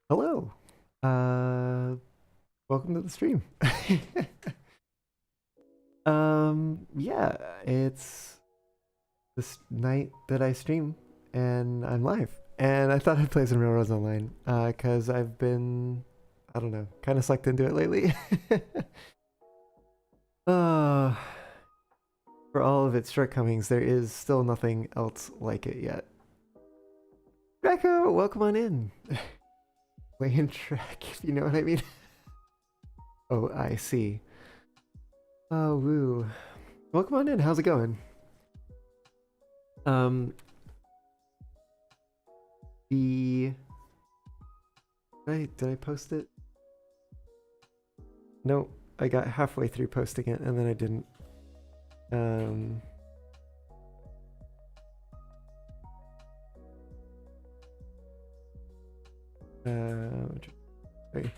Hello. Uh, Welcome to the stream. Yeah, it's this night that I stream and I'm live. And I thought I'd play some Railroads Online, cause I've been, I don't know, kind of sucked into it lately. uh, for all of its shortcomings, there is still nothing else like it yet. Draco, welcome on in. Playing track, if you know what I mean. Oh, I see. Oh, woo. Welcome on in. How's it going? Um, the did I post it? No, I got halfway through posting it and then I didn't. Um, sorry.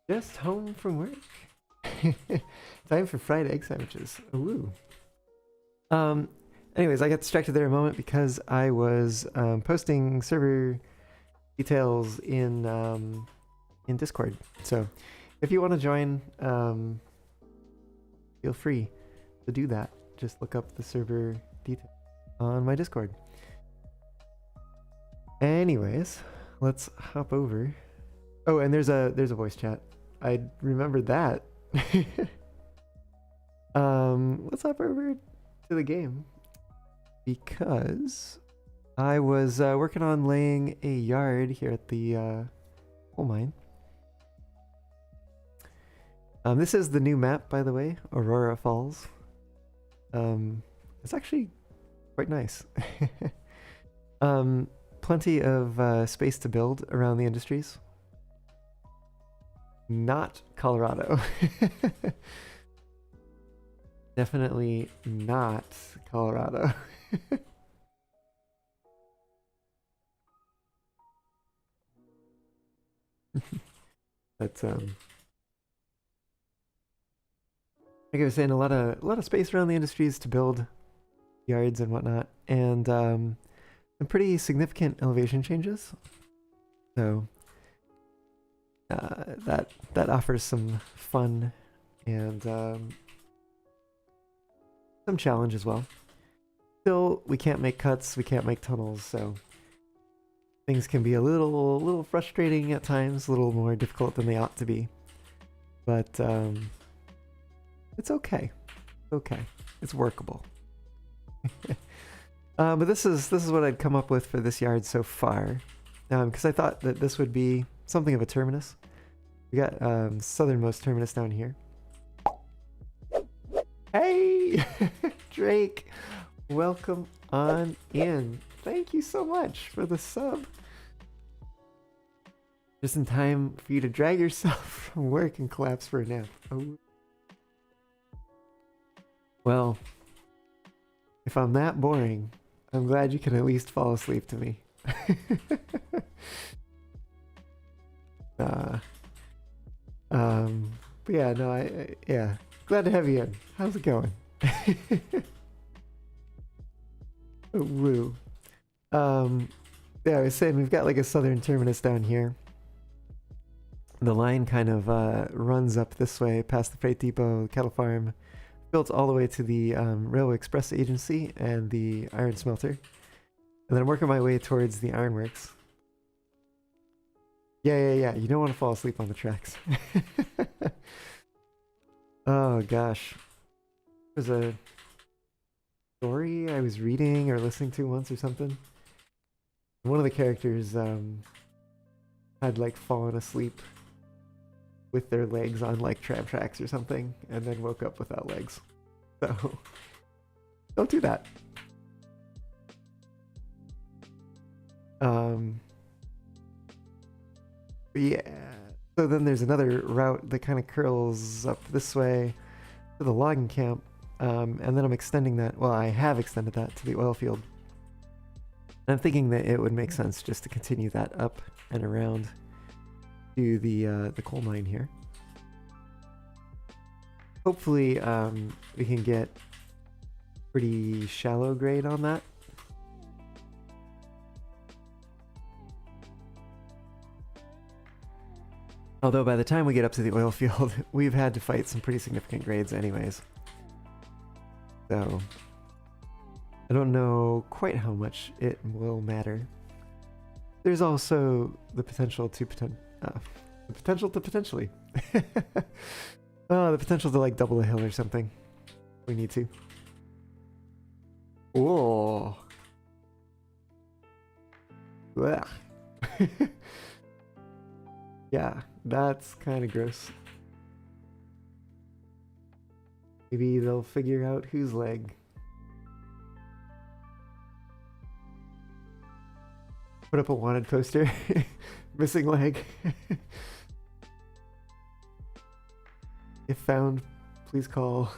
Just home from work. Time for fried egg sandwiches. Ooh. Anyways, I got distracted there a moment because I was posting server details in Discord. So, if you want to join, feel free to do that. Just look up the server details on my Discord. Anyways, let's hop over. Oh, and there's a voice chat. I remembered that. Let's hop over to the game because I was working on laying a yard here at the coal mine. This is the new map, by the way, Aurora Falls. It's actually quite nice. Plenty of space to build around the industries. Not Colorado. Definitely not Colorado. But like I was saying, a lot of space around the industries to build yards and whatnot, and some pretty significant elevation changes. So that offers some fun and some challenge as well. Still, we can't make cuts, we can't make tunnels, so things can be a little frustrating at times, a little more difficult than they ought to be. But it's okay. Okay, it's workable. But this is what I'd come up with for this yard so far, because I thought that this would be something of a terminus. We got southernmost terminus down here. Hey, Drake, welcome on in. Thank you so much for the sub. Just in time for you to drag yourself from work and collapse for a nap. Oh. Well, if I'm that boring, I'm glad you can at least fall asleep to me. But yeah, no, yeah, glad to have you in. How's it going? Woo. Yeah, I was saying we've got like a southern terminus down here. The line kind of runs up this way past the freight depot, cattle farm, built all the way to the Railway Express Agency and the iron smelter. And then I'm working my way towards the ironworks. Yeah. You don't want to fall asleep on the tracks. Oh gosh. There's a story I was reading or listening to once or something. One of the characters had like fallen asleep with their legs on like tram tracks or something and then woke up without legs. So don't do that. But yeah. So then there's another route that kind of curls up this way to the logging camp. And then I'm extending that. Well, I have extended that to the oil field. And I'm thinking that it would make sense just to continue that up and around to the coal mine here. Hopefully, we can get pretty shallow grade on that. Although by the time we get up to the oil field, we've had to fight some pretty significant grades anyways. So, I don't know quite how much it will matter. There's also the potential to potentially. The potential to like double a hill or something. We need to. Whoa. Yeah, that's kind of gross. Maybe they'll figure out whose leg. Put up a wanted poster. Missing leg. If found, please call.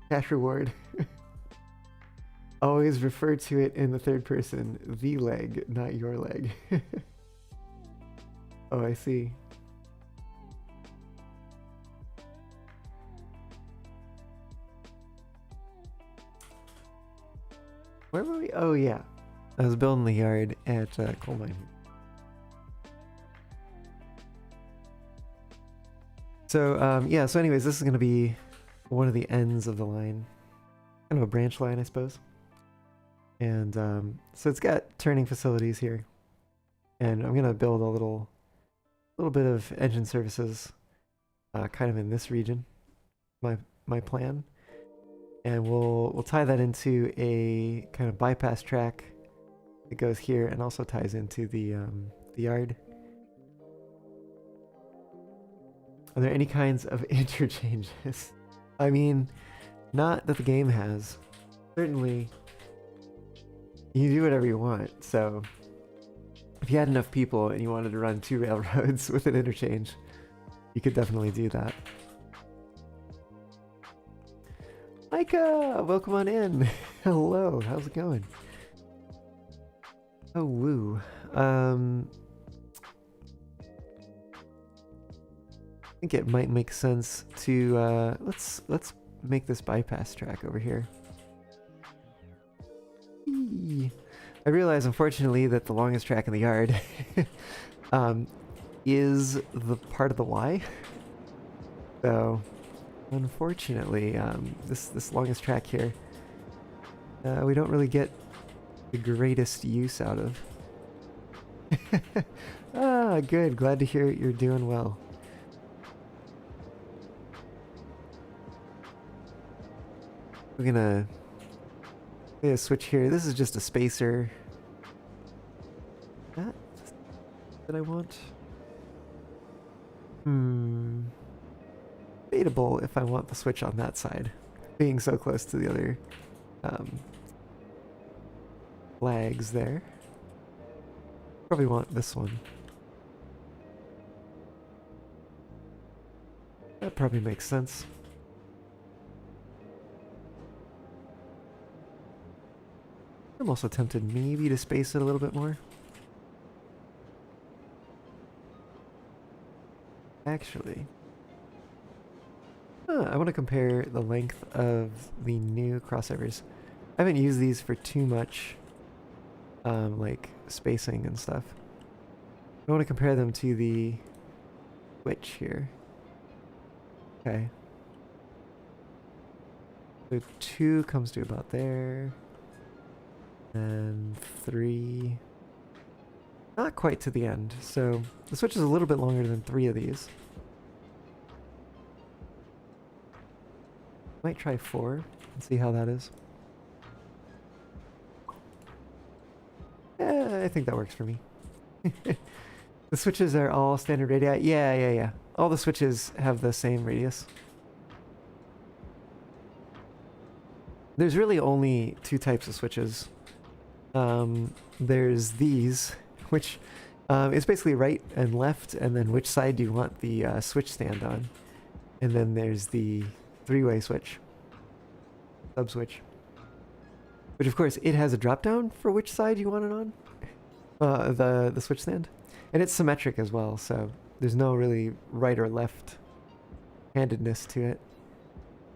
Cash reward. Always refer to it in the third person. The leg, not your leg. Oh, I see. Where were we? Oh, yeah. I was building the yard at coal mine. So, yeah, so anyways, this is going to be one of the ends of the line. Kind of a branch line, I suppose. And so it's got turning facilities here. And I'm going to build a little bit of engine services kind of in this region. My plan. And we'll tie that into a kind of bypass track that goes here and also ties into the yard. Are there any kinds of interchanges? I mean, not that the game has. Certainly, you do whatever you want, so if you had enough people and you wanted to run 2 railroads with an interchange, you could definitely do that. Micah, welcome on in. Hello, how's it going? Oh, woo. I think it might make sense to let's make this bypass track over here. Eee. I realize, unfortunately, that the longest track in the yard is the part of the Y. So, unfortunately, this longest track here, we don't really get the greatest use out of. Ah, good. Glad to hear you're doing well. We're gonna switch here. This is just a spacer. That I want. Debatable if I want the switch on that side, being so close to the other flags there. Probably want this one. That probably makes sense. I'm also tempted maybe to space it a little bit more. Actually, I want to compare the length of the new crossovers. I haven't used these for too much, like spacing and stuff. I want to compare them to the switch here. Okay. So 2 comes to about there. And 3, not quite to the end, so the switch is a little bit longer than 3 of these. Might try 4 and see how that is. I think that works for me. The switches are all standard radii. Yeah. All the switches have the same radius. There's really only 2 types of switches. There's these, which is basically right and left, and then which side do you want the switch stand on. And then there's the 3-way switch, sub switch, which of course it has a drop down for which side you want it on, the switch stand, and it's symmetric as well, so there's no really right or left handedness to it.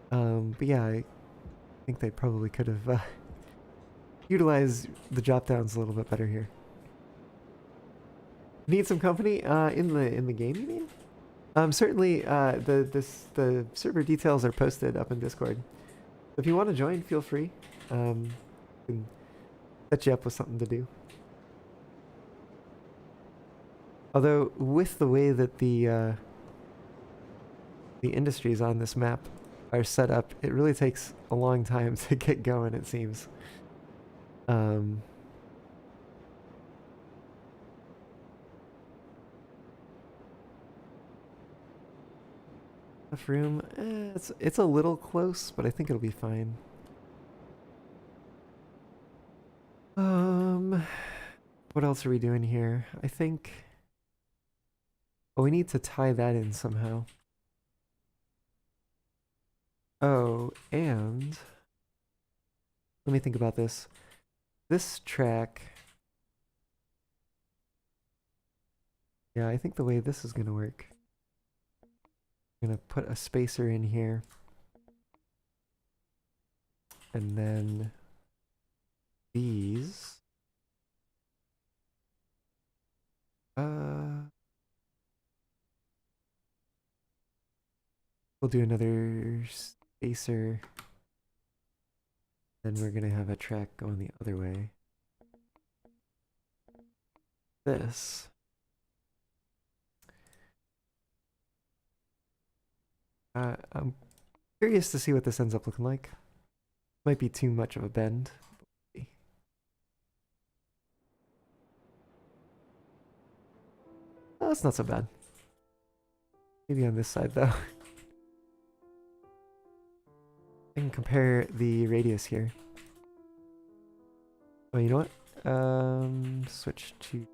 But yeah, I think they probably could have utilized the drop downs a little bit better here. Need some company in the game, you mean? Certainly, the server details are posted up in Discord. If you want to join, feel free. Can set you up with something to do. Although, with the way that the industries on this map are set up, it really takes a long time to get going, it seems. Enough room. It's a little close, but I think it'll be fine. What else are we doing here? I think. Oh, we need to tie that in somehow. Oh, and let me think about this. This track. Yeah, I think the way this is gonna work. I'm gonna put a spacer in here. And then these. We'll do another spacer. Then we're gonna have a track going the other way. This. I'm curious to see what this ends up looking like. Might be too much of a bend. Oh, that's not so bad. Maybe on this side though. I can compare the radius here. Oh, you know what? Switch to...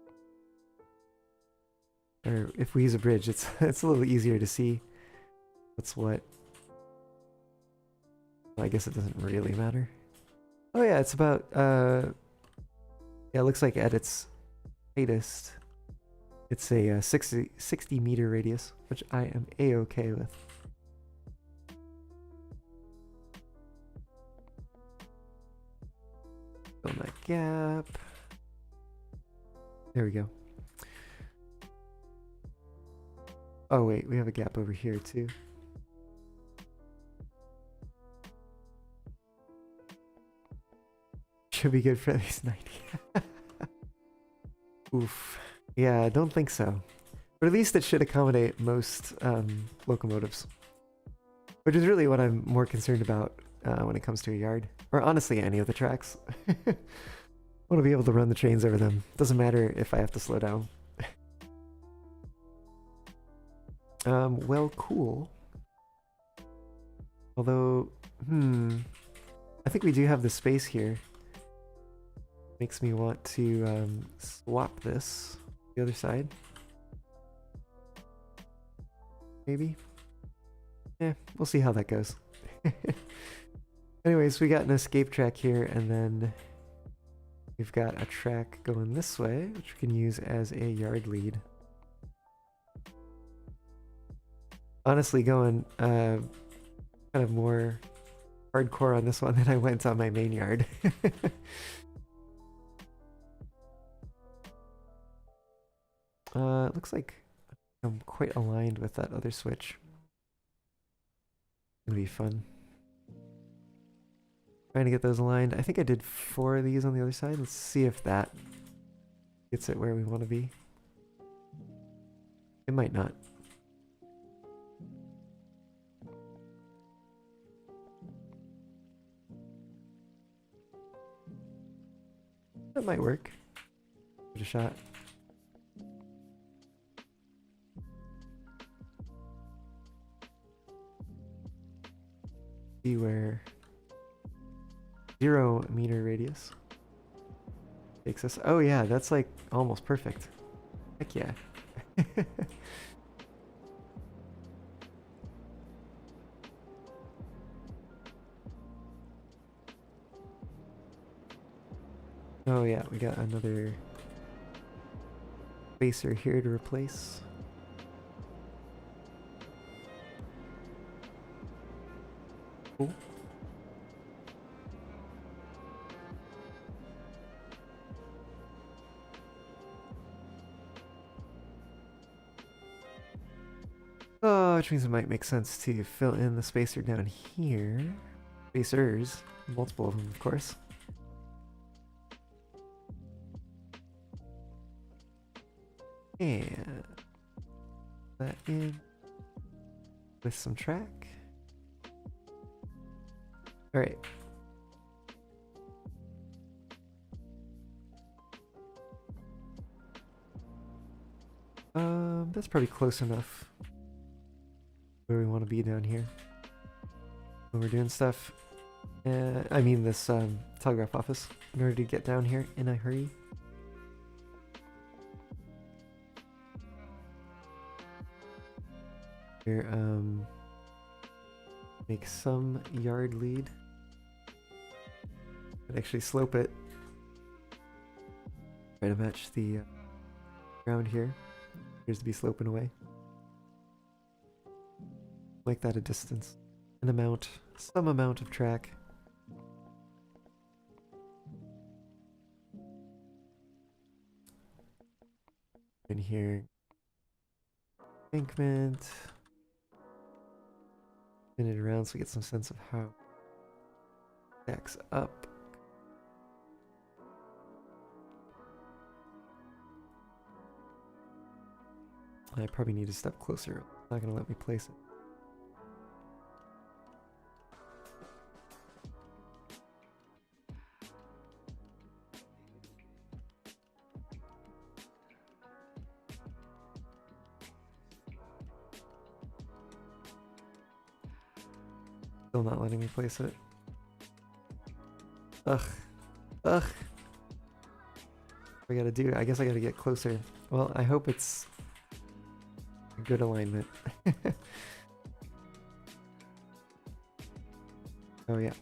Or if we use a bridge, it's a little easier to see what's what. Well, I guess it doesn't really matter. Oh yeah, it's about... yeah, it looks like at its tightest, it's a 60 meter radius, which I am a-okay with. Fill that gap. There we go. Oh wait, we have a gap over here too. Should be good for at least 90. Oof. Yeah, I don't think so. But at least it should accommodate most locomotives. Which is really what I'm more concerned about when it comes to a yard. Or honestly, any of the tracks. I want to be able to run the trains over them. Doesn't matter if I have to slow down. Well, cool. Although, I think we do have the space here. Makes me want to swap this the other side. Maybe? Yeah, we'll see how that goes. Anyways, we got an escape track here, and then we've got a track going this way, which we can use as a yard lead. Honestly, going kind of more hardcore on this one than I went on my main yard. It looks like I'm quite aligned with that other switch. It'll be fun. Trying to get those aligned. I think I did 4 of these on the other side. Let's see if that gets it where we want to be. It might not. That might work. Give it a shot. See where 0 meter radius takes us. Oh yeah, that's like almost perfect. Heck yeah. Oh yeah, we got another spacer here to replace. Cool. Oh, which means it might make sense to fill in the spacer down here. Spacers, multiple of them, of course. And that in with some track. All right. That's probably close enough where we want to be down here when we're doing stuff. I mean this telegraph office in order to get down here in a hurry. Here, make some yard lead. And actually slope it. Try to match the ground here. Appears to be sloping away. Make that a distance. An amount, some amount of track. In here. Embankment. Spin it around so we get some sense of how it stacks up. I probably need to step closer. It's not gonna let me place it. Still not letting me place it. Ugh. Ugh. What I gotta do? I guess I gotta get closer. Well, I hope it's a good alignment. Oh yeah.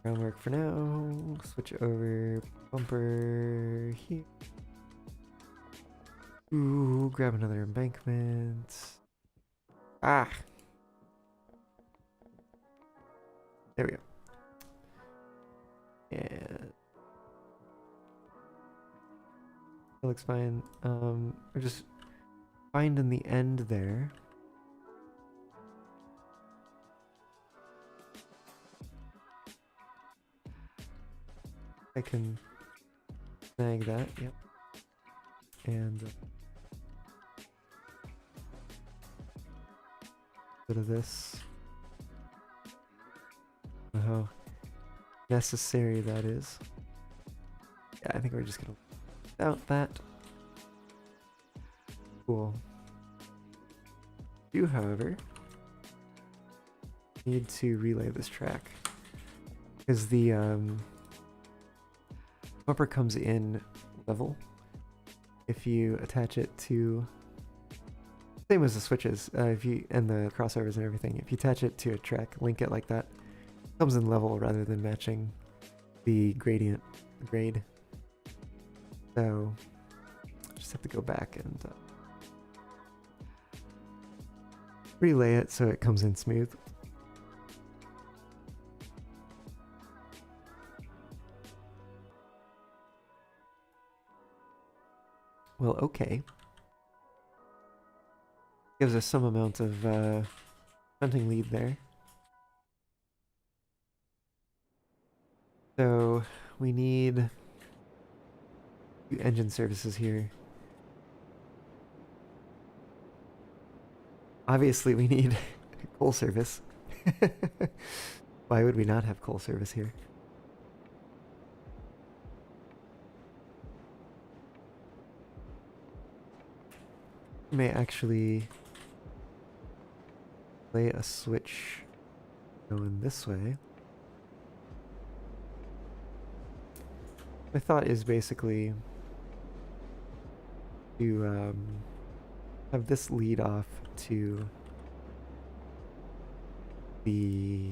Groundwork for now. Switch over bumper here. Ooh, grab another embankment. Ah! There we go. And that looks fine. We're just finding the end there. I can snag that, yep. And bit of this. How necessary that is. Yeah, I think we're just gonna without that. Cool. Do, however, need to relay this track because the bumper comes in level if you attach it to, same as the switches, if you and the crossovers and everything, if you attach it to a track, link it like that, it comes in level rather than matching the gradient, the grade. So just have to go back and relay it so it comes in smooth. Well, okay. Gives us some amount of hunting lead there. So we need engine services here. Obviously we need coal service. Why would we not have coal service here? May actually lay a switch going this way. My thought is basically to have this lead off to the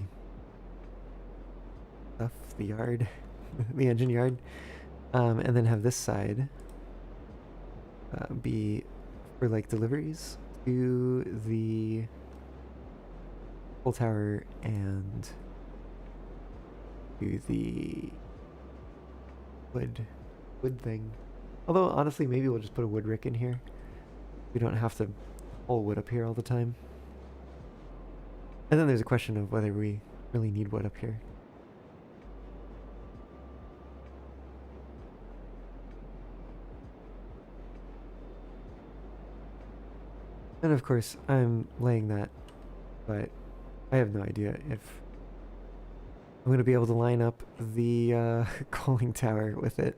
stuff, the yard, the engine yard, and then have this side be for like deliveries do the full tower and do the wood thing. Although honestly, maybe we'll just put a wood rick in here. We don't have to pull wood up here all the time. And then there's a question of whether we really need wood up here. And of course, I'm laying that, but I have no idea if I'm going to be able to line up the coaling tower with it.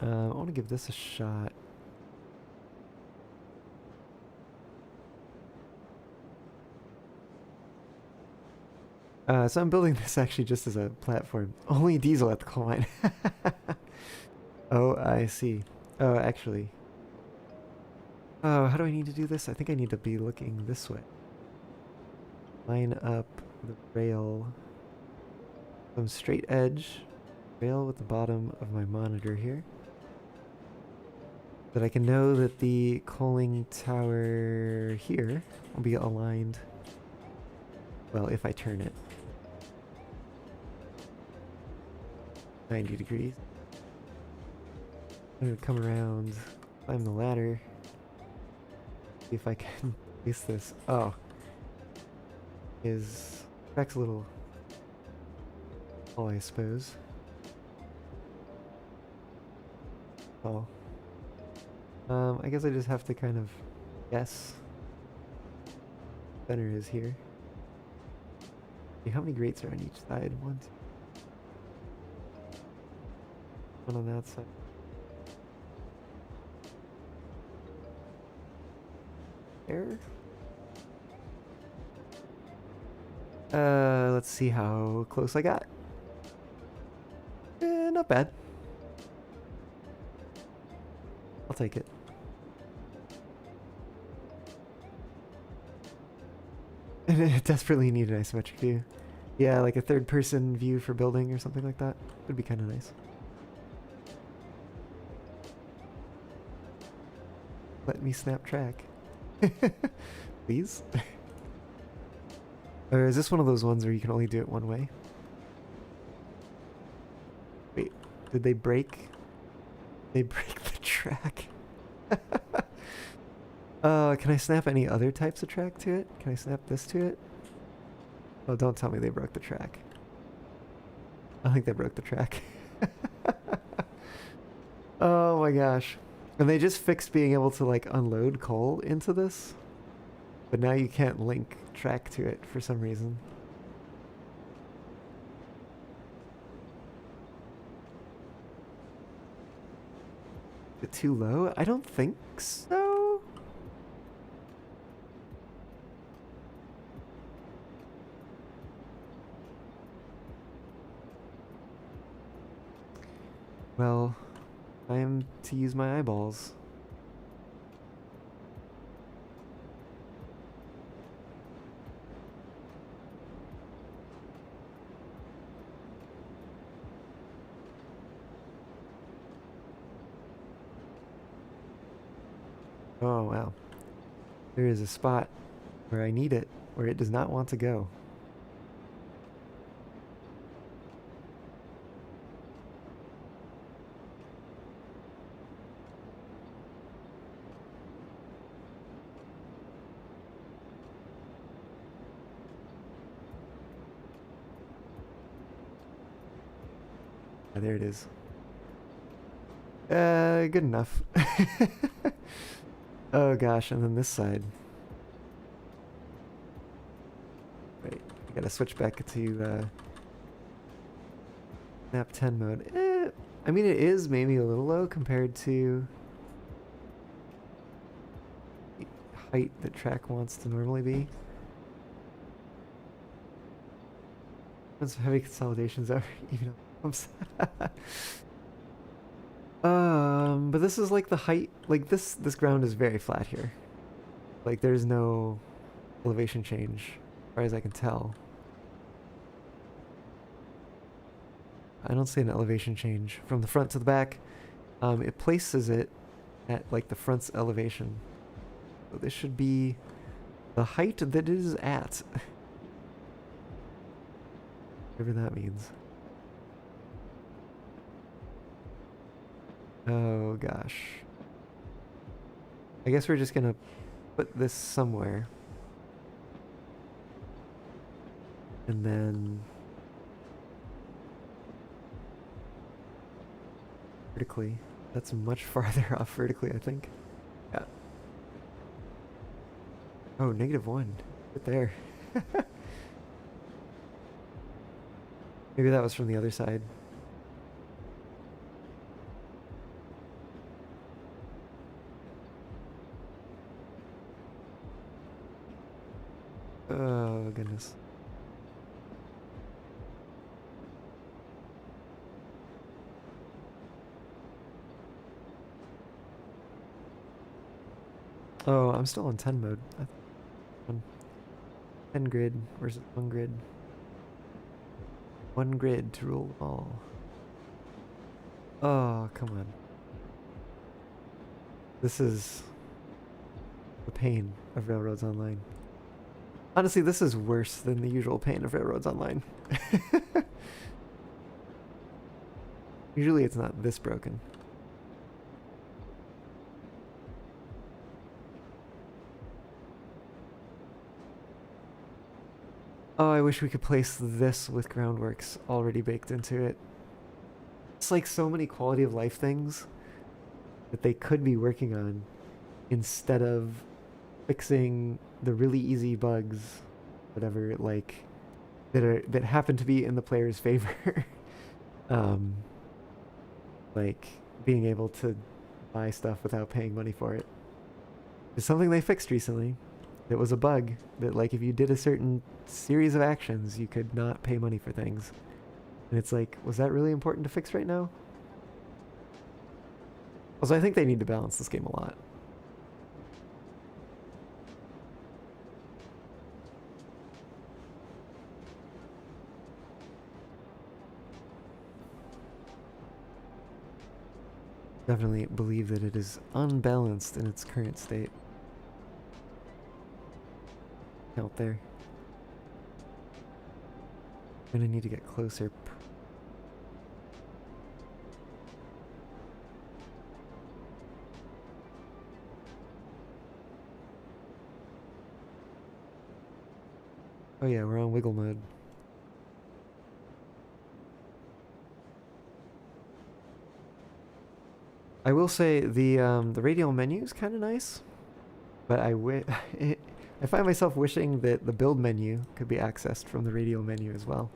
I want to give this a shot. So I'm building this actually just as a platform. Only diesel at the coal mine. Oh, I see. Oh, actually. Oh, how do I need to do this? I think I need to be looking this way. Line up the rail. Some straight edge. Rail with the bottom of my monitor here. That I can know that the coaling tower here will be aligned. Well, if I turn it 90 degrees. I'm gonna come around, climb the ladder, see if I can place this. Oh. Track's a little tall, I suppose. Oh. I guess I just have to kind of guess. Center is here. Okay, how many grates are on each side? One, two. One on that side. There. Let's see how close I got. Not bad. I'll take it. And I desperately need an isometric view. Yeah, like a third-person view for building or something like that. Would be kind of nice. Let me snap track. Please? Or is this one of those ones where you can only do it one way? Wait, did they break? They break the track. Can I snap any other types of track to it? Can I snap this to it? Oh, don't tell me they broke the track. I think they broke the track. Oh my gosh. And they just fixed being able to like unload coal into this. But now you can't link track to it for some reason. Is it too low? I don't think so. Well, I am to use my eyeballs. Oh, wow. There is a spot where I need it, where it does not want to go. Ah, there it is. Good enough. Oh gosh, and then this side. Wait, I gotta switch back to snap 10 mode. I mean, it is maybe a little low compared to the height that track wants to normally be. Once heavy consolidations are even bumps. But this is like the height, like this ground is very flat here. Like there's no elevation change, as far as I can tell. I don't see an elevation change from the front to the back. It places it at like the front's elevation. So this should be the height that it is at. Whatever that means. Oh gosh. I guess we're just gonna put this somewhere. And then vertically. That's much farther off vertically, I think. Yeah. Oh, -1. Right there. Maybe that was from the other side. Oh, goodness. Oh, I'm still on 10 mode. 10 grid versus 1 grid. 1 grid to rule all. Oh, come on. This is the pain of Railroads Online. Honestly, this is worse than the usual pain of Railroads Online. Usually it's not this broken. Oh, I wish we could place this with Groundworks already baked into it. It's like so many quality of life things that they could be working on instead of fixing the really easy bugs, whatever, like that happen to be in the player's favor. Like being able to buy stuff without paying money for it. It's something they fixed recently. It was a bug that, like, if you did a certain series of actions, you could not pay money for things. And it's like, was that really important to fix right now? Also, I think they need to balance this game a lot. Definitely believe that it is unbalanced in its current state. Out there. I'm gonna need to get closer. Oh yeah, we're on wiggle mode. I will say the radial menu is kind of nice, but I find myself wishing that the build menu could be accessed from the radial menu as well.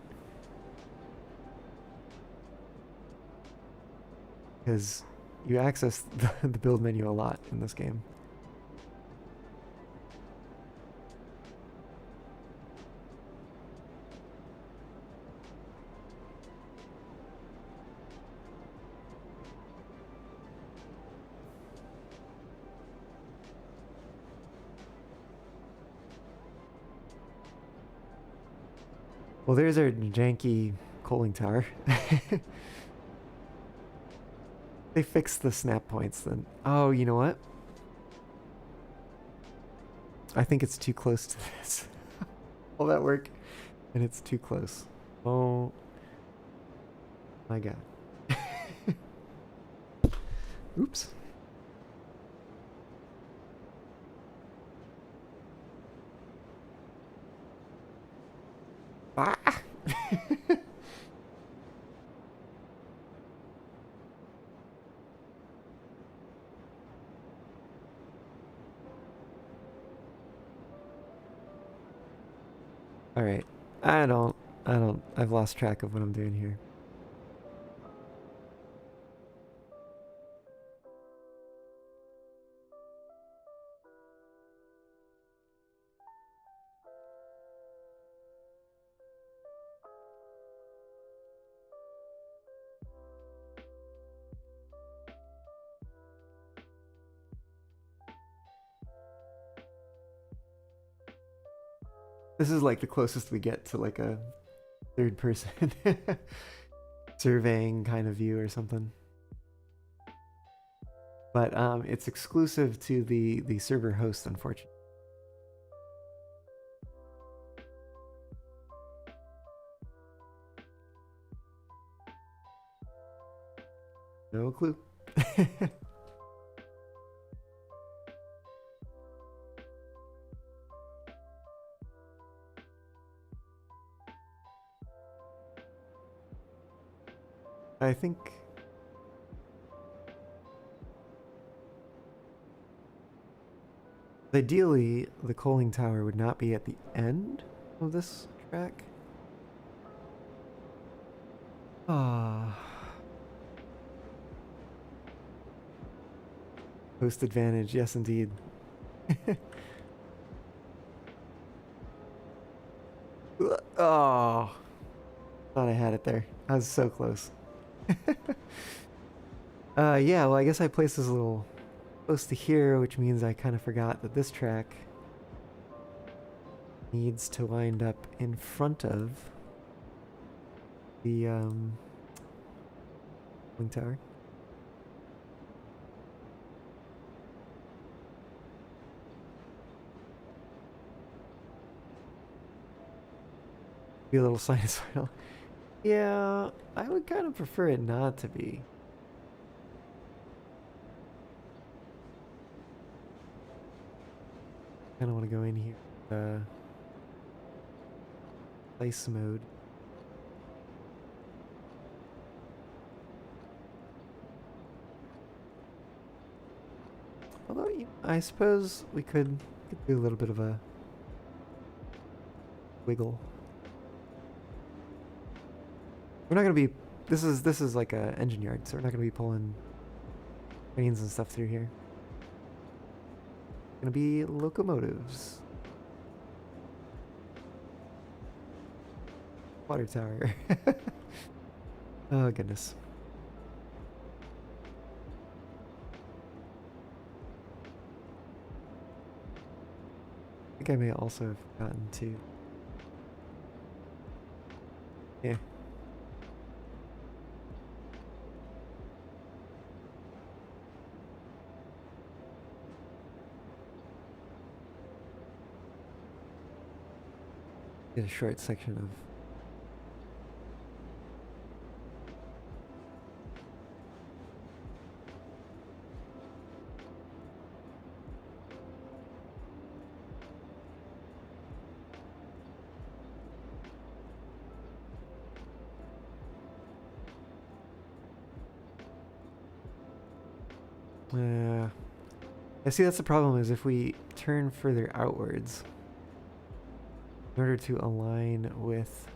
Because you access the build menu a lot in this game. Well, there's our janky coaling tower. They fixed the snap points then. Oh, you know what? I think it's too close to this. All that work, and it's too close. Oh my god. Oops. Ah! Alright. I've lost track of what I'm doing here. This is like the closest we get to like a third person surveying kind of view or something. but it's exclusive to the server host, unfortunately. No clue. I think ideally the coaling tower would not be at the end of this track. Ah. Host advantage, yes indeed. Oh, thought I had it there. I was so close. Yeah, well, I guess I placed this a little close to here, which means I kind of forgot that this track needs to wind up in front of the wing tower. Be a little sinusoidal. Yeah, I would kind of prefer it not to be. Kind of want to go in here. Ice mode. Although, I suppose we could do a little bit of a wiggle. We're not gonna be. This is like a engine yard, so we're not gonna be pulling trains and stuff through here. Gonna be locomotives. Water tower. Oh goodness. I think I may also have gotten to. Yeah. Get a short section of. I see that's the problem is if we turn further outwards in order to align with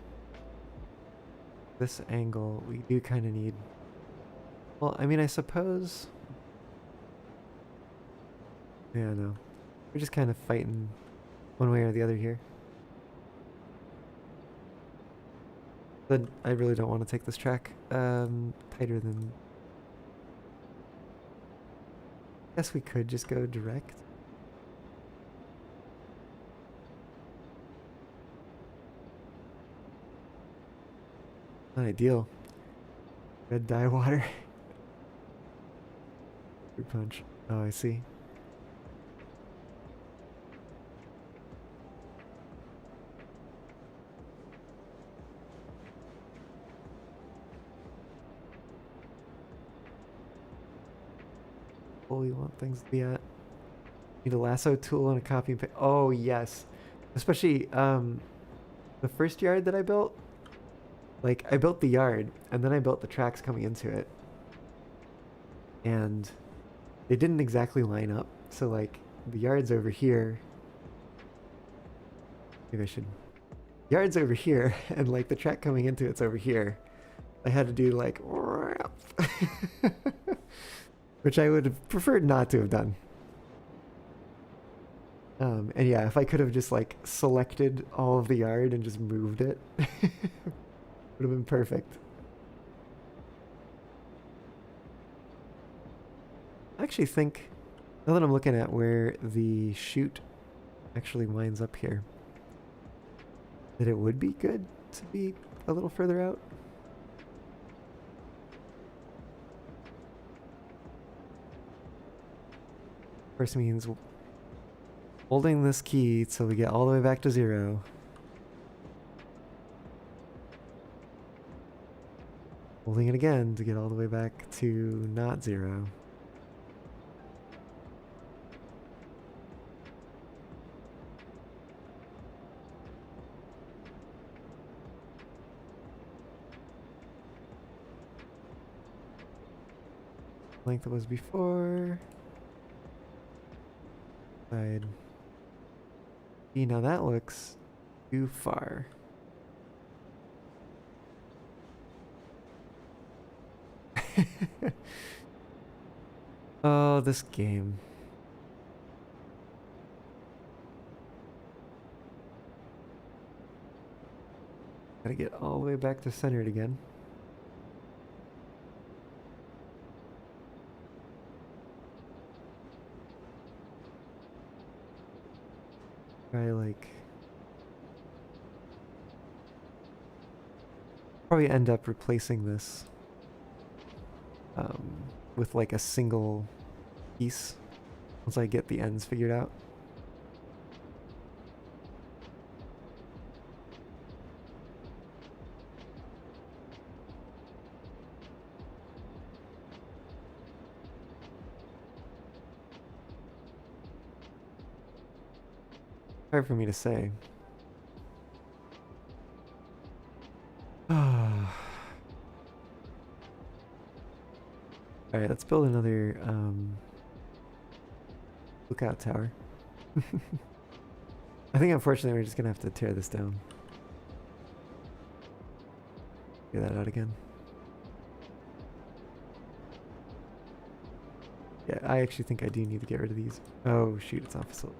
this angle, we do kind of need. Well, I mean, I suppose. Yeah, no. We're just kind of fighting one way or the other here. But I really don't want to take this track tighter than. Guess we could just go direct. Not ideal. Red dye water. Fruit punch. Oh, I see. What we want things to be at. Need a lasso tool and a copy and paste. Oh yes, especially the first yard that I built. Like I built the yard and then I built the tracks coming into it, and they didn't exactly line up. So like the yard's over here. Maybe I should. Yard's over here, and like the track coming into it's over here. I had to do like, which I would have preferred not to have done. And yeah, if I could have just like selected all of the yard and just moved it, would have been perfect. I actually think, now that I'm looking at where the chute actually winds up here, that it would be good to be a little further out. course means holding this key till we get all the way back to 0. Holding it again to get all the way back to not 0. Length it was before. Side. See, now that looks too far. Oh, this game. Gotta get all the way back to centered again. Try like... Probably end up replacing this with like a single piece once I get the ends figured out. Hard for me to say. Alright, let's build another lookout tower. I think unfortunately we're just gonna have to tear this down. Get that out again. Yeah, I actually think I do need to get rid of these. Oh shoot, it's off facility.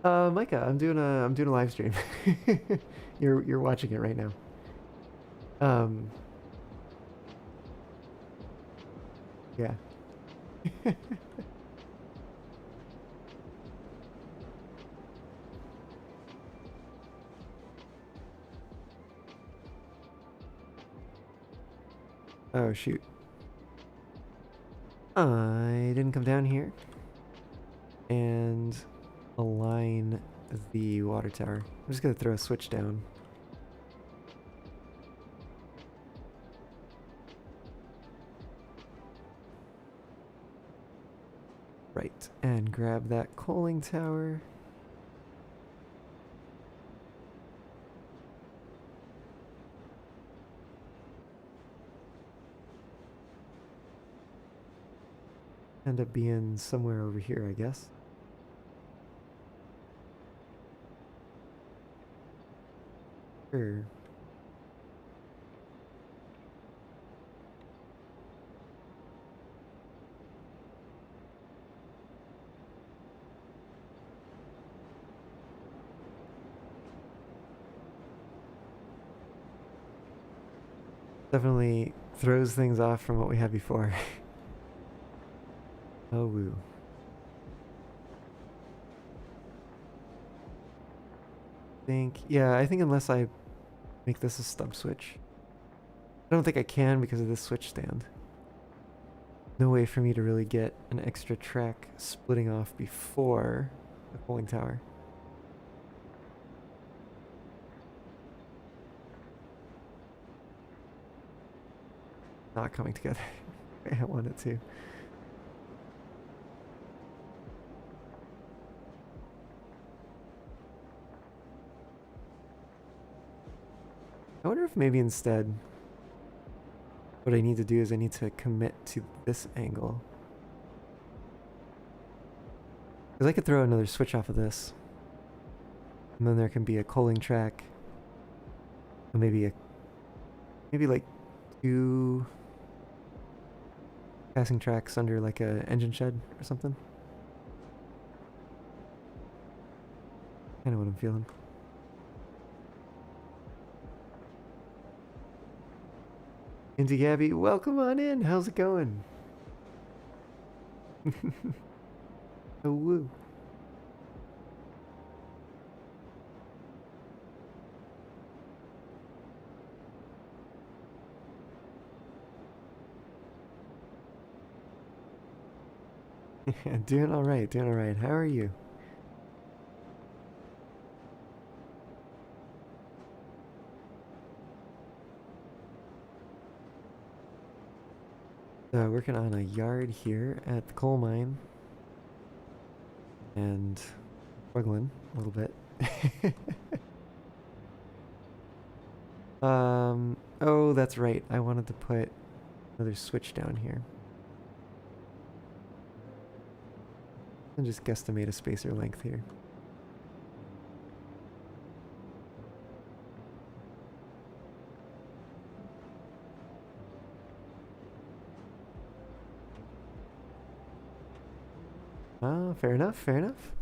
Micah, I'm doing a live stream. You're watching it right now. Yeah. Oh shoot. I didn't come down here and align the water tower. I'm just gonna throw a switch down. Right, and grab that coaling tower. End up being somewhere over here, I guess. Sure. Definitely throws things off from what we had before. Oh woo. I think unless I make this a stub switch. I don't think I can because of this switch stand. No way for me to really get an extra track splitting off before the cooling tower. Not coming together. I want it to. I wonder if maybe instead what I need to do is I need to commit to this angle. Because I could throw another switch off of this. And then there can be a cooling track. Or maybe like 2 passing tracks under like a engine shed or something. Kinda what I'm feeling. Indie Gabby, welcome on in. How's it going? Oh woo. Doing all right, doing all right. How are you? Working on a yard here at the coal mine and struggling a little bit. Oh, that's right. I wanted to put another switch down here. And just guesstimate a spacer length here. Ah, fair enough, fair enough.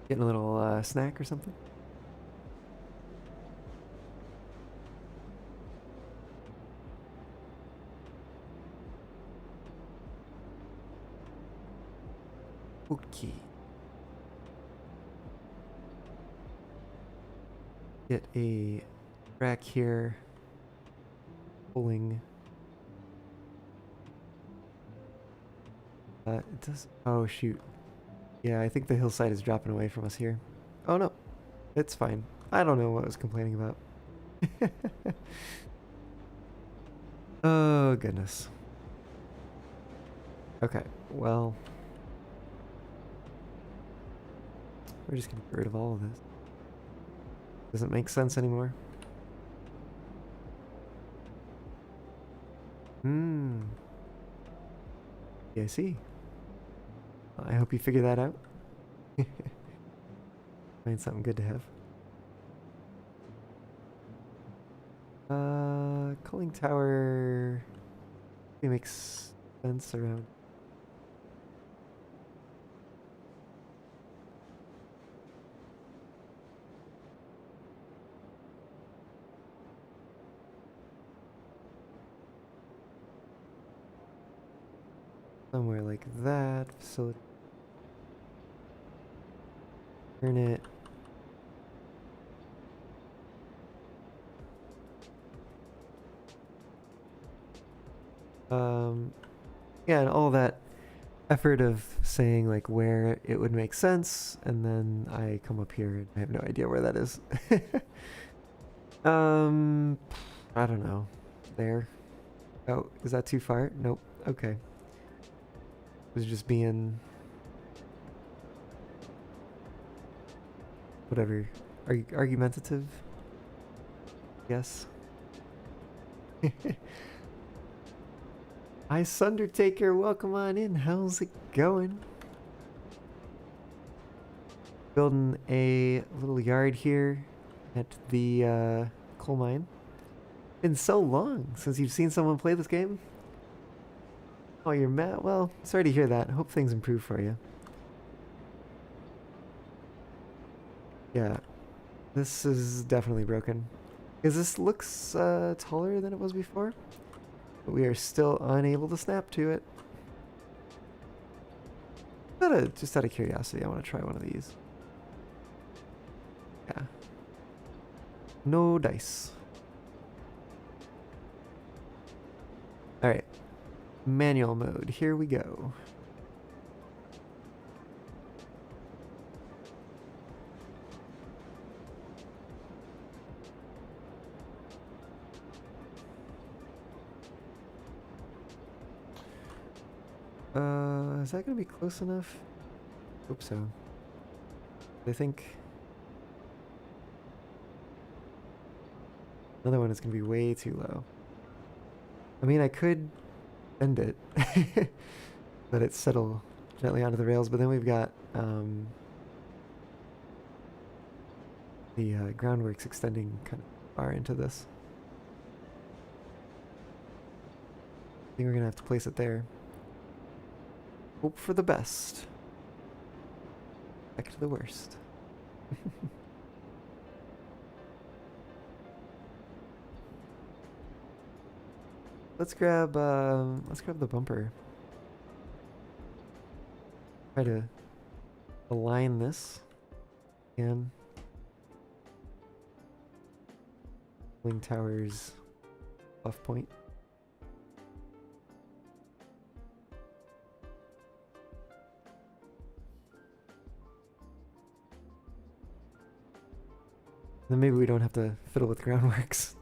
Getting a little snack or something? Okay. Get a rack here. Pulling. It does. Oh, shoot. Yeah, I think the hillside is dropping away from us here. Oh no, it's fine. I don't know what I was complaining about. Oh, goodness. Okay, well. We're just gonna get rid of all of this. Doesn't make sense anymore. Hmm. Yeah, I see. I hope you figure that out. Find something good to have. Cooling tower. It makes sense around. Somewhere like that. Facility. Turn it. Yeah, and all that effort of saying like where it would make sense, and then I come up here and I have no idea where that is. I don't know. There. Oh, is that too far? Nope. Okay. Was just being whatever, argumentative. Yes. Hi, Sundertaker. Welcome on in. How's it going? Building a little yard here at the coal mine. Been so long since you've seen someone play this game. Oh, you're mad? Well, sorry to hear that. Hope things improve for you. Yeah, this is definitely broken. Because this looks taller than it was before. But we are still unable to snap to it. Just out of curiosity, I want to try one of these. Yeah. No dice. Alright. Manual mode. Here we go. Is that gonna be close enough? Hope so. I think another one is gonna be way too low. I mean, I could bend it, let it settle gently onto the rails, but then we've got the groundworks extending kind of far into this. I think we're gonna have to place it there. Hope for the best. Back to the worst. Let's grab the bumper. Try to align this again. Wing towers off point. Then maybe we don't have to fiddle with groundworks.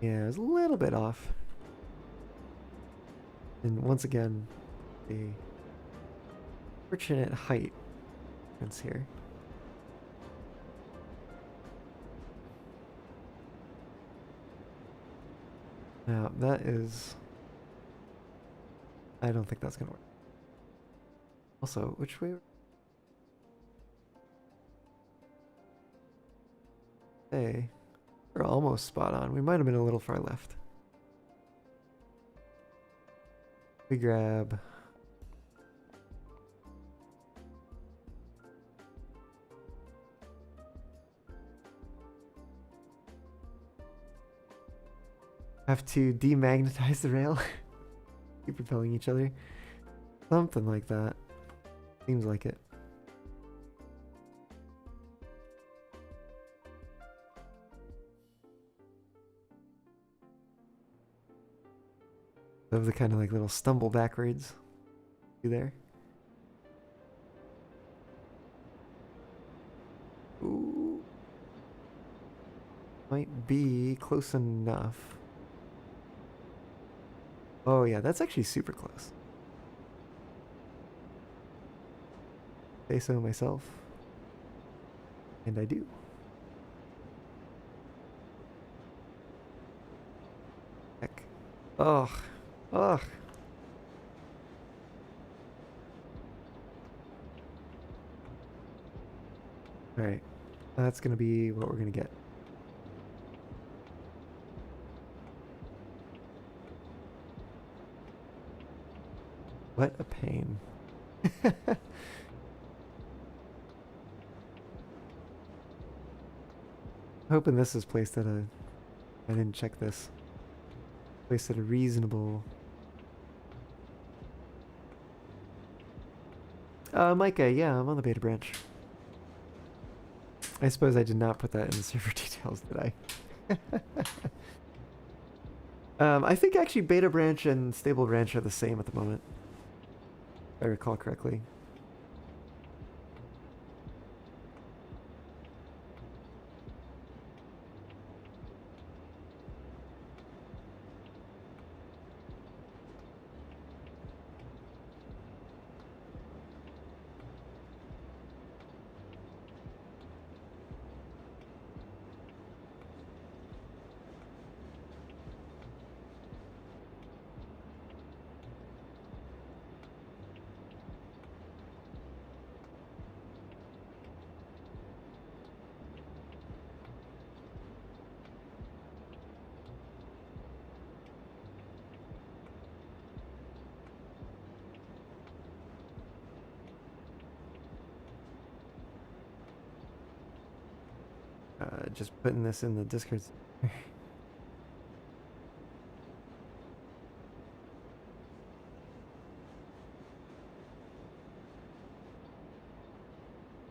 Yeah, it was a little bit off. And once again, the fortunate height difference here. Now, that is... I don't think that's gonna work. Also, which way? Hey, we're almost spot on. We might have been a little far left. We grab... Have to demagnetize the rail. Keep repelling each other. Something like that. Seems like it. Of the kind of like little stumble backwards. You there? Ooh. Might be close enough. Oh yeah, that's actually super close. Say so myself. And I do. Heck. Ugh. Ugh. Alright. That's gonna be what we're gonna get. What a pain. Hoping this is placed at a... I didn't check this. Placed at a reasonable... Micah, yeah, I'm on the beta branch. I suppose I did not put that in the server details, did I? I think actually beta branch and stable branch are the same at the moment. If I recall correctly. Just putting this in the Discord.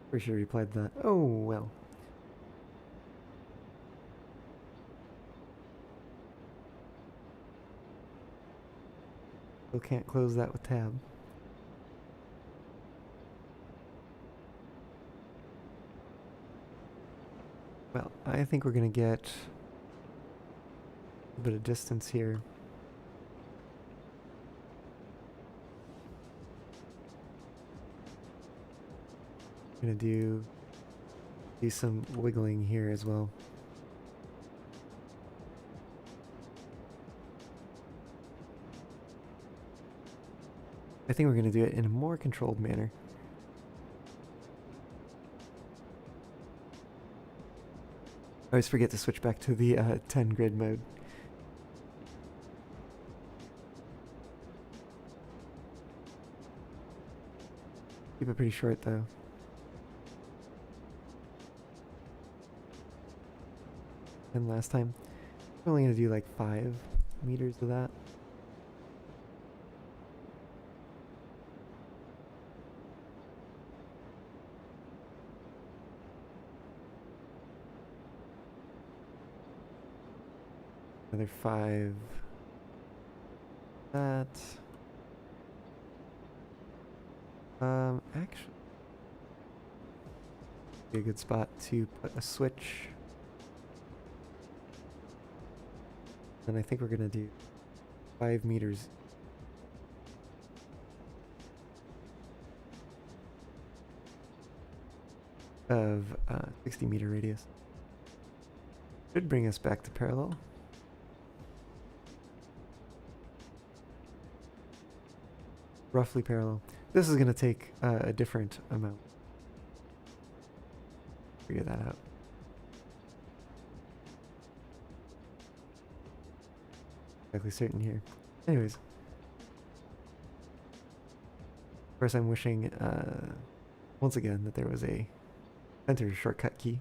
Pretty sure he replied that. Oh, well. Still can't close that with tab. Well, I think we're gonna get a bit of distance here. Gonna do some wiggling here as well. I think we're gonna do it in a more controlled manner. I always forget to switch back to the 10 grid mode. Keep it pretty short though. And last time, I'm only gonna do like 5 meters of that. Another 5. That. Actually. Be a good spot to put a switch. And I think we're gonna do 5 meters of 60-meter radius. Should bring us back to parallel. Roughly parallel. This is gonna take a different amount. Figure that out. Exactly certain here. Anyways. Of course, I'm wishing once again that there was a enter shortcut key.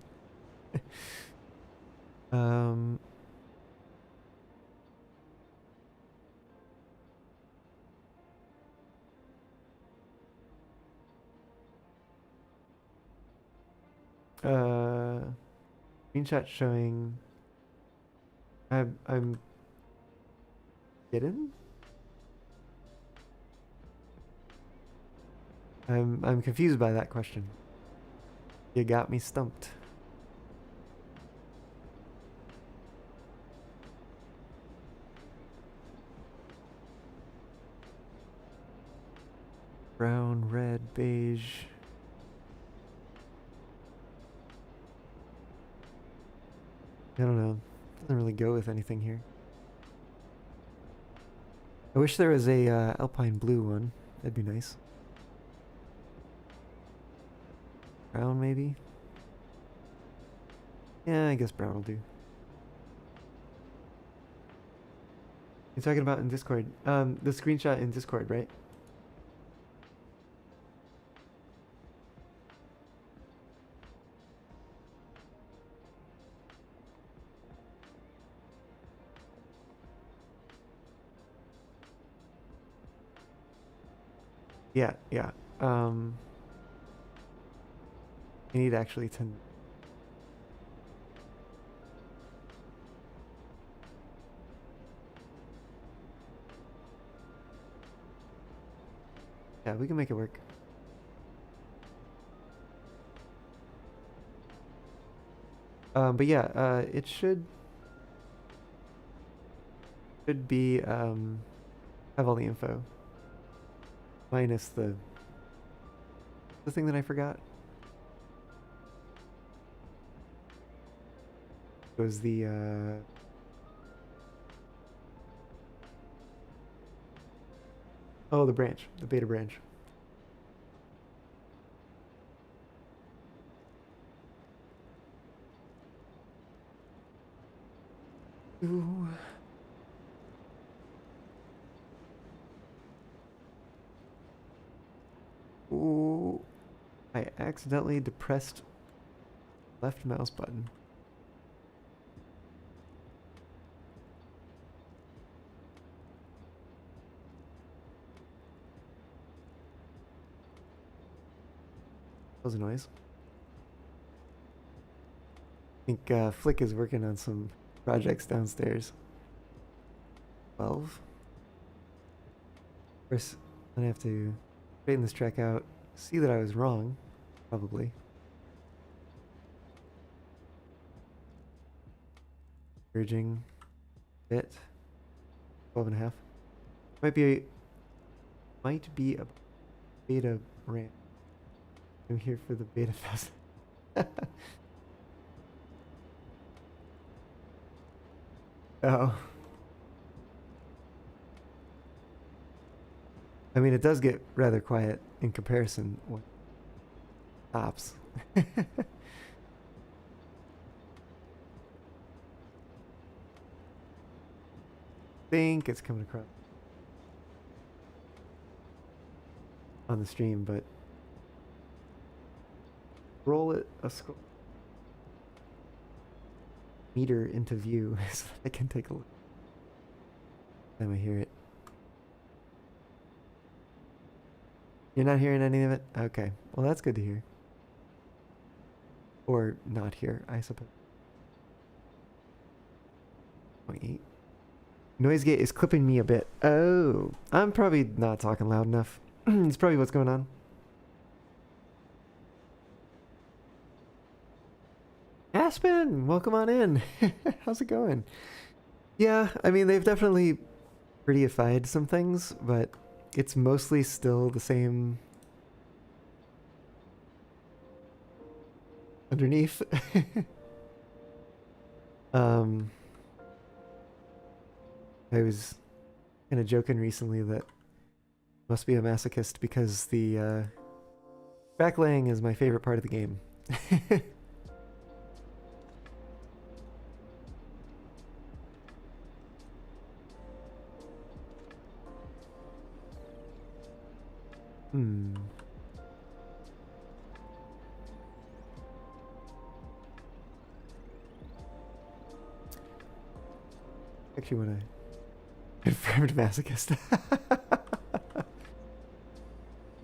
Screenshot showing I'm hidden? I'm confused by that question. You got me stumped. Brown, red, beige. I don't know. Doesn't really go with anything here. I wish there was a alpine blue one. That'd be nice. Brown, maybe? Yeah, I guess brown will do. You're talking about in Discord. The screenshot in Discord, right? Yeah, yeah. I need actually to... Yeah, we can make it work. But yeah, it should be have all the info. Minus the thing that I forgot. Was the oh, the branch, the beta branch. Ooh. Ooh. I accidentally depressed left mouse button. That was a noise. I think Flick is working on some projects downstairs. 12. Of course, I have to straighten this track out. See that I was wrong, probably. Urging bit. 12.5. Might be a beta ramp. I'm here for the beta fest. Oh. I mean, it does get rather quiet in comparison when it stops. Think it's coming across on the stream, but roll it a meter into view so that I can take a look. Then I hear it. You're not hearing any of it? Okay. Well, that's good to hear. Or not hear, I suppose. 0.8. Noise gate is clipping me a bit. Oh, I'm probably not talking loud enough. It's probably what's going on. Aspen, welcome on in. How's it going? Yeah, I mean, they've definitely prettyfied some things, but it's mostly still the same underneath. um, I was kind of joking recently that must be a masochist because the backlaying is my favorite part of the game. Hmm. Actually, when I confirmed masochist.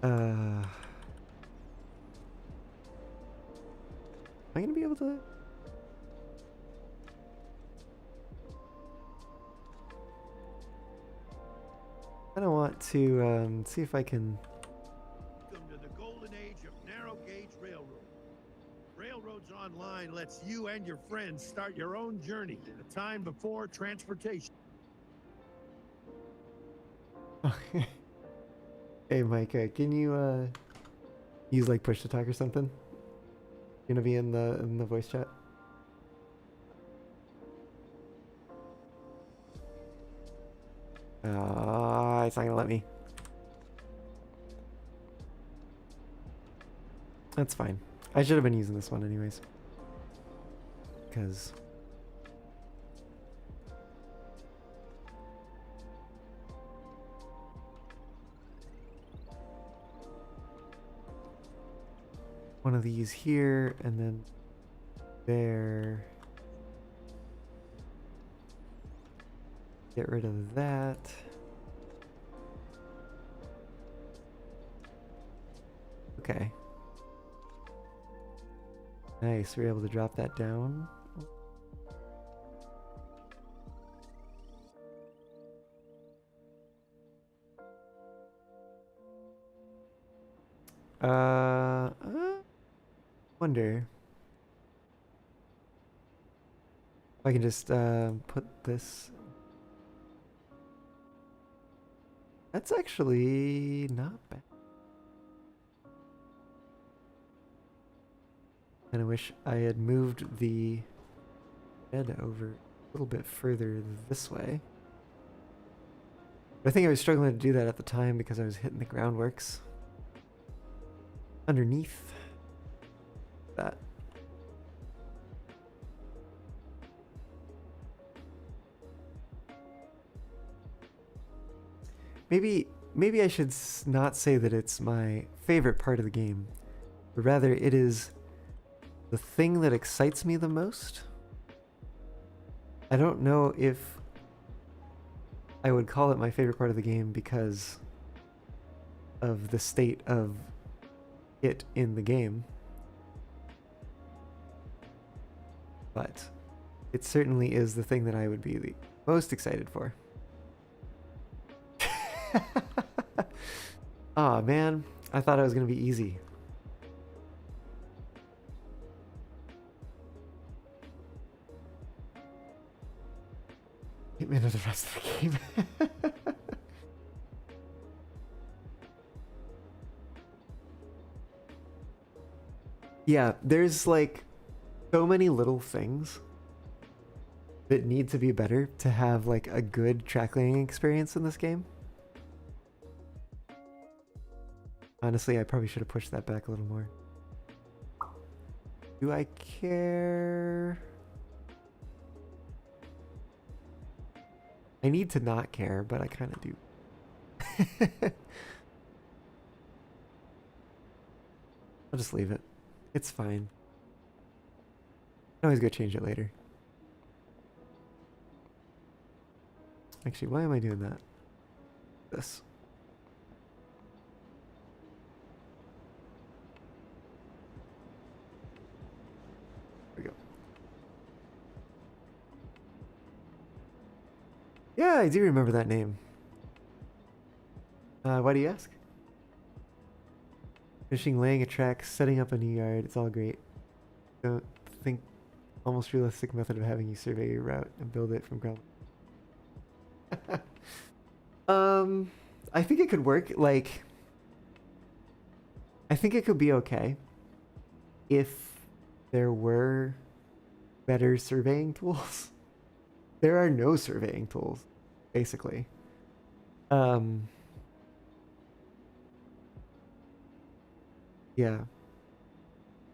Am I gonna be able to? I don't want to see if I can. Welcome to the golden age of narrow gauge railroad. Railroads Online lets you and your friends start your own journey in a time before transportation. Hey, Micah, can you use like push to talk or something? You gonna be in the voice chat? It's not gonna let me. That's fine. I should have been using this one anyways. Because one of these here and then there. Get rid of that. Okay. Nice, we're able to drop that down. Wonder if I can just put this. That's actually not bad. And I wish I had moved the bed over a little bit further this way. But I think I was struggling to do that at the time because I was hitting the groundworks underneath that. Maybe I should not say that it's my favorite part of the game, but rather it is the thing that excites me the most. I don't know if I would call it my favorite part of the game because of the state of it in the game, but it certainly is the thing that I would be the most excited for. Aw, man, I thought it was gonna be easy. Hit me into the rest of the game. Yeah, there's like so many little things that need to be better to have like a good track laying experience in this game. Honestly, I probably should have pushed that back a little more. Do I care? I need to not care, but I kind of do. I'll just leave it. It's fine. I can always go change it later. Actually, why am I doing that? This. There we go. Yeah, I do remember that name. Why do you ask? Fishing, laying a track, setting up a new yard. It's all great. Don't think almost realistic method of having you survey your route and build it from ground. I think it could work. Like, I think it could be okay if there were better surveying tools. There are no surveying tools, basically. Yeah.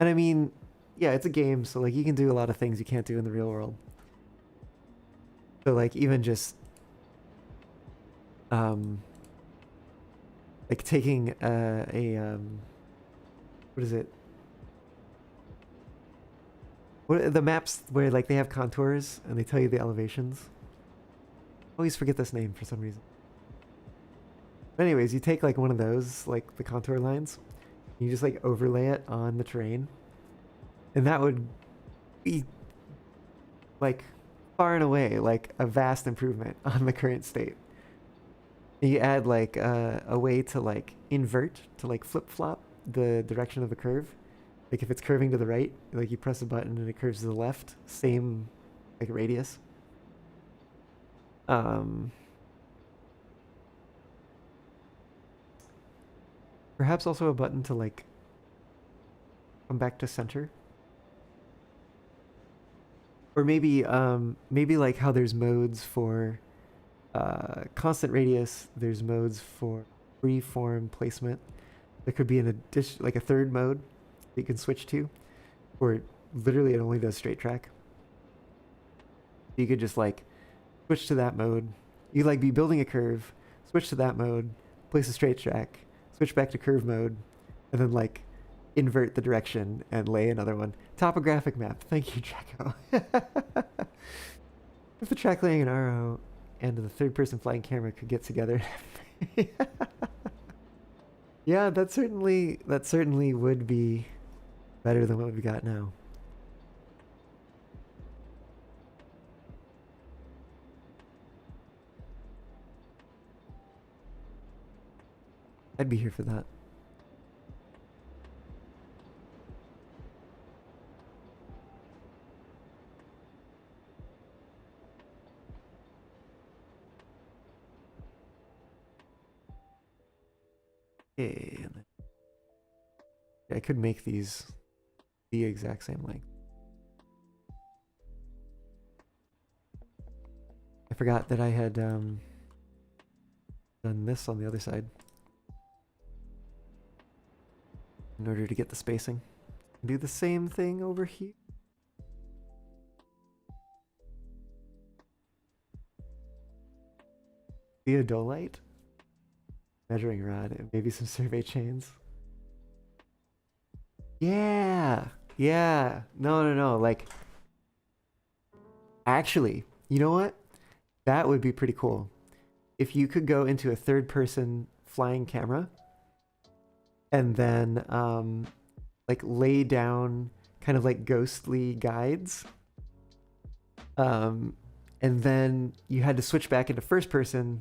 And I mean, yeah, it's a game, so like you can do a lot of things you can't do in the real world. So like even just like taking what is it? What the maps where like they have contours and they tell you the elevations. I always forget this name for some reason. But anyways, you take like one of those, like the contour lines, you just like overlay it on the terrain, and that would be like far and away like a vast improvement on the current state. And you add like a way to like invert, to like flip flop the direction of the curve. Like if it's curving to the right, like you press a button and it curves to the left, same like radius. Perhaps also a button to like come back to center. Or maybe like how there's modes for constant radius, there's modes for freeform placement. There could be an addition, like a third mode that you can switch to, where literally it only does straight track. You could just like switch to that mode. You could like be building a curve, switch to that mode, place a straight track, switch back to curve mode, and then like invert the direction and lay another one. Topographic map. Thank you, Jacko. If the track laying and RO and the third person flying camera could get together. Yeah, that certainly would be better than what we've got now. I'd be here for that. Okay. I could make these the exact same length. I forgot that I had done this on the other side in order to get the spacing. Do the same thing over here. Theodolite? Measuring rod and maybe some survey chains. Yeah. Yeah. No. Like, actually, you know what? That would be pretty cool. If you could go into a third person flying camera and then like lay down kind of like ghostly guides. And then you had to switch back into first person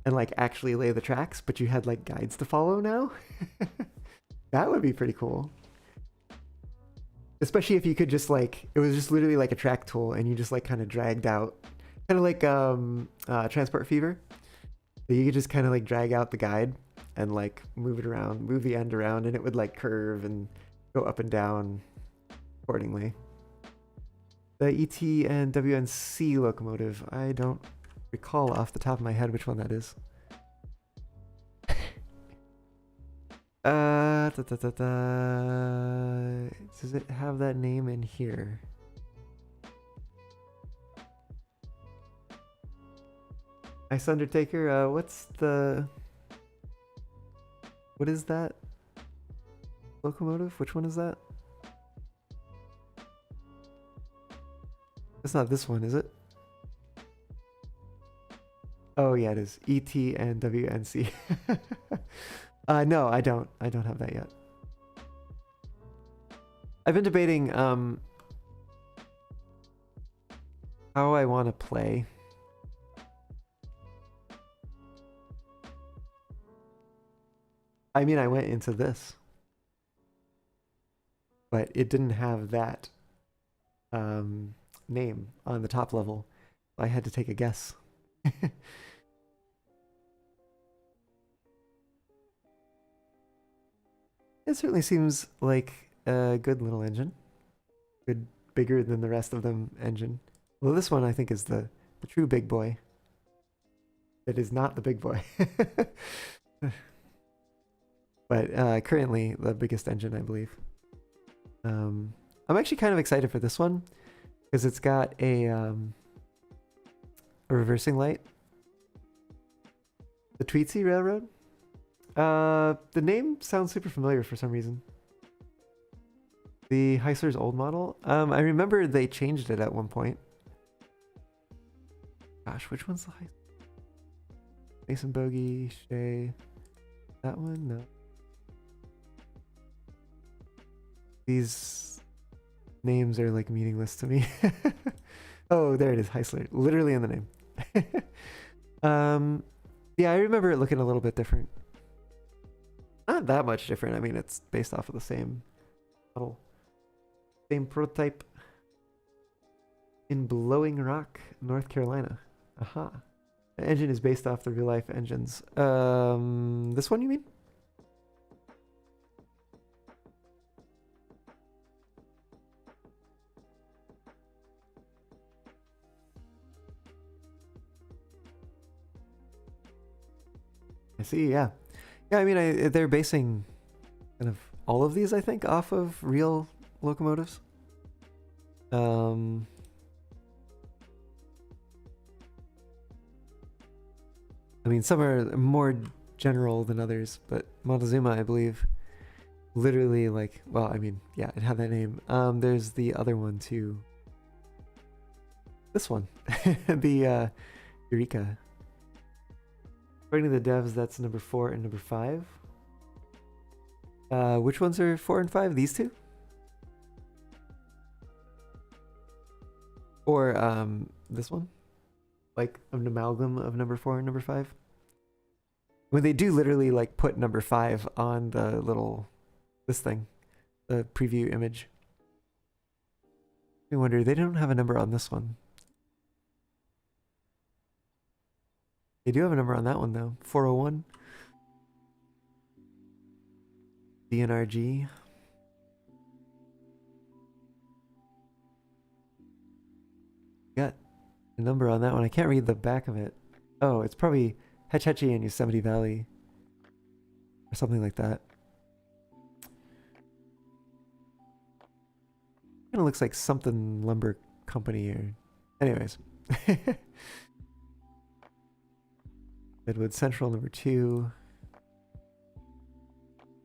and like actually lay the tracks, but you had like guides to follow now. That would be pretty cool. Especially if you could just like, it was just literally like a track tool and you just like kind of dragged out, kind of like Transport Fever. You could just kind of like drag out the guide and like move it around, move the end around, and it would like curve and go up and down accordingly. The ET and WNC locomotive, I don't recall off the top of my head which one that is. Does it have that name in here? Ice Undertaker, what is that locomotive? Which one is that? It's not this one, is it? Oh yeah, it is. ET and WNC. No, I don't have that yet. I've been debating how I want to play. I mean, I went into this, but it didn't have that name on the top level. I had to take a guess. It certainly seems like a good little engine. Good, bigger than the rest of them engine. Well, this one I think is the true big boy. It is not the big boy. But currently the biggest engine, I believe. I'm actually kind of excited for this one because it's got a reversing light. The Tweetsie Railroad. The name sounds super familiar for some reason. The Heisler's old model. I remember they changed it at one point. Gosh, which one's the Heisler? Mason Bogey, Shea. That one? No. These names are like meaningless to me. Oh, there it is, Heisler. Literally in the name. Yeah, I remember it looking a little bit different. Not that much different. I mean, it's based off of the same model. Same prototype. In Blowing Rock, North Carolina. Aha. The engine is based off the real life engines. This one you mean? I see, yeah. Yeah, I mean, they're basing kind of all of these, I think, off of real locomotives. I mean, some are more general than others, but Montezuma, I believe, literally like, well, I mean, yeah, it had that name. There's the other one too. This one, the Eureka. According to the devs, that's number 4 and number 5. Which ones are 4 and 5? These two? Or this one? Like an amalgam of number 4 and number 5? When they do literally like put number 5 on the little, this thing, the preview image. I wonder, they don't have a number on this one. They do have a number on that one though. 401. DNRG. Got a number on that one. I can't read the back of it. Oh, it's probably Hetch Hetchy in Yosemite Valley. Or something like that. Kind of looks like something lumber company or... Anyways. Redwood Central number 2.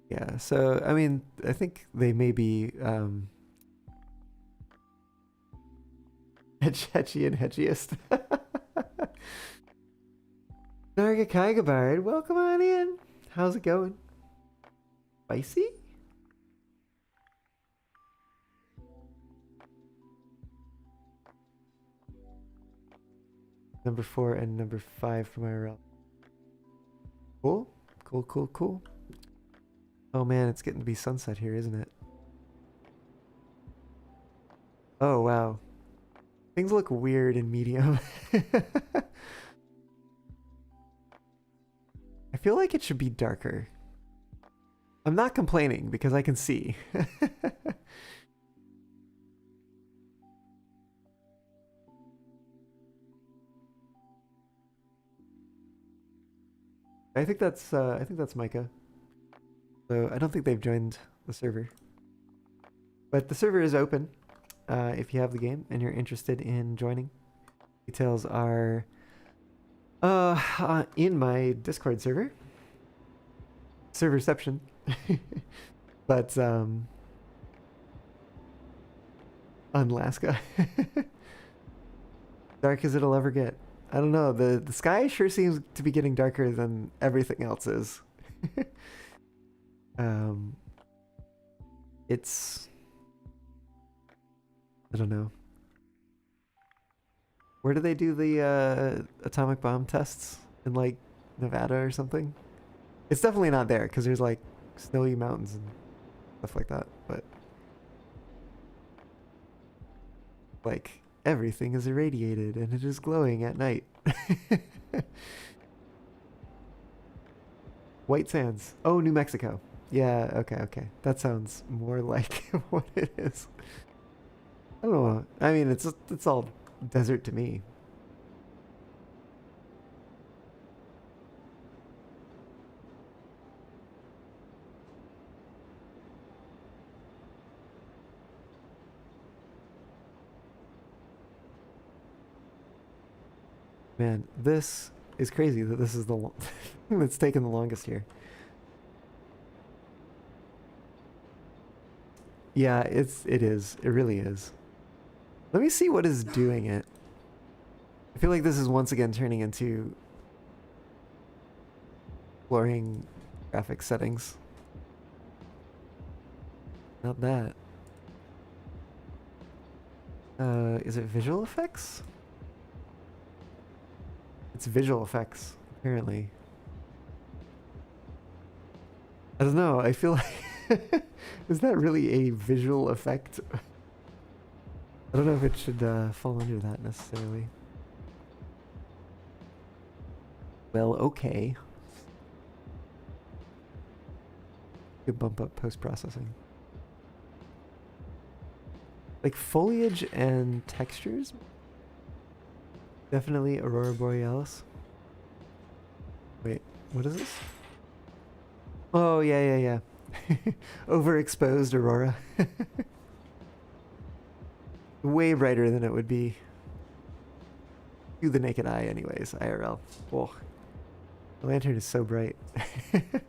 Yeah, so I mean, I think they may be Hetchy and Hetchiest. Narga Kaigabard, welcome on in. How's it going? Spicy? Number 4 and number 5 from IRL. Cool. Cool, cool, cool. Oh man, it's getting to be sunset here, isn't it? Oh wow. Things look weird in medium. I feel like it should be darker. I'm not complaining because I can see. I think that's Micah. So I don't think they've joined the server. But the server is open if you have the game and you're interested in joining. Details are in my Discord server. Serverception. But Unlaska. Dark as it'll ever get. I don't know. The sky sure seems to be getting darker than everything else is. It's... I don't know. Where do they do the atomic bomb tests? In like Nevada or something? It's definitely not there because there's like snowy mountains and stuff like that, but Like, everything is irradiated and it is glowing at night. White Sands. Oh, New Mexico. Yeah, okay, okay. That sounds more like what it is. I don't know. I mean, it's all desert to me. Man, this is crazy that this is the thing that's taken the longest here. Yeah, it is. It really is. Let me see what is doing it. I feel like this is once again turning into blurring graphic settings. Not that. Is it visual effects? It's visual effects, apparently. I don't know, I feel like... is that really a visual effect? I don't know if it should fall under that necessarily. Well, okay. Could bump up post-processing. Like foliage and textures? Definitely Aurora Borealis. Wait, what is this? Oh, yeah, yeah, yeah. Overexposed Aurora. Way brighter than it would be to the naked eye anyways, IRL. Whoa. The lantern is so bright. At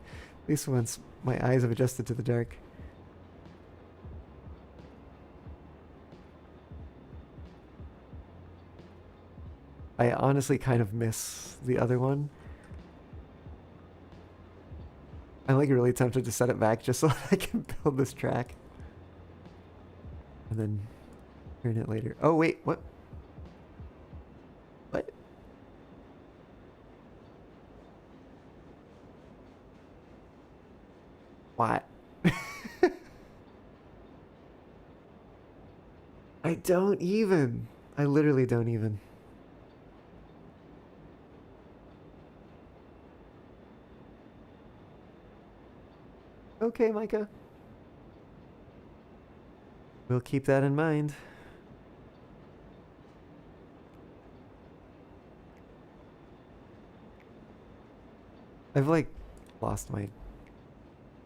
least once my eyes have adjusted to the dark. I honestly kind of miss the other one. I'm like really tempted to set it back just so I can build this track. And then turn it later. Oh wait, what? What? What? I don't even. I literally don't even. Okay, Micah. We'll keep that in mind. I've like lost my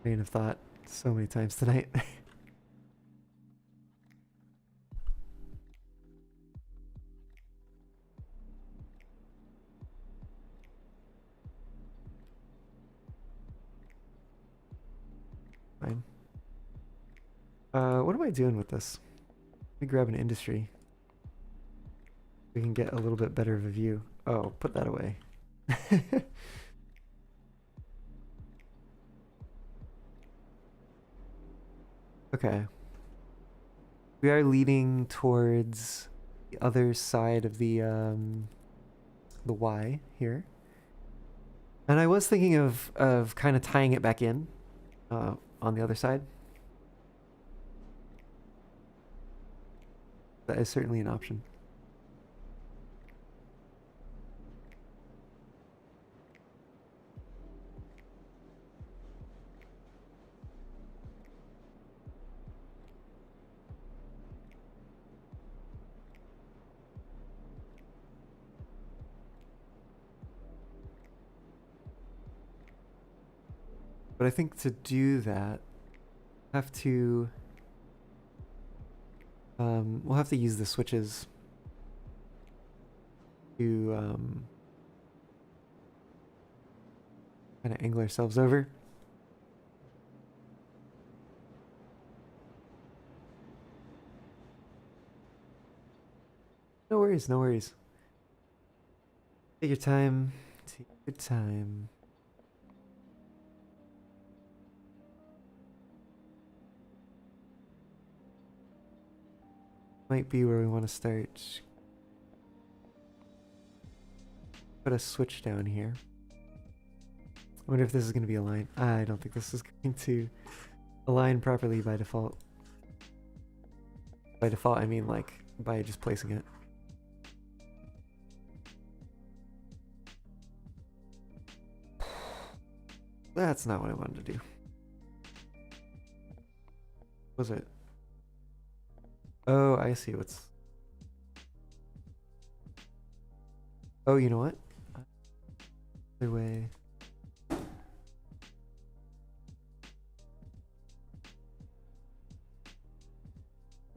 train of thought so many times tonight. Fine. What am I doing with this? Let me grab an industry. We can get a little bit better of a view. Oh, put that away. Okay. We are leading towards the other side of the Y here. And I was thinking of kind of tying it back in on the other side. That is certainly an option. But I think to do that, have to we'll have to use the switches to kind of angle ourselves over. No worries, no worries. Take your time. Take your time. Might be where we want to start. Put a switch down here. I wonder if this is going to be aligned. I don't think this is going to align properly by default. By default, I mean like by just placing it. That's not what I wanted to do. Was it? Oh, I see what's... Oh, you know what? Other way.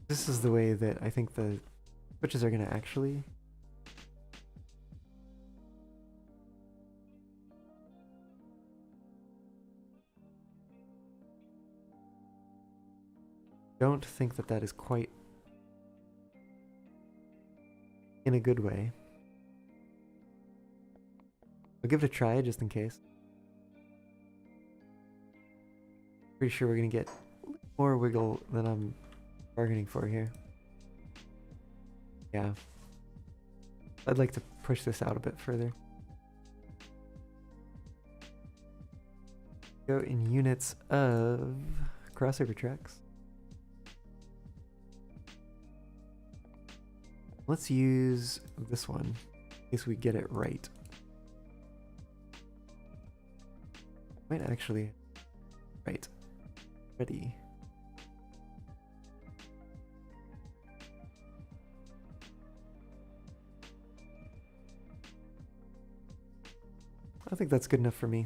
This is the way that I think the switches are going to actually... Don't think that that is quite in a good way. I'll give it a try just in case. Pretty sure we're gonna get more wiggle than I'm bargaining for here. Yeah. I'd like to push this out a bit further. Go in units of crossover tracks. Let's use this one in case we get it right. Might actually... Right. Ready. I think that's good enough for me.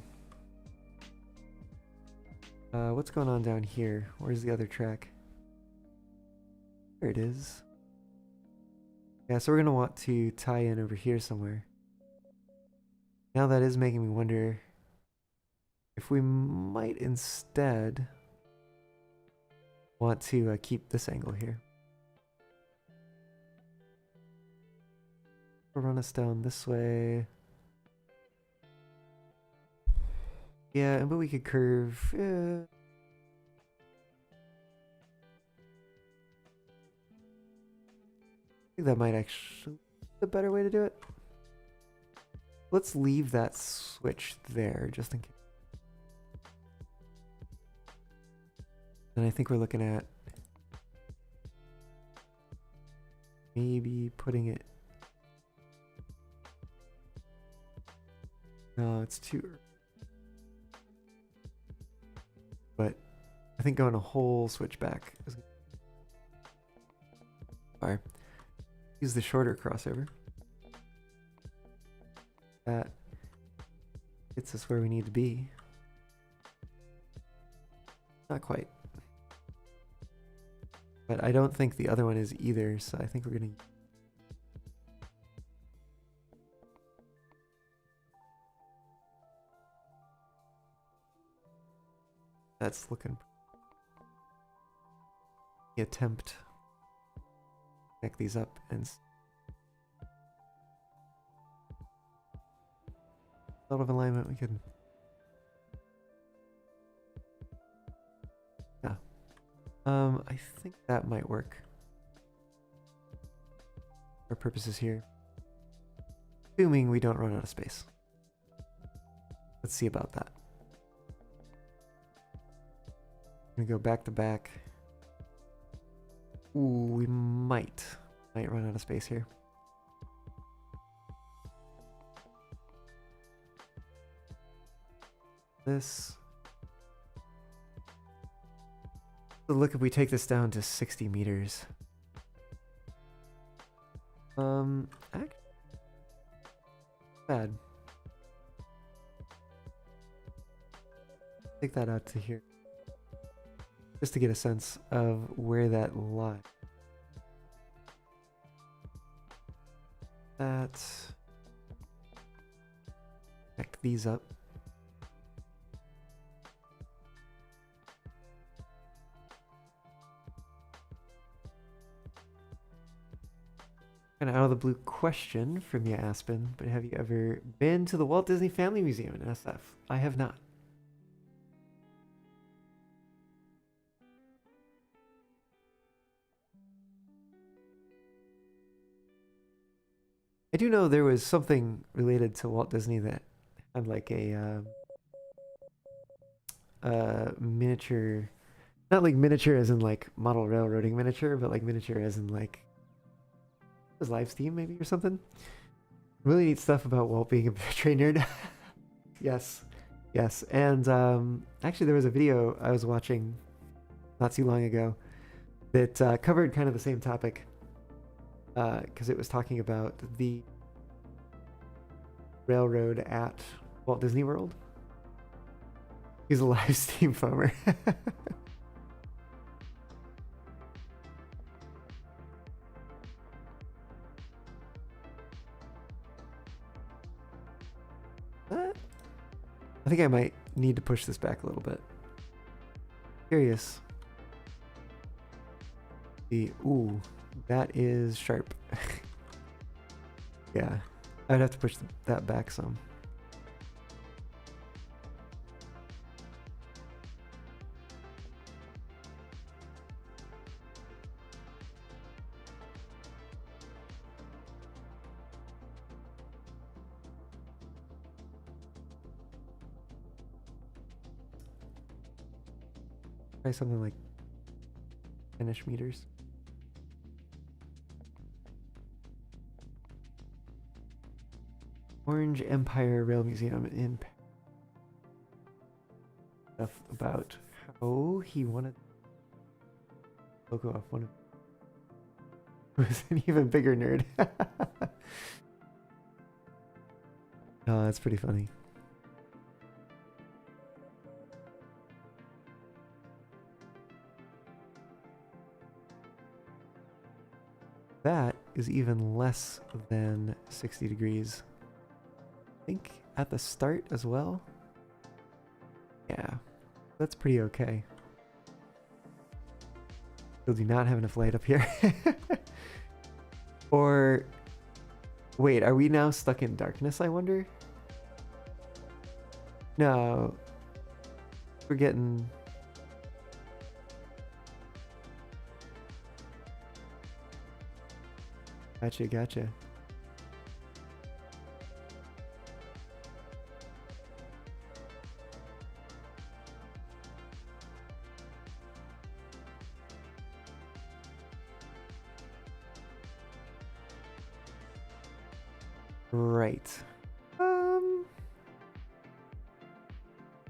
What's going on down here? Where's the other track? There it is. Yeah, so we're gonna want to tie in over here somewhere. Now that is making me wonder if we might instead want to keep this angle here. We'll run us down this way. Yeah, but we could curve. I think that might actually be the better way to do it. Let's leave that switch there just in case. And I think we're looking at maybe putting it... No, it's too early. But I think going a whole switch back is... Alright. Use the shorter crossover. That gets us where we need to be. Not quite. But I don't think the other one is either, so I think we're gonna... That's looking... Attempt... Connect these up and... Out of alignment, we can... Yeah. I think that might work. For purposes here. Assuming we don't run out of space. Let's see about that. I'm gonna go back to back. Ooh, we might run out of space here. This. So look, if we take this down to 60 meters. Actually, bad. Take that out to here. Just to get a sense of where that lies. That. Connect these up. Kind of out of the blue question from you, Aspen, but have you ever been to the Walt Disney Family Museum in SF? I have not. I do know there was something related to Walt Disney that had like a miniature Not like miniature as in like model railroading miniature, but like miniature as in like it was live Steam maybe or something. Really neat stuff about Walt being a train nerd. Yes, yes, and actually there was a video I was watching not too long ago that covered kind of the same topic because it was talking about the railroad at Walt Disney World. He's a live Steam foamer. I think I might need to push this back a little bit. Curious. Ooh, that is sharp. Yeah, I'd have to push that back some. Try something like 10-ish meters. Orange Empire Rail Museum in stuff about how he wanted logo off one of who was an even bigger nerd. Oh, that's pretty funny. That is even less than 60 degrees. I think at the start as well. Yeah, that's pretty okay. Still do not have enough light up here. Or, wait, are we now stuck in darkness, I wonder? No. We're getting... Gotcha, gotcha. Right.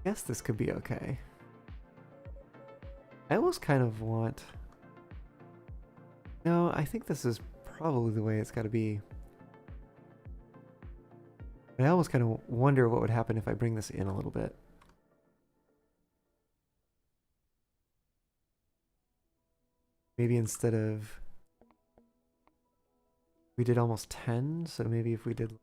Guess this could be okay. I almost kind of want... No, I think this is probably the way it's got to be. But I almost kind of wonder what would happen if I bring this in a little bit. Maybe instead of... We did almost 10, so maybe if we did...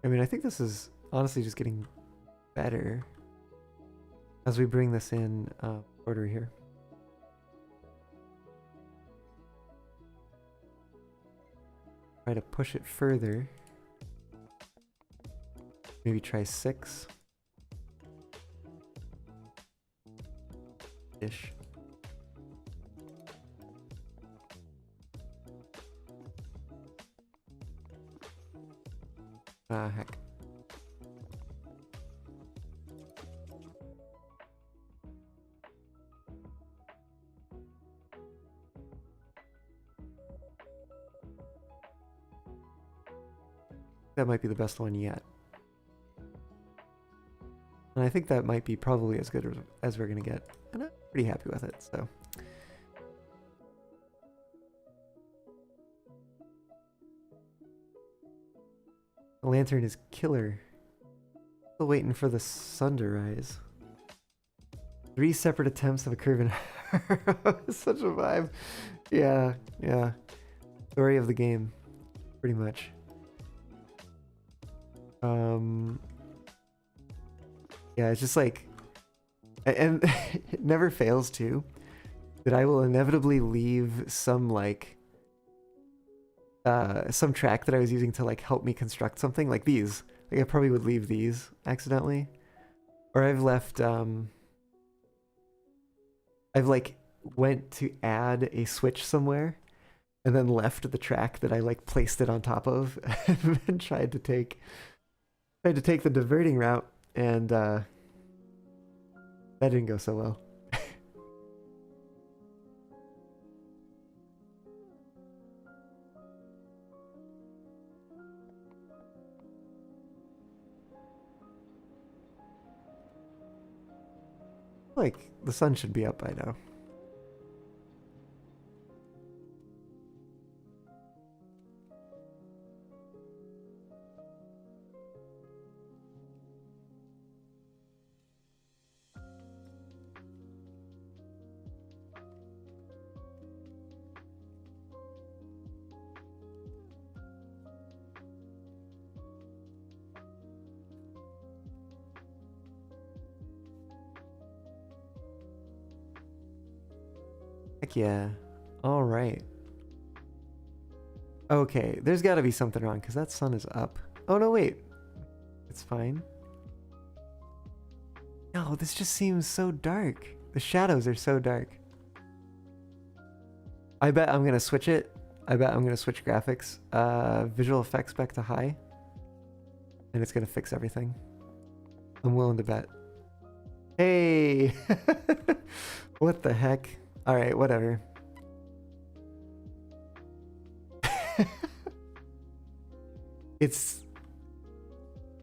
I mean, I think this is honestly just getting better as we bring this in order here. Try to push it further. Maybe try 6. Ish. Ah, heck. That might be the best one yet. And I think that might be probably as good as we're going to get. And I'm pretty happy with it, so. The lantern is killer. Still waiting for the sun to rise. 3 separate attempts of a curve and such a vibe. Yeah, yeah. Story of the game, pretty much. Yeah, it's just like, and it never fails to, that I will inevitably leave some like some track that I was using to like help me construct something like these. Like I probably would leave these accidentally. Or I've left I've like went to add a switch somewhere and then left the track that I like placed it on top of and tried to take the diverting route, and that didn't go so well. Like the sun should be up by now. Heck yeah. All right. Okay, there's got to be something wrong because that sun is up. Oh no, wait. It's fine. No, this just seems so dark. The shadows are so dark. I bet I'm gonna switch it. I bet I'm gonna switch graphics. Visual effects back to high. And it's gonna fix everything. I'm willing to bet. Hey! What the heck? Alright, whatever. It's...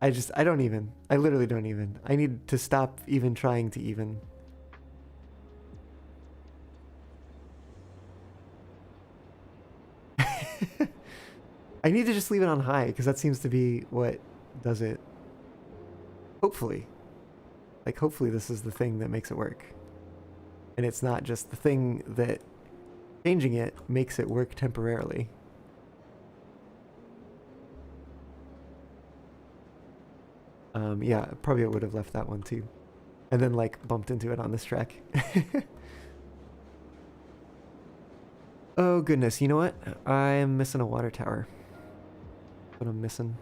I don't even. I literally don't even. I need to stop even trying to even. I need to just leave it on high because that seems to be what does it. Hopefully. Like, hopefully this is the thing that makes it work. And it's not just the thing that changing it makes it work temporarily. Yeah, probably I would have left that one too. And then like bumped into it on this track. Oh goodness, you know what? I'm missing a water tower. That's what I'm missing.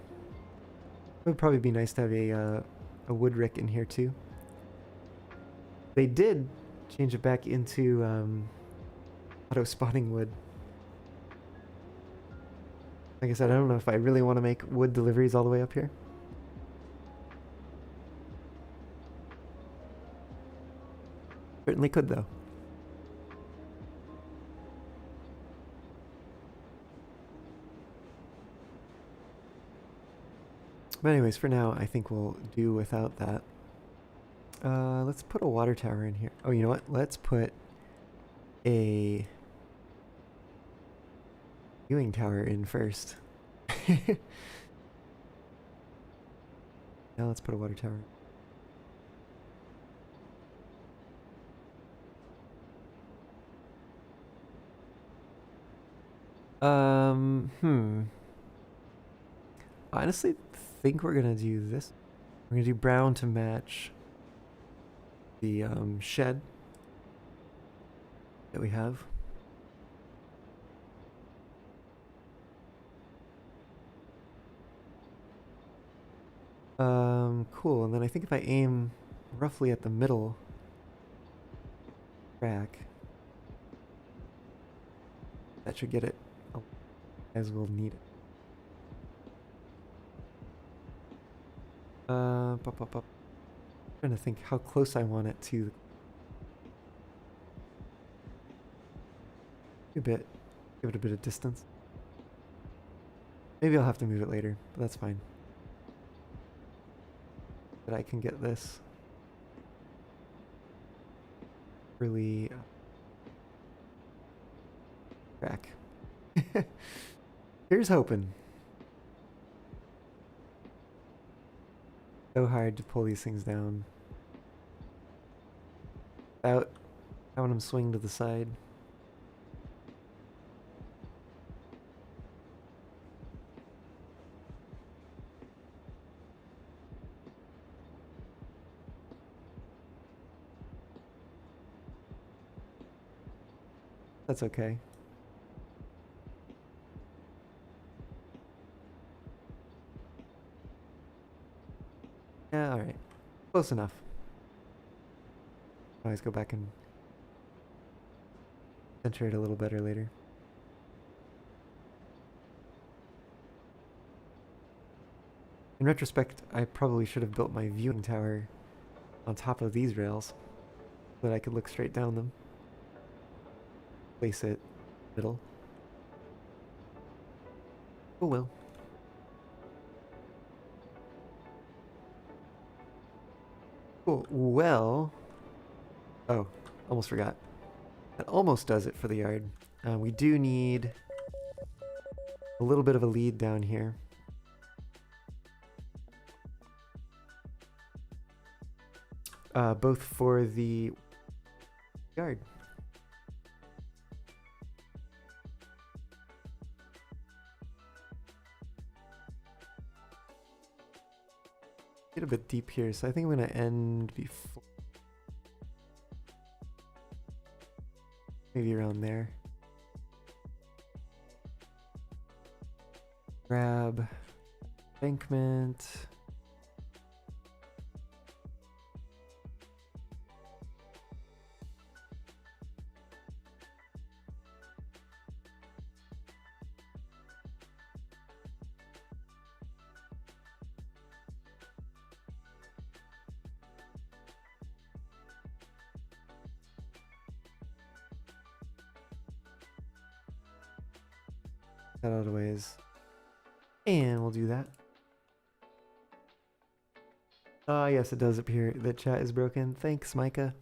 It would probably be nice to have a wood rick in here too. They did change it back into auto spawning wood. Like I said, I don't know if I really want to make wood deliveries all the way up here. Certainly could though. But anyways, for now, I think we'll do without that. Let's put a water tower in here. Oh, you know what? Let's put a viewing tower in first. Now let's put a water tower. I honestly think we're gonna do this. We're gonna do brown to match the shed that we have. Cool. And then I think if I aim roughly at the middle track, that should get it as we'll need it. Trying to think how close I want it to. A bit. Give it a bit of distance. Maybe I'll have to move it later, but that's fine. But I can get this really track. Here's hoping. So hard to pull these things down without having them swing to the side. That's okay. Yeah, alright. Close enough. Always go back and center it a little better later. In retrospect, I probably should have built my viewing tower on top of these rails so that I could look straight down them. Place it middle. Oh well. Cool. Well. Oh, almost forgot. That almost does it for the yard. We do need a little bit of a lead down here. Both for the yard. Get a bit deep here, so I think I'm gonna end before. Maybe around there. Grab embankment. That out of the ways. And we'll do that. Ah, yes, it does appear that chat is broken. Thanks, Micah.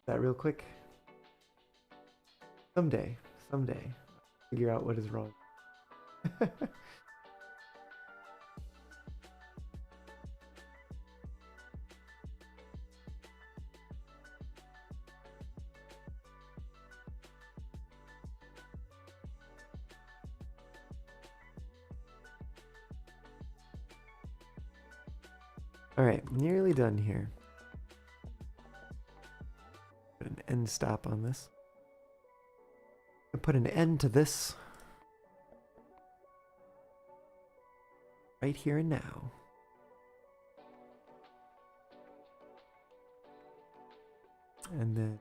That real quick. Someday, figure out what is wrong. Alright, nearly done here. Put an end stop on this. And put an end to this. Right here and now. And then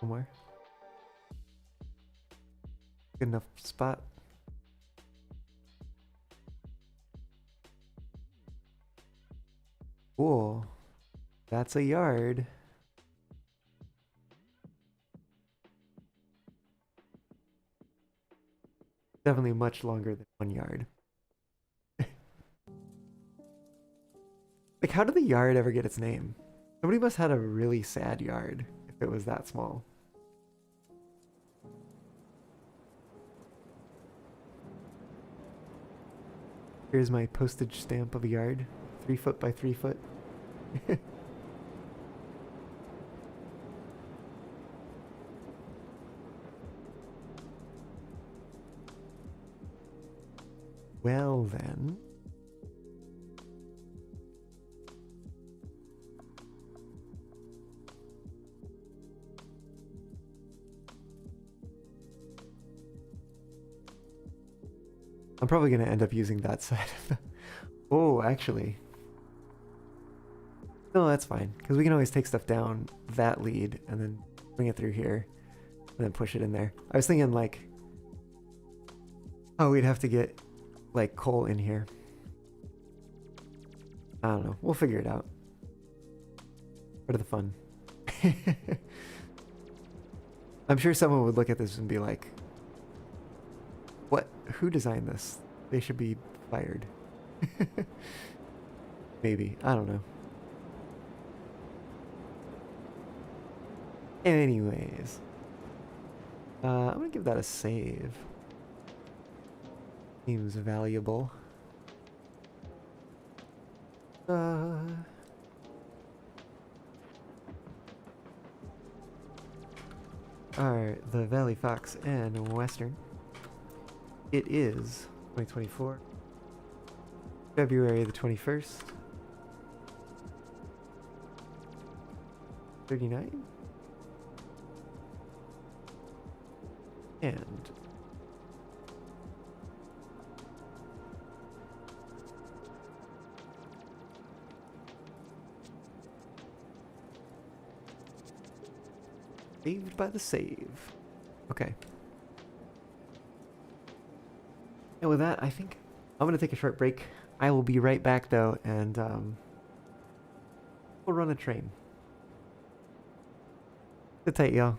one more. Good enough spot. Cool. That's a yard. Definitely much longer than 1 yard. Like, how did the yard ever get its name? Somebody must have had a really sad yard if it was that small. Here's my postage stamp of a yard. 3 foot by 3 foot. Well then. I'm probably going to end up using that side of the... Oh, actually. No, that's fine. Because we can always take stuff down that lead and then bring it through here. And then push it in there. I was thinking like... Oh, we'd have to get like coal in here. I don't know. We'll figure it out. Part of the fun. I'm sure someone would look at this and be like, what? Who designed this? They should be fired. Maybe. I don't know. Anyways. I'm gonna give that a save. Seems valuable. Are the Valley Fox and Western. It is 2024, February the 21st. 39? And saved by the save. Okay. And with that, I think I'm gonna take a short break. I will be right back though, and we'll run a train. Sit tight, y'all.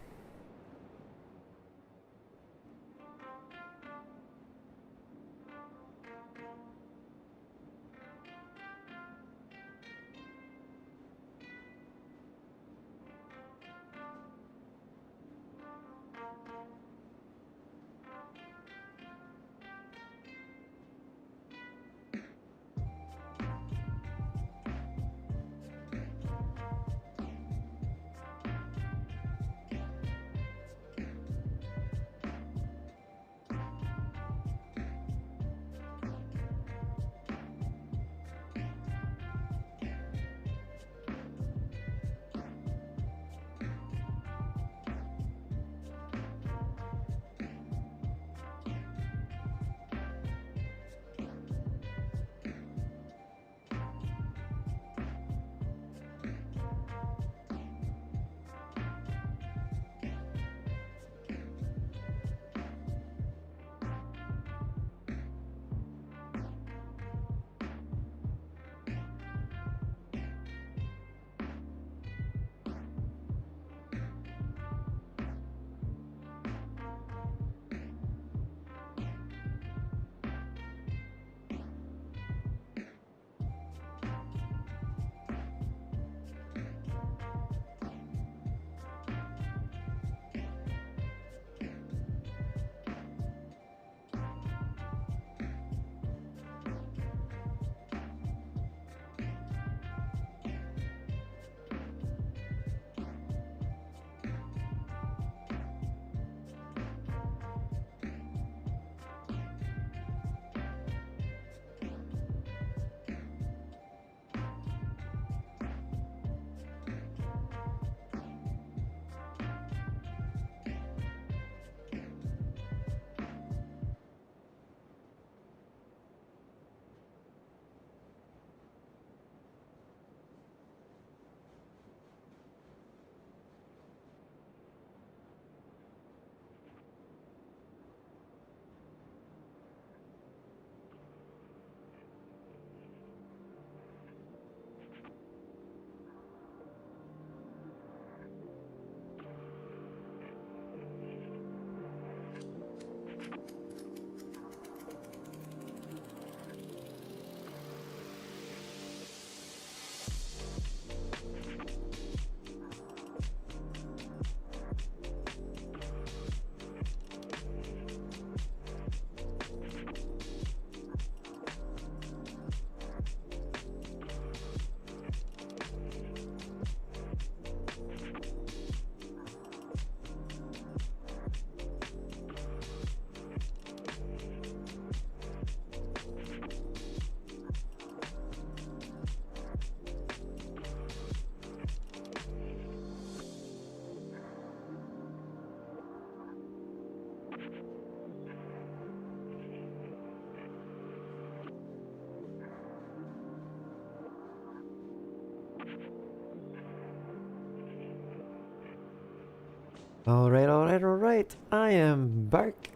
Alright, alright, alright. I am Bark.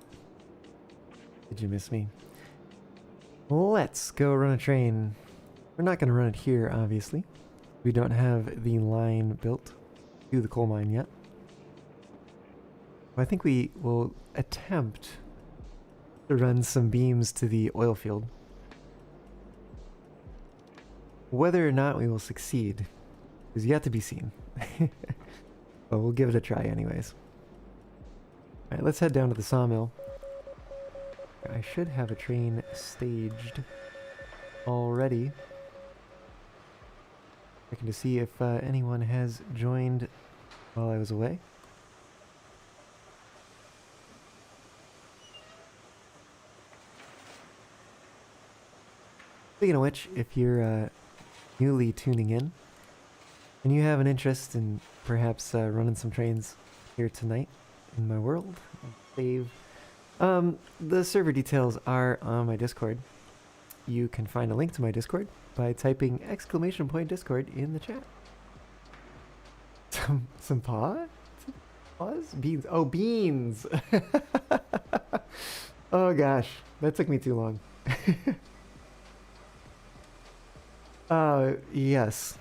Did you miss me? Let's go run a train. We're not going to run it here, obviously. We don't have the line built to the coal mine yet. I think we will attempt to run some beams to the oil field. Whether or not we will succeed is yet to be seen. But we'll give it a try anyways. Alright, let's head down to the sawmill. I should have a train staged already. Checking to see if anyone has joined while I was away. Speaking of which, if you're newly tuning in and you have an interest in perhaps running some trains here tonight, in my world. Save. The server details are on my Discord. You can find a link to my Discord by typing !Discord in the chat. Some pause? Pause? Beans. Oh, beans! Oh gosh, that took me too long. Yes.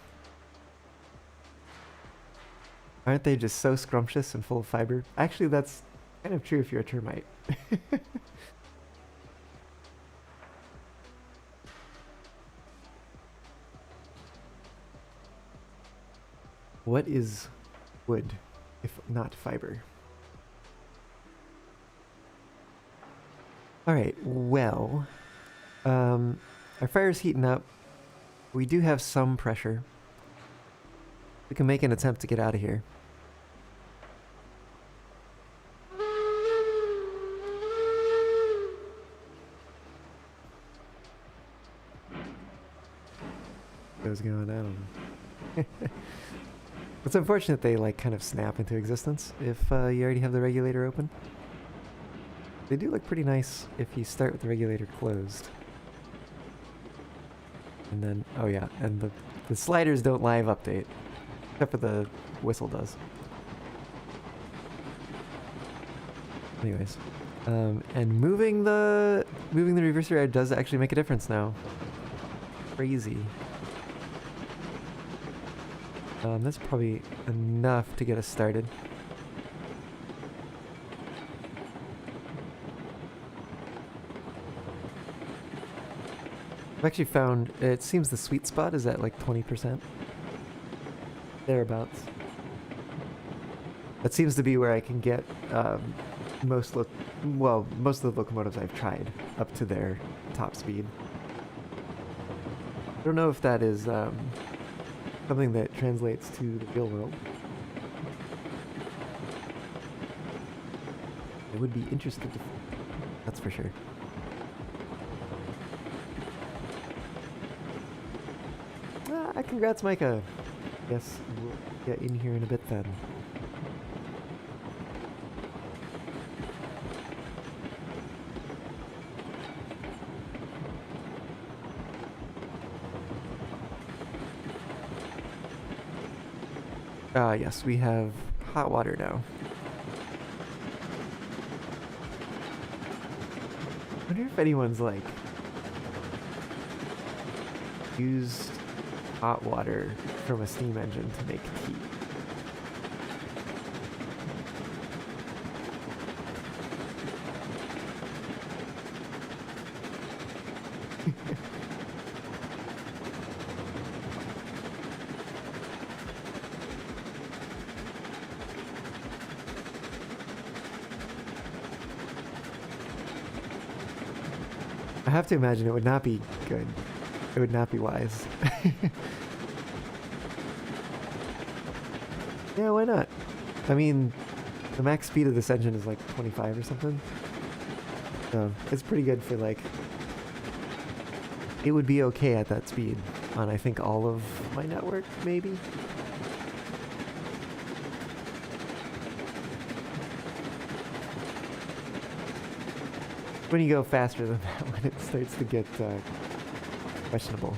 Aren't they just so scrumptious and full of fiber? Actually, that's kind of true if you're a termite. What is wood, if not fiber? Alright, well, our fire's heating up. We do have some pressure. We can make an attempt to get out of here. What's going on? It's unfortunate they like kind of snap into existence if you already have the regulator open. They do look pretty nice if you start with the regulator closed. And then, oh yeah, and the sliders don't live update, except for the whistle does. Anyways, and moving the reverser does actually make a difference now. Crazy. That's probably enough to get us started. I've actually found, it seems the sweet spot is at like 20%. Thereabouts. That seems to be where I can get most of the locomotives I've tried up to their top speed. I don't know if that is something that translates to the real world. I would be interested to, that's for sure. Congrats, Micah. Yes, we'll get in here in a bit then. Yes, we have hot water now. I wonder if anyone's like used hot water from a steam engine to make tea. I have to imagine it would not be good. It would not be wise. Yeah, why not? I mean, the max speed of this engine is like 25 or something. So it's pretty good for like... It would be okay at that speed on I think all of my network, maybe? When you go faster than that, when it starts to get questionable.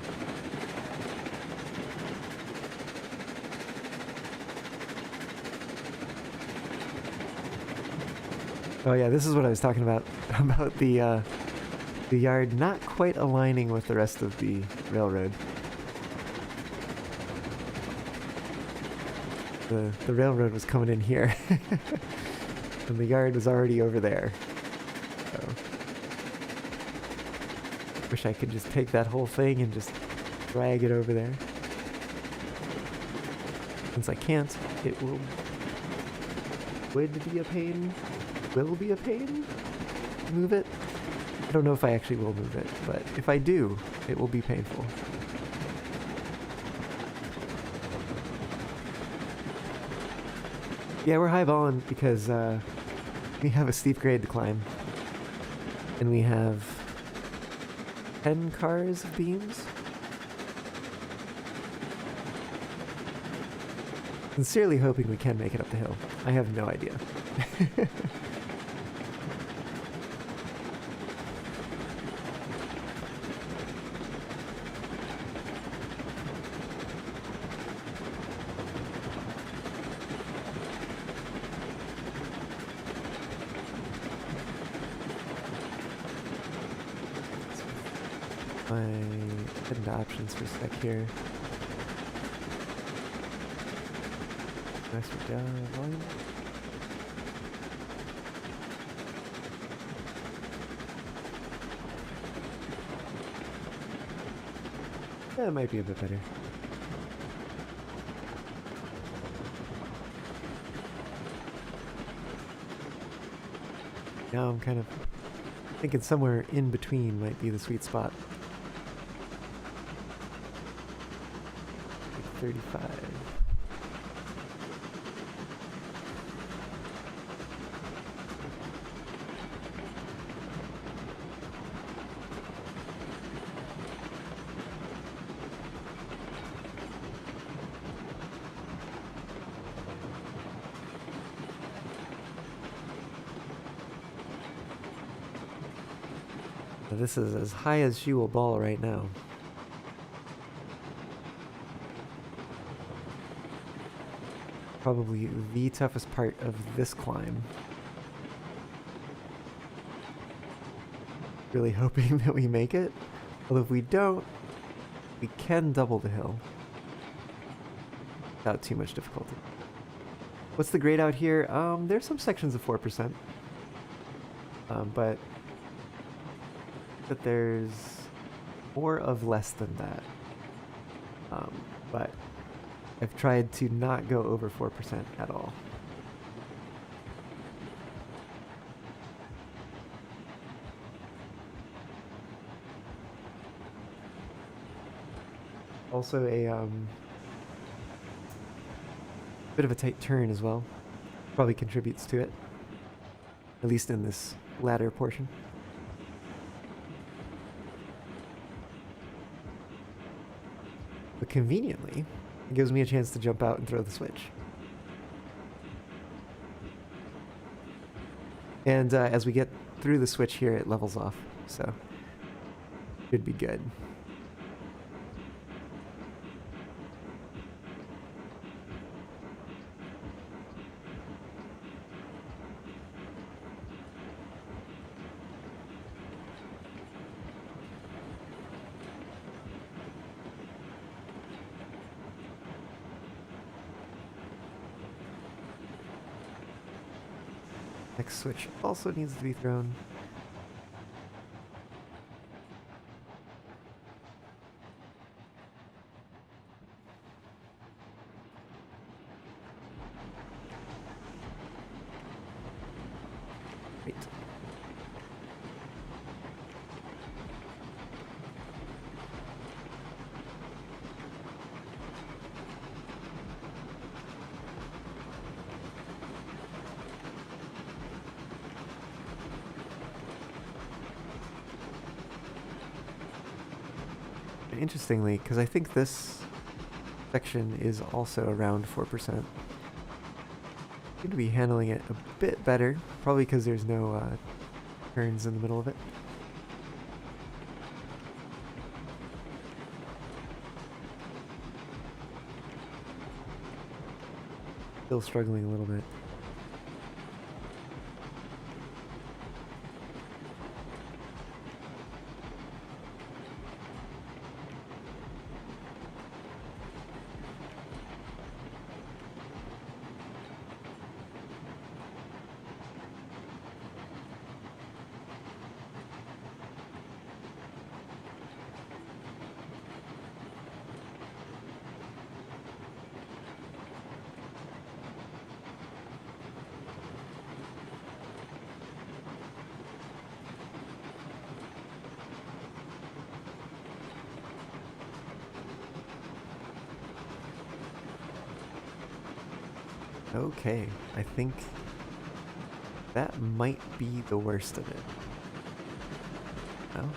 Oh yeah, this is what I was talking about the yard not quite aligning with the rest of the railroad. The railroad was coming in here, and the yard was already over there. So, wish I could just take that whole thing and just drag it over there. Since I can't, it would be a pain. Will be a pain to move it. I don't know if I actually will move it, but if I do, it will be painful. Yeah, we're highballing because we have a steep grade to climb, and we have 10 cars of beams. Sincerely hoping we can make it up the hill. I have no idea. My head into options for a sec here. Nice volume. Yeah, it might be a bit better. Now I'm kind of thinking somewhere in between might be the sweet spot. Like 35. This is as high as she will ball right now. Probably the toughest part of this climb. Really hoping that we make it. Although if we don't, we can double the hill without too much difficulty. What's the grade out here? There's some sections of 4%. But there's more of less than that. But I've tried to not go over 4% at all. Also a bit of a tight turn as well. Probably contributes to it, at least in this latter portion. But conveniently, it gives me a chance to jump out and throw the switch. And as we get through the switch here, it levels off, so should be good. Next switch also needs to be thrown. Great. Interestingly, because I think this section is also around 4%. Seem to be handling it a bit better, probably because there's no turns in the middle of it. Still struggling a little bit. Okay, I think that might be the worst of it. No?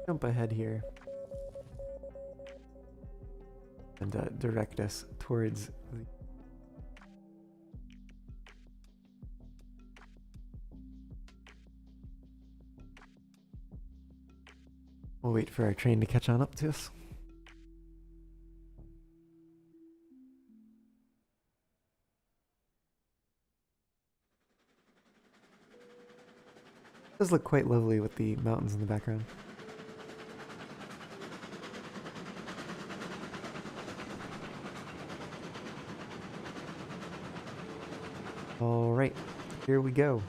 jump ahead here and direct us towards the... We'll wait for our train to catch on up to us. It does look quite lovely with the mountains in the background. All right, here we go.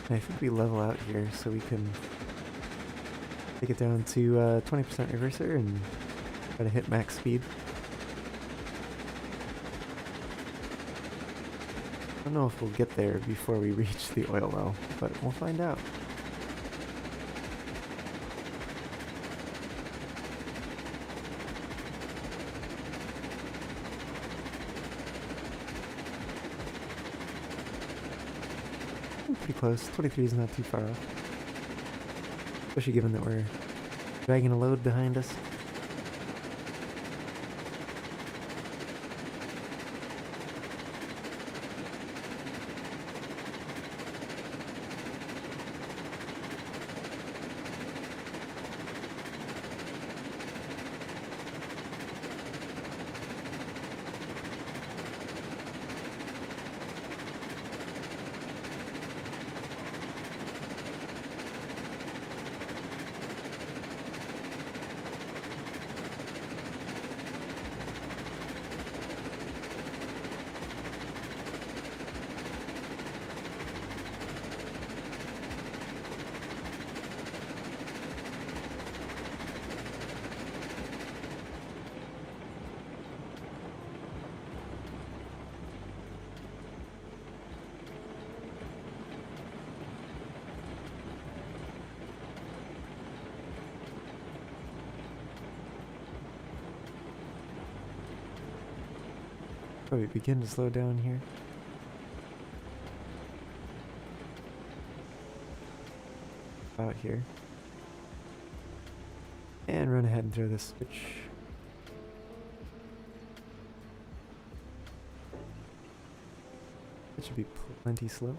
I think we level out here so we can take it down to 20% reverser and try to hit max speed. I don't know if we'll get there before we reach the oil well, but we'll find out. Pretty close. 23 is not too far off. Especially given that we're dragging a load behind us. Probably begin to slow down here. Out here. And run ahead and throw this switch. It should be plenty slow.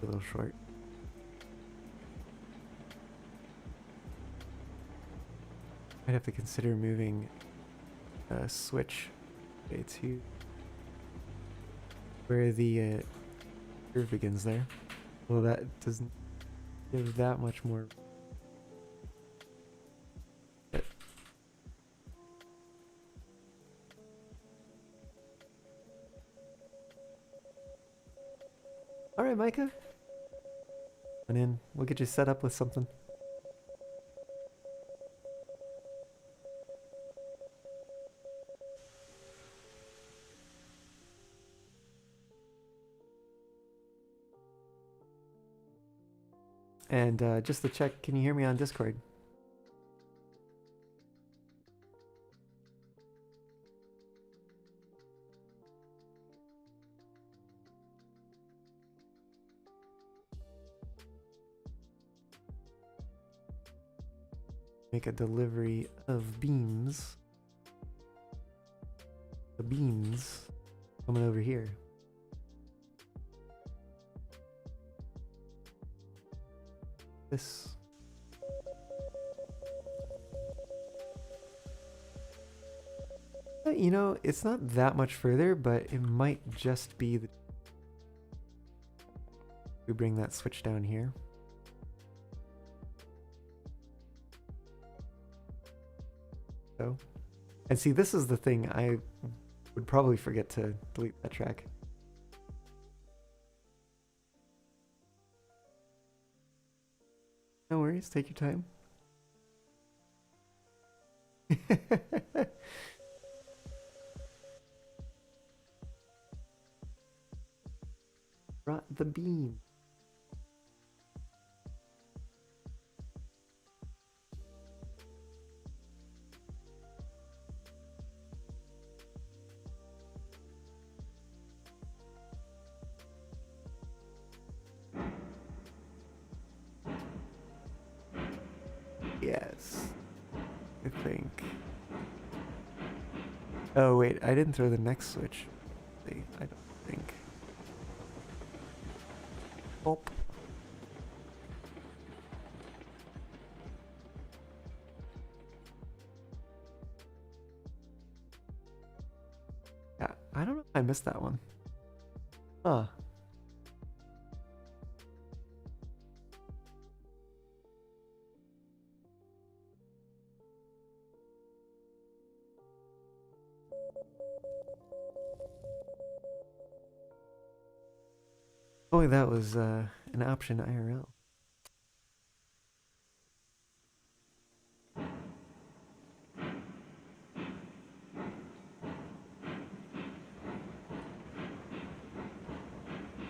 A little short. Might have to consider moving a switch to where the curve begins there. Well, that doesn't give that much more. All right, Micah. Come in. We'll get you set up with something. And just to check, can you hear me on Discord? Make a delivery of beans. The beans coming over here. This. You know, it's not that much further, but it might just be the... We bring that switch down here. So, and see, this is the thing, I would probably forget to delete that track. No worries, take your time. Brought the beam. Yes, I think. Oh wait, I didn't throw the next switch. I don't think. Oh. Yeah, I don't know if I missed that one. Huh. Boy, that was an option IRL.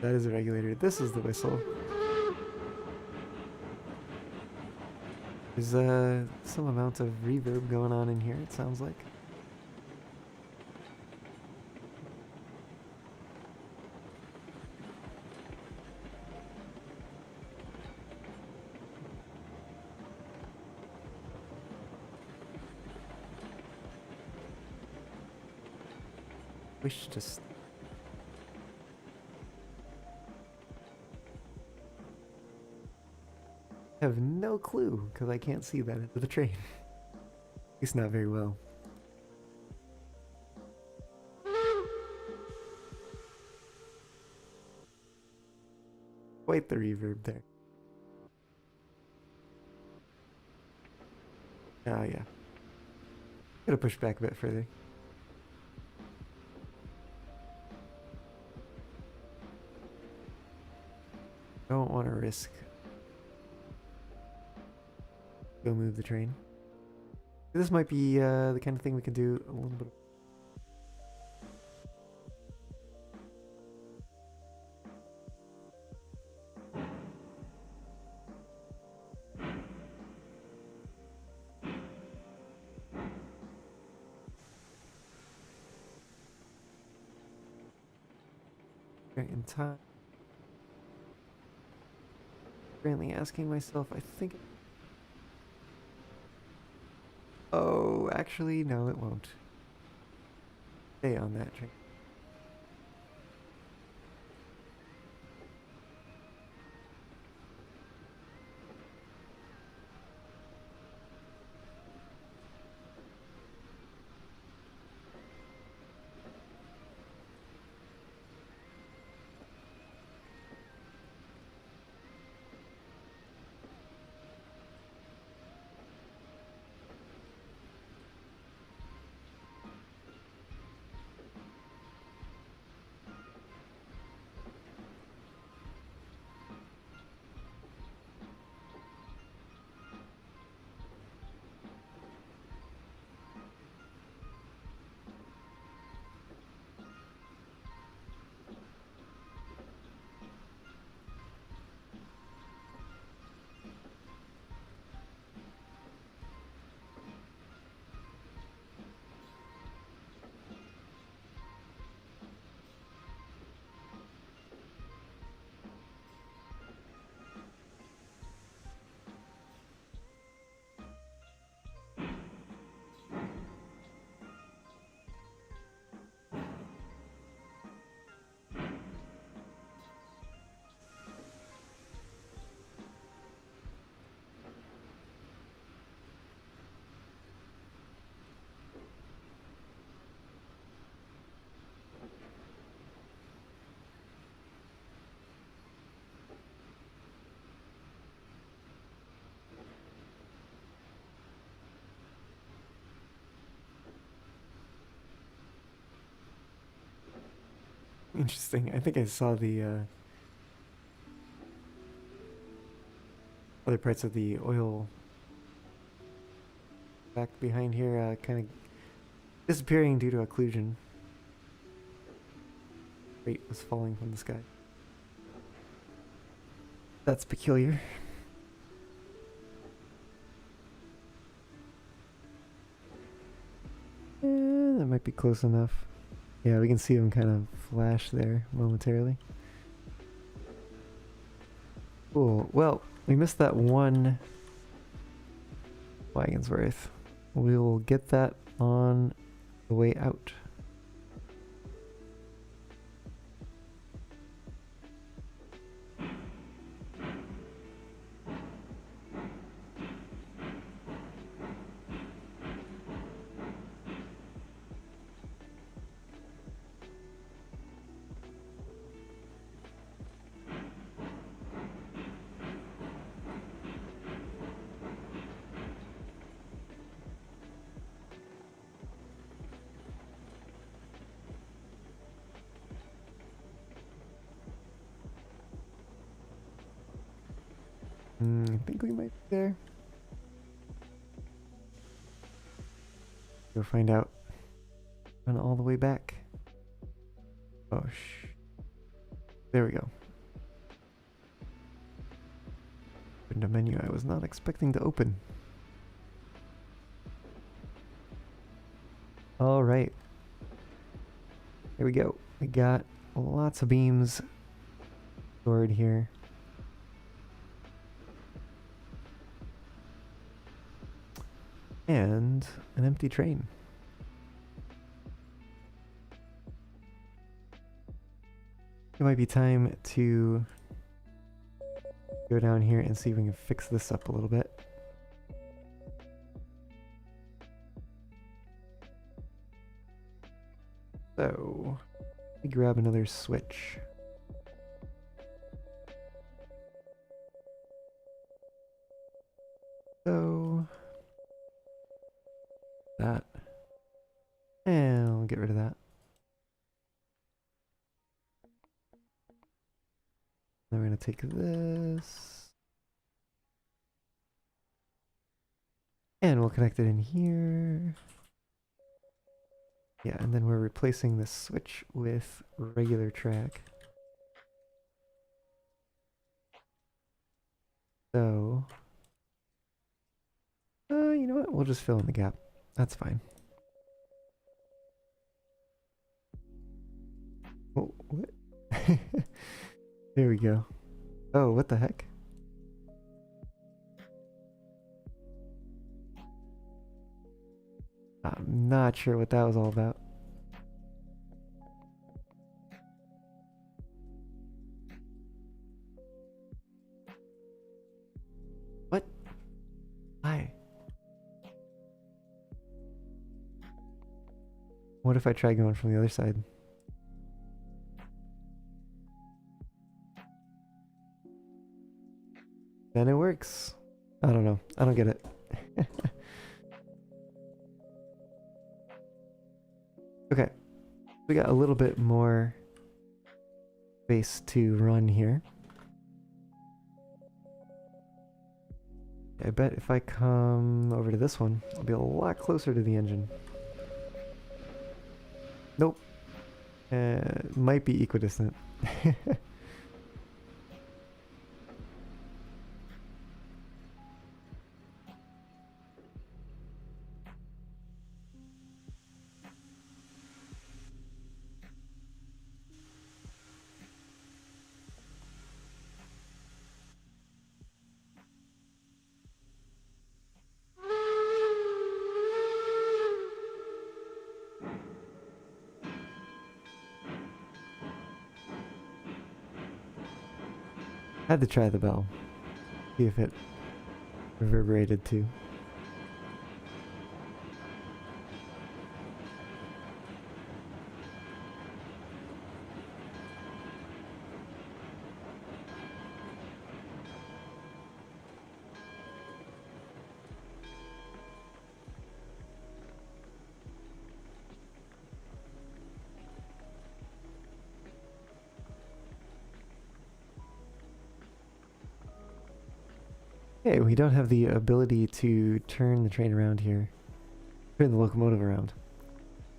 That is a regulator. This is the whistle. There's some amount of reverb going on in here, it sounds like. Wish to have no clue because I can't see that into the train. At least not very well. Quite the reverb there. Oh yeah. Gotta push back a bit further. Don't want to risk. Go move the train. This might be the kind of thing we can do a little bit of. In time. Currently asking myself, I think. Oh, actually, no, it won't. Stay on that train. Interesting. I think I saw the other parts of the oil back behind here kind of disappearing due to occlusion. Freight was falling from the sky. That's peculiar. That might be close enough. Yeah, we can see them kind of flash there momentarily. Cool. Well, we missed that one wagon's worth. We will get that on the way out. I think we might be there. Go find out. Run all the way back. Oh, there we go. Opened a menu I was not expecting to open. All right. Here we go. We got lots of beams stored here. And an empty train. It might be time to go down here and see if we can fix this up a little bit. So, let me grab another switch. So, that. And I'll get rid of that. Then we're going to take this. And we'll connect it in here. Yeah, and then we're replacing this switch with regular track. So, you know what? We'll just fill in the gap. That's fine. Oh, what? There we go. Oh, what the heck? I'm not sure what that was all about. What? Why? What if I try going from the other side? Then it works. I don't know. I don't get it. Okay. We got a little bit more space to run here. I bet if I come over to this one, I'll be a lot closer to the engine. Nope. Might be equidistant. Had to try the bell. See if it reverberated too. Okay, we don't have the ability to turn the train around here. Turn the locomotive around.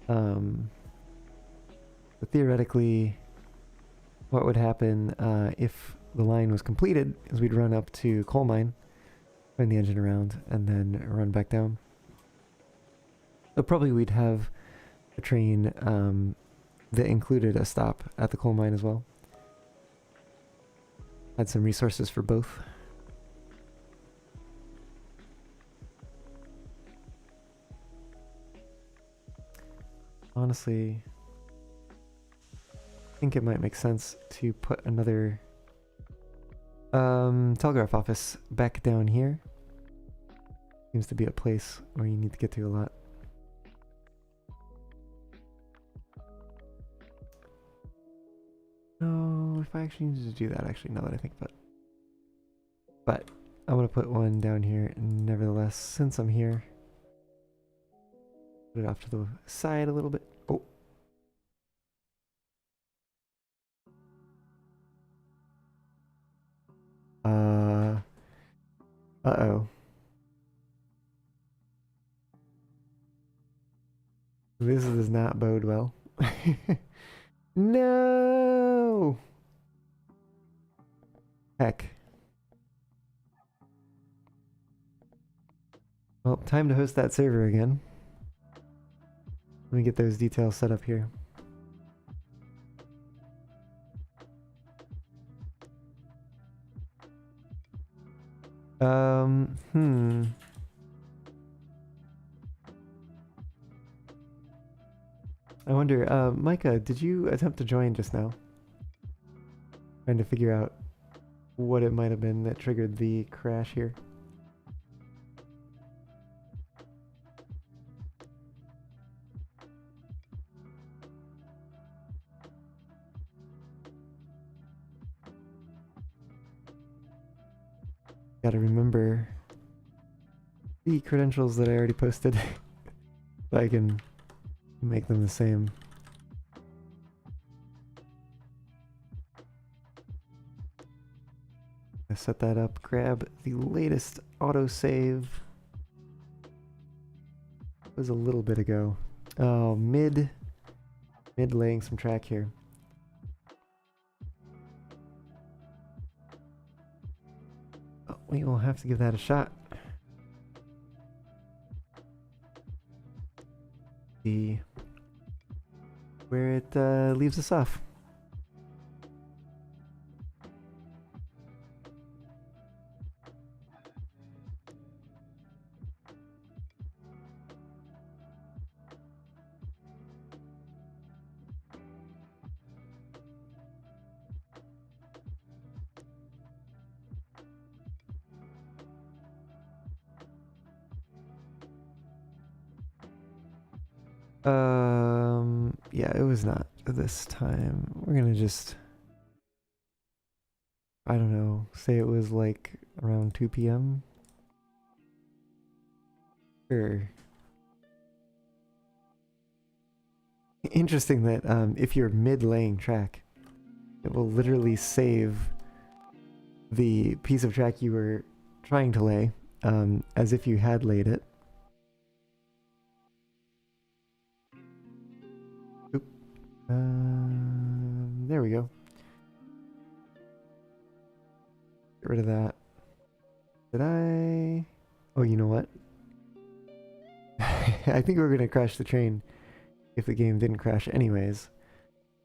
But theoretically, what would happen if the line was completed is we'd run up to coal mine, turn the engine around, and then run back down. So probably we'd have a train that included a stop at the coal mine as well. Had some resources for both. Honestly, I think it might make sense to put another telegraph office back down here. Seems to be a place where you need to get to a lot. No, if I actually needed to do that, actually, now that I think about it. But I'm gonna put one down here nevertheless, since I'm here. Put it off to the side a little bit. Oh. Uh-oh. This does not bode well. No! Heck. Well, time to host that server again. Let me get those details set up here. I wonder, Micah, did you attempt to join just now? Trying to figure out what it might have been that triggered the crash here. Gotta remember the credentials that I already posted so I can make them the same. I set that up, grab the latest autosave. It was a little bit ago. Oh, mid laying some track here. Oh, we will have to give that a shot. See where it leaves us off. Yeah, it was not this time. We're gonna just, I don't know, say it was like around 2 p.m. Sure. Interesting that if you're mid-laying track, it will literally save the piece of track you were trying to lay as if you had laid it. Oop. There we go. Get rid of that. Did I? Oh, you know what? I think we're gonna crash the train if the game didn't crash anyways.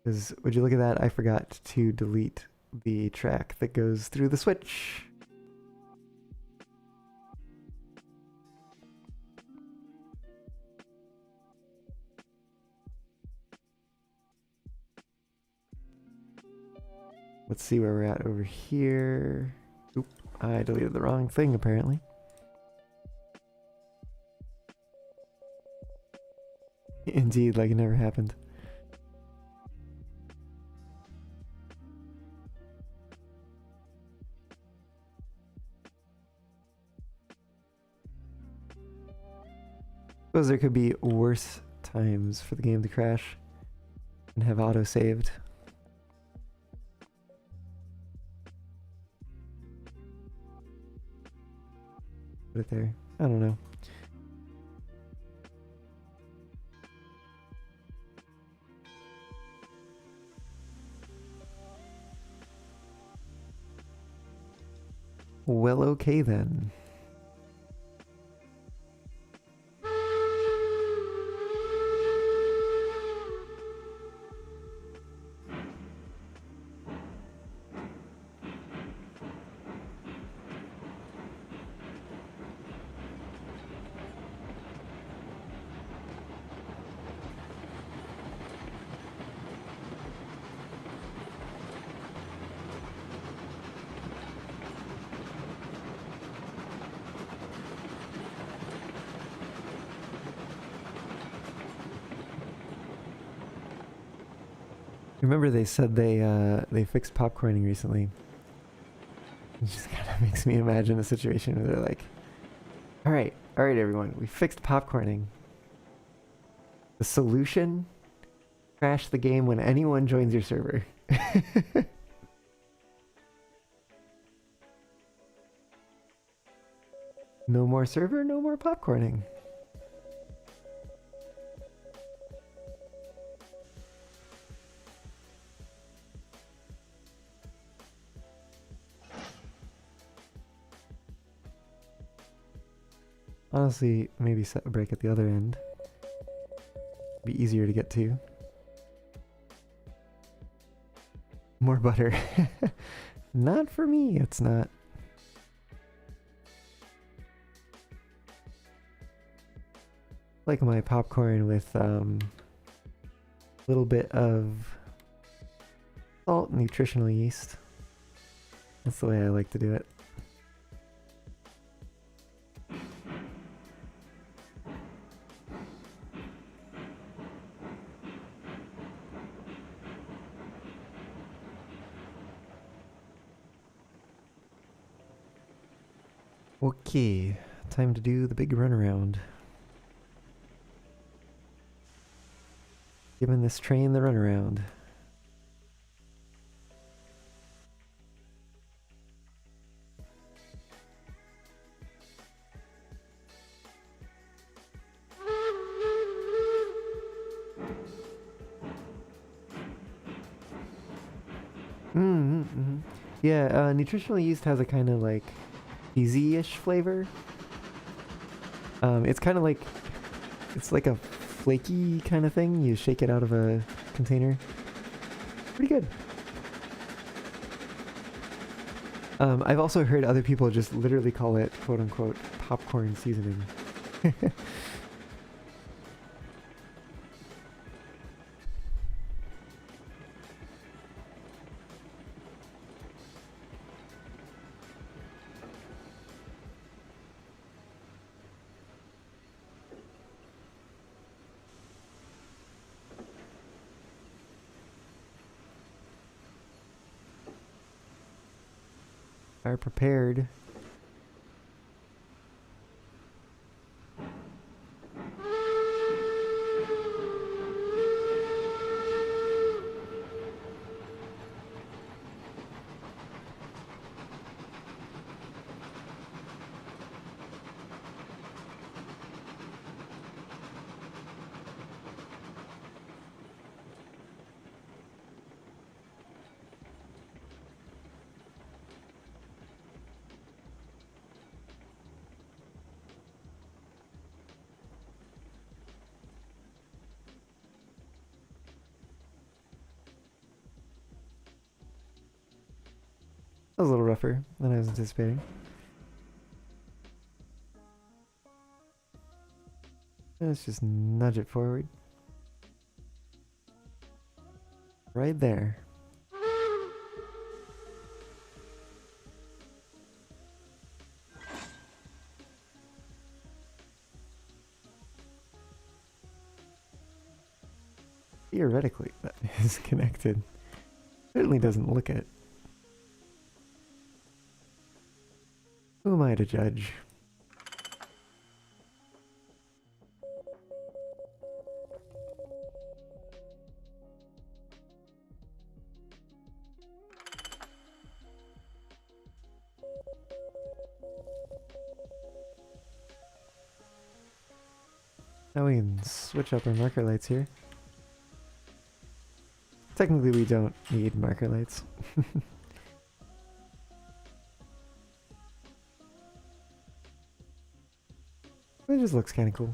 Because, would you look at that, I forgot to delete the track that goes through the switch. Let's see where we're at over here. Oop, I deleted the wrong thing apparently. Indeed, like it never happened. Suppose there could be worse times for the game to crash and have auto-saved. put it there. I don't know. Well, okay then. Remember they said they fixed popcorning recently. It just kind of makes me imagine a situation where they're like, all right, everyone, we fixed popcorning. The solution? Crash the game when anyone joins your server. No more server, no more popcorning. Honestly, maybe set a break at the other end. Be easier to get to. More butter. Not for me, it's not. Like my popcorn with a little bit of salt, nutritional yeast. That's the way I like to do it. Okay, time to do the big runaround. Giving this train the runaround. Mm-hmm. Yeah, nutritional yeast has a kind of like cheesy-ish flavor. It's kind of like, it's like a flaky kind of thing. You shake it out of a container. Pretty good. I've also heard other people just literally call it quote-unquote popcorn seasoning. Are prepared. That was a little rougher than I was anticipating. Let's just nudge it forward. Right there. Theoretically, that is connected. Certainly doesn't look it. Who am I to judge? Now we can switch up our marker lights here. Technically we don't need marker lights. It just looks kind of cool.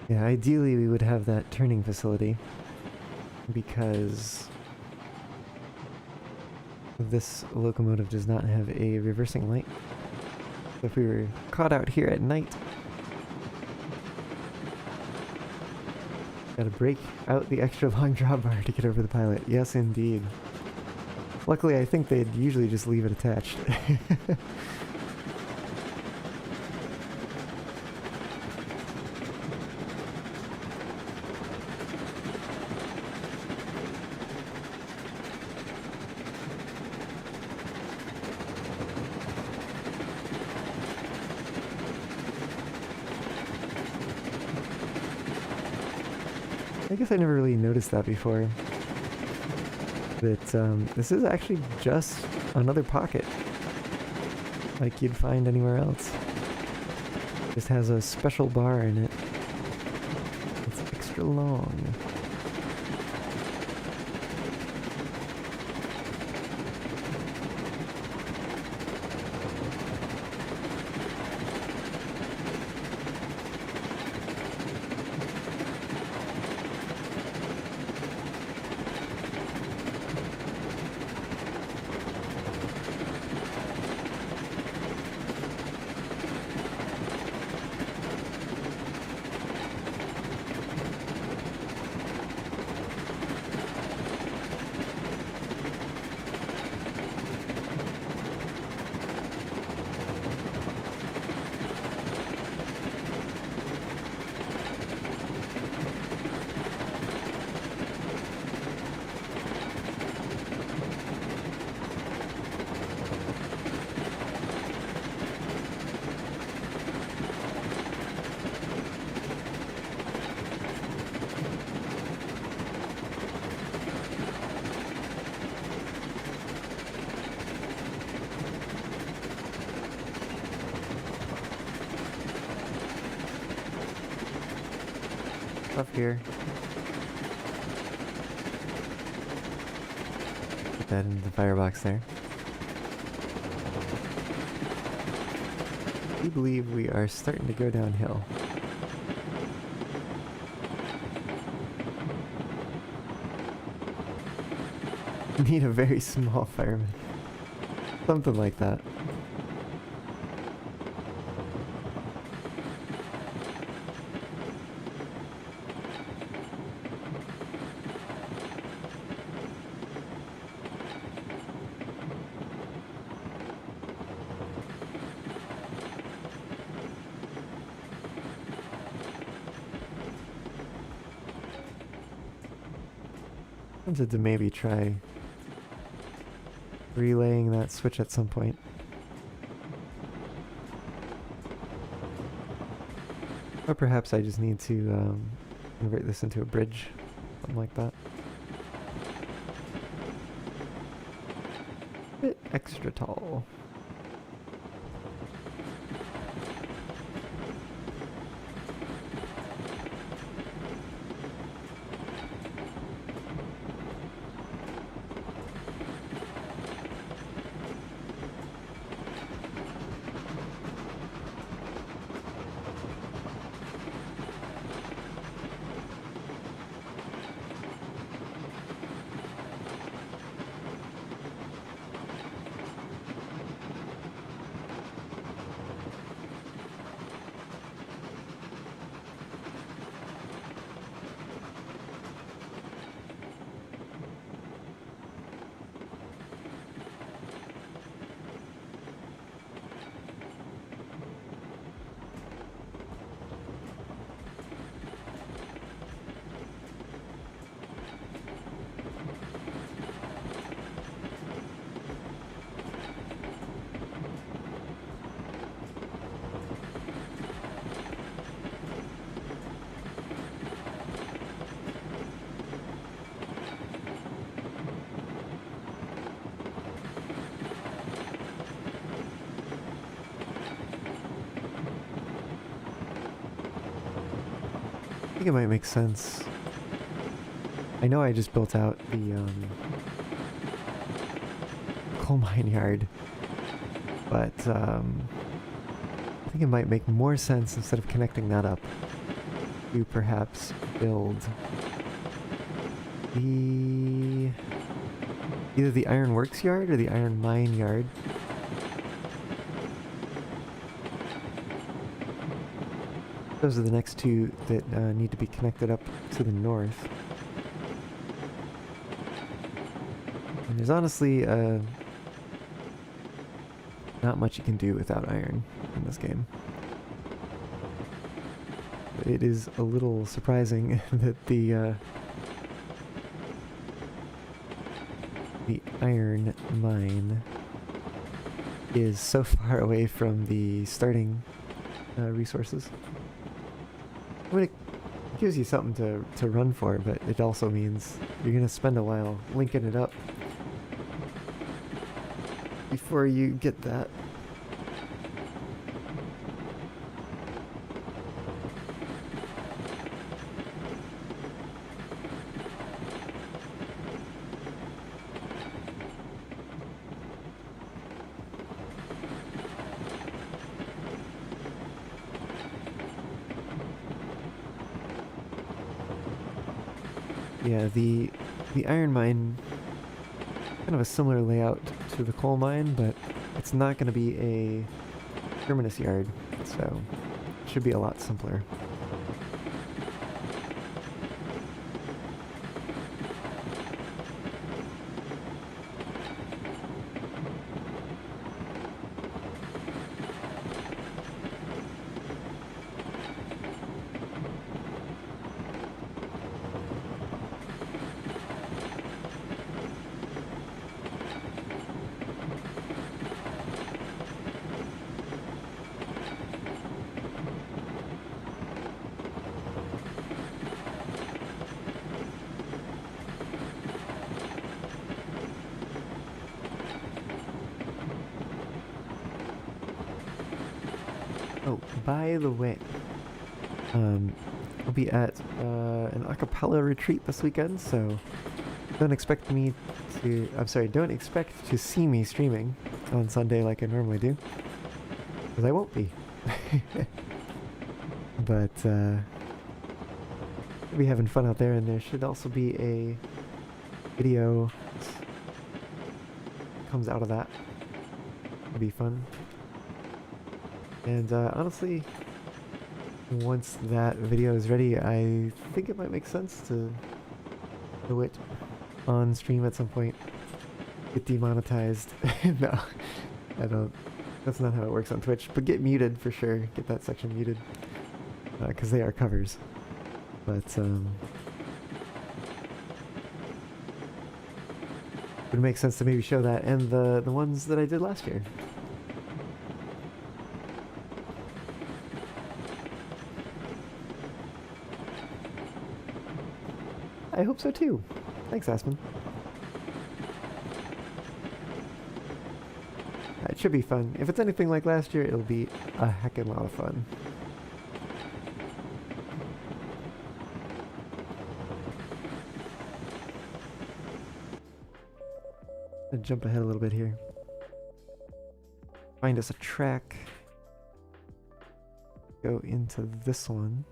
Yeah, ideally we would have that turning facility because this locomotive does not have a reversing light. So if we were caught out here at night, gotta break out the extra long drawbar to get over the pilot. Yes, indeed. Luckily, I think they'd usually just leave it attached. I guess I never really noticed that before. That this is actually just another pocket, like you'd find anywhere else. Just has a special bar in it. It's extra long. Up here. Put that into the firebox there. We believe we are starting to go downhill. Need a very small fireman. Something like that. Tempted to maybe try relaying that switch at some point. Or perhaps I just need to convert this into a bridge, something like that. Bit extra tall. think it might make sense. I know I just built out the coal mine yard, but I think it might make more sense instead of connecting that up to perhaps build either the Iron Works yard or the Iron Mine yard. Those are the next two that need to be connected up to the north. And there's honestly not much you can do without iron in this game. But it is a little surprising that the iron mine is so far away from the starting resources. I mean, it gives you something to run for, but it also means you're going to spend a while linking it up before you get that. Yeah, the iron mine, kind of a similar layout to the coal mine, but it's not going to be a terminus yard, so it should be a lot simpler. Oh, by the way, I'll be at an a cappella retreat this weekend, so don't expect to see me streaming on Sunday like I normally do, because I won't be. But I'll be having fun out there, and there should also be a video that comes out of that. It'll be fun. And honestly, once that video is ready, I think it might make sense to do it on stream at some point. Get demonetized. No, I don't. That's not how it works on Twitch. But get muted for sure. Get that section muted. Because they are covers. But, it would make sense to maybe show that and the ones that I did last year. I hope so too. Thanks, Aspen. It should be fun. If it's anything like last year, it'll be a heckin' lot of fun. I'll jump ahead a little bit here. Find us a track. Go into this one.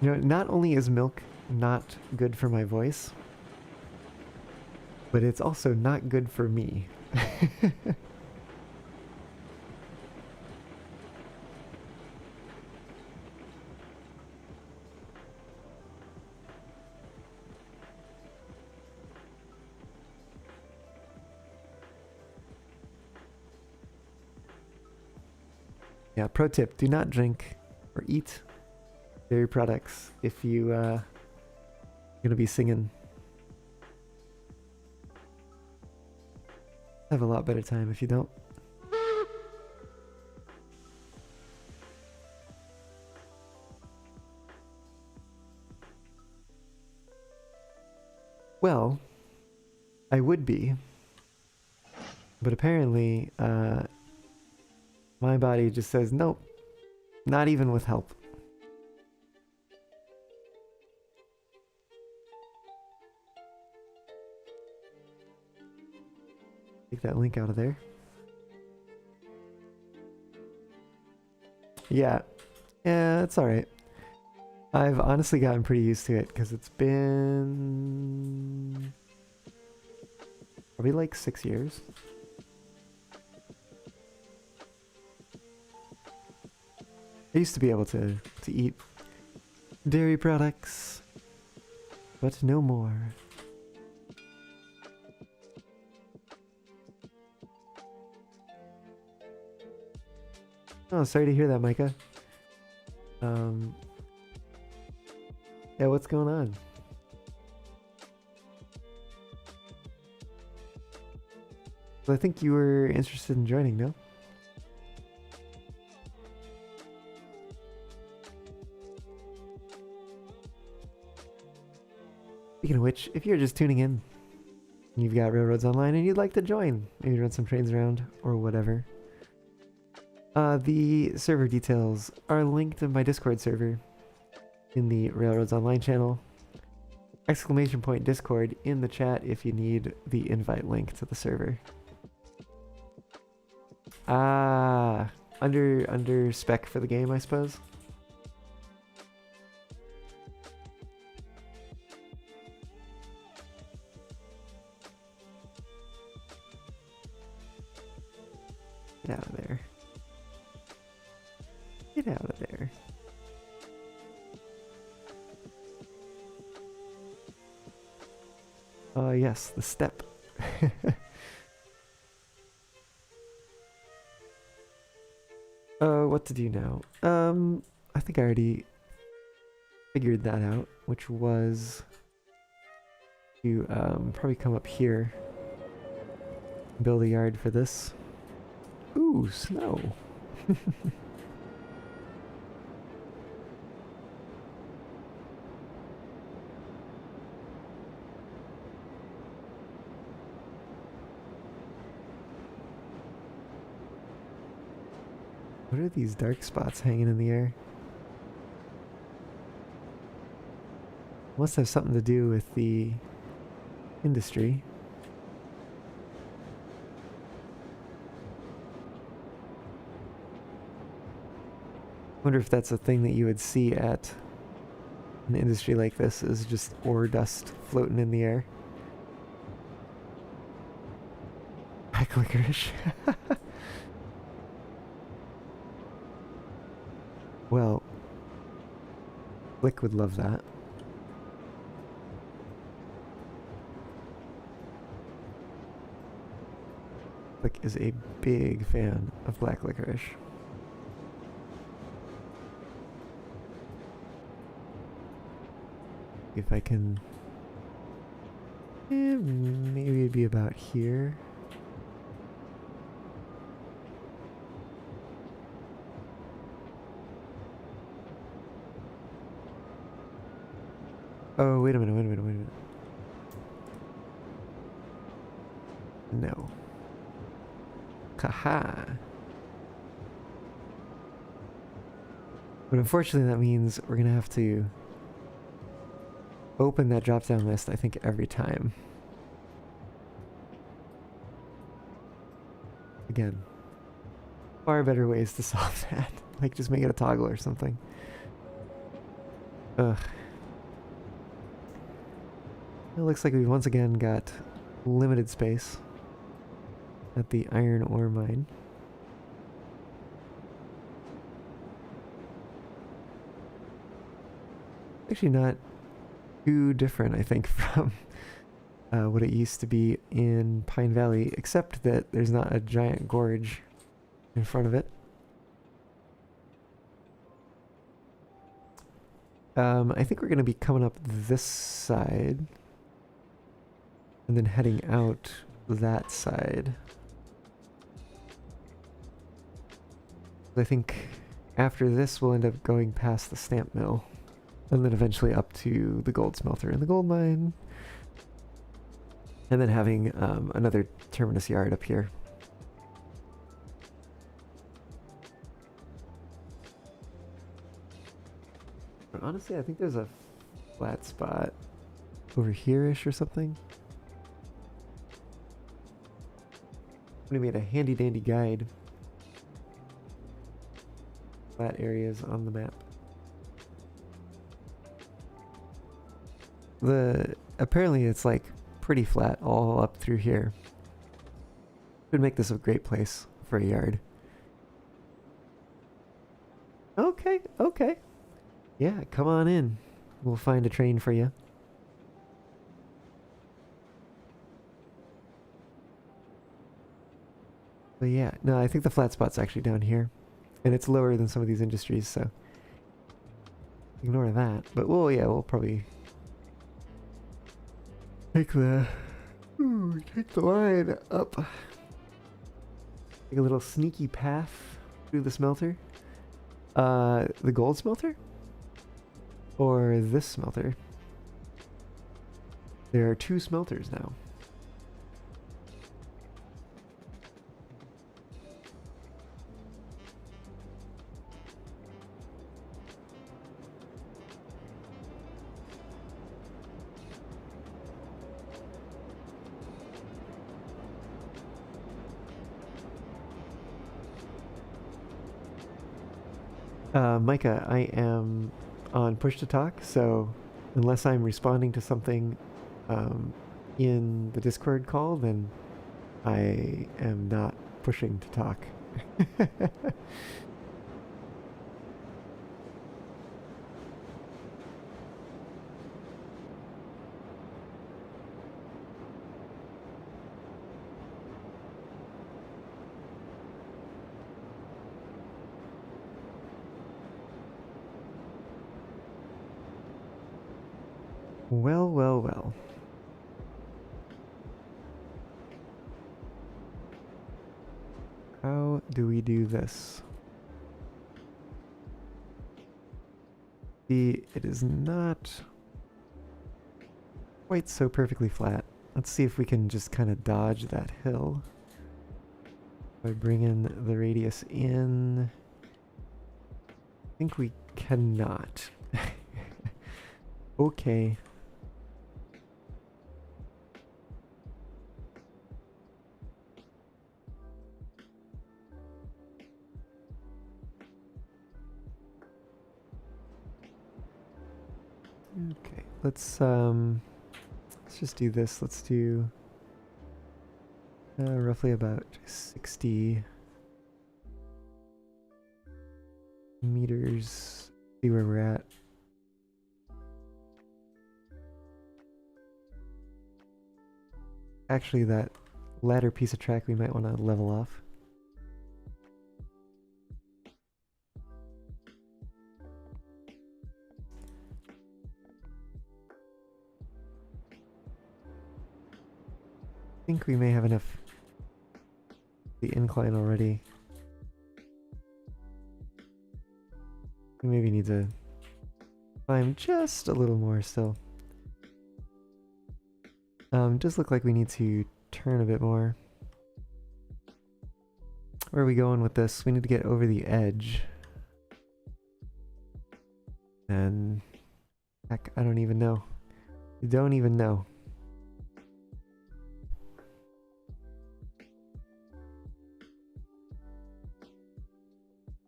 You know, not only is milk not good for my voice, but it's also not good for me. Yeah, pro tip, do not drink or eat dairy products if you gonna be singing. Have a lot better time if you don't. Well, I would be, but apparently, my body just says nope, not even with help. Take that link out of there. Yeah, it's alright. I've honestly gotten pretty used to it because it's been probably like 6 years. I used to be able to eat dairy products, but no more. Oh, sorry to hear that, Micah. Yeah, what's going on? Well, I think you were interested in joining, no? Speaking of which, if you're just tuning in, and you've got Railroads Online and you'd like to join, maybe run some trains around or whatever, the server details are linked in my Discord server in the Railroads Online channel. ! Discord in the chat if you need the invite link to the server. Under spec for the game, I suppose. Get out of there. Get out of there. Yes, the step. What to do now? I think I already figured that out, which was to probably come up here, build a yard for this. Ooh, snow. What are these dark spots hanging in the air? Must have something to do with the industry. Wonder if that's a thing that you would see at an industry like this, is just ore dust floating in the air. Black licorice. Well, Flick would love that. Flick is a big fan of black licorice. If I can... maybe it'd be about here. Oh, wait a minute, wait a minute, wait a minute. No. Haha. But unfortunately that means we're gonna have to open that drop-down list, I think, every time. Again, far better ways to solve that. Like, just make it a toggle or something. Ugh. It looks like we've once again got limited space at the iron ore mine. Actually not too different, I think, from what it used to be in Pine Valley, except that there's not a giant gorge in front of it. I think we're going to be coming up this side and then heading out that side. I think after this we'll end up going past the stamp mill and then eventually up to the gold smelter and the gold mine. And then having another terminus yard up here. But honestly, I think there's a flat spot over here-ish or something. We made a handy-dandy guide. Flat areas on the map. Apparently it's like pretty flat all up through here. Could make this a great place for a yard. Okay, okay. Yeah, come on in. We'll find a train for you. But yeah, no, I think the flat spot's actually down here. And it's lower than some of these industries, so ignore that. But we'll probably take the line up. Take a little sneaky path through the smelter. The gold smelter? Or this smelter? There are 2 smelters now. Micah, I am on push to talk, so unless I'm responding to something in the Discord call, then I am not pushing to talk. Well, well, well. How do we do this? See, it is not quite so perfectly flat. Let's see if we can just kind of dodge that hill by bringing the radius in. I think we cannot. Okay. Okay, let's just do this. Let's do roughly about 60 meters. See where we're at. Actually, that latter piece of track we might want to level off. I think we may have enough the incline already. We maybe need to climb just a little more still. Does look like we need to turn a bit more. Where are we going with this? We need to get over the edge. And heck, I don't even know. I don't even know.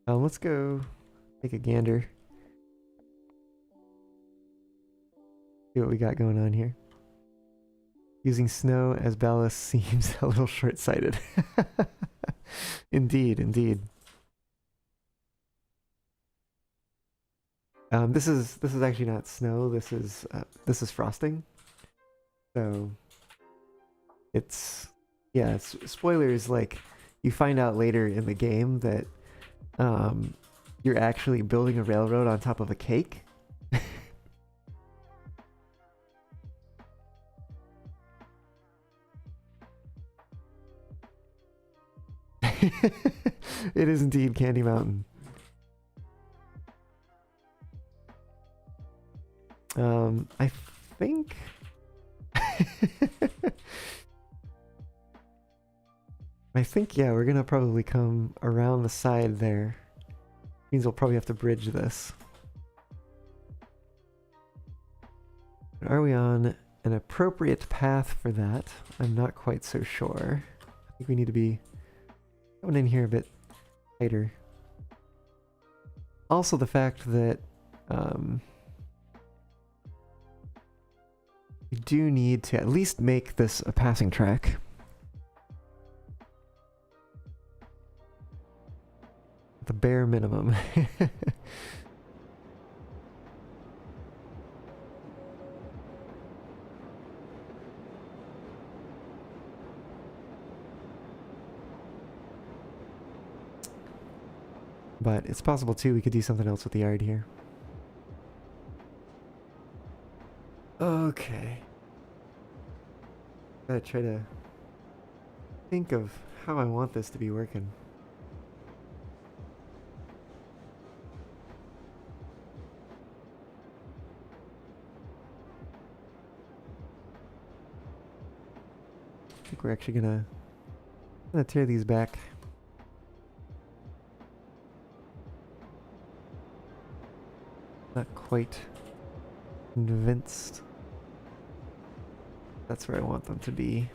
Let's go take a gander. See what we got going on here. Using snow as ballast seems a little short-sighted. Indeed, indeed. This is actually not snow. This is frosting. So it's spoilers. Like you find out later in the game that you're actually building a railroad on top of a cake. It is indeed Candy Mountain. I think... I think, yeah, we're gonna probably come around the side there. Means we'll probably have to bridge this. But are we on an appropriate path for that? I'm not quite so sure. I think we need to be going in here a bit tighter. Also the fact that we do need to at least make this a passing track. The bare minimum. But it's possible too we could do something else with the yard here. Okay. Gotta try to think of how I want this to be working. I think we're actually gonna tear these back. Not quite convinced that's where I want them to be.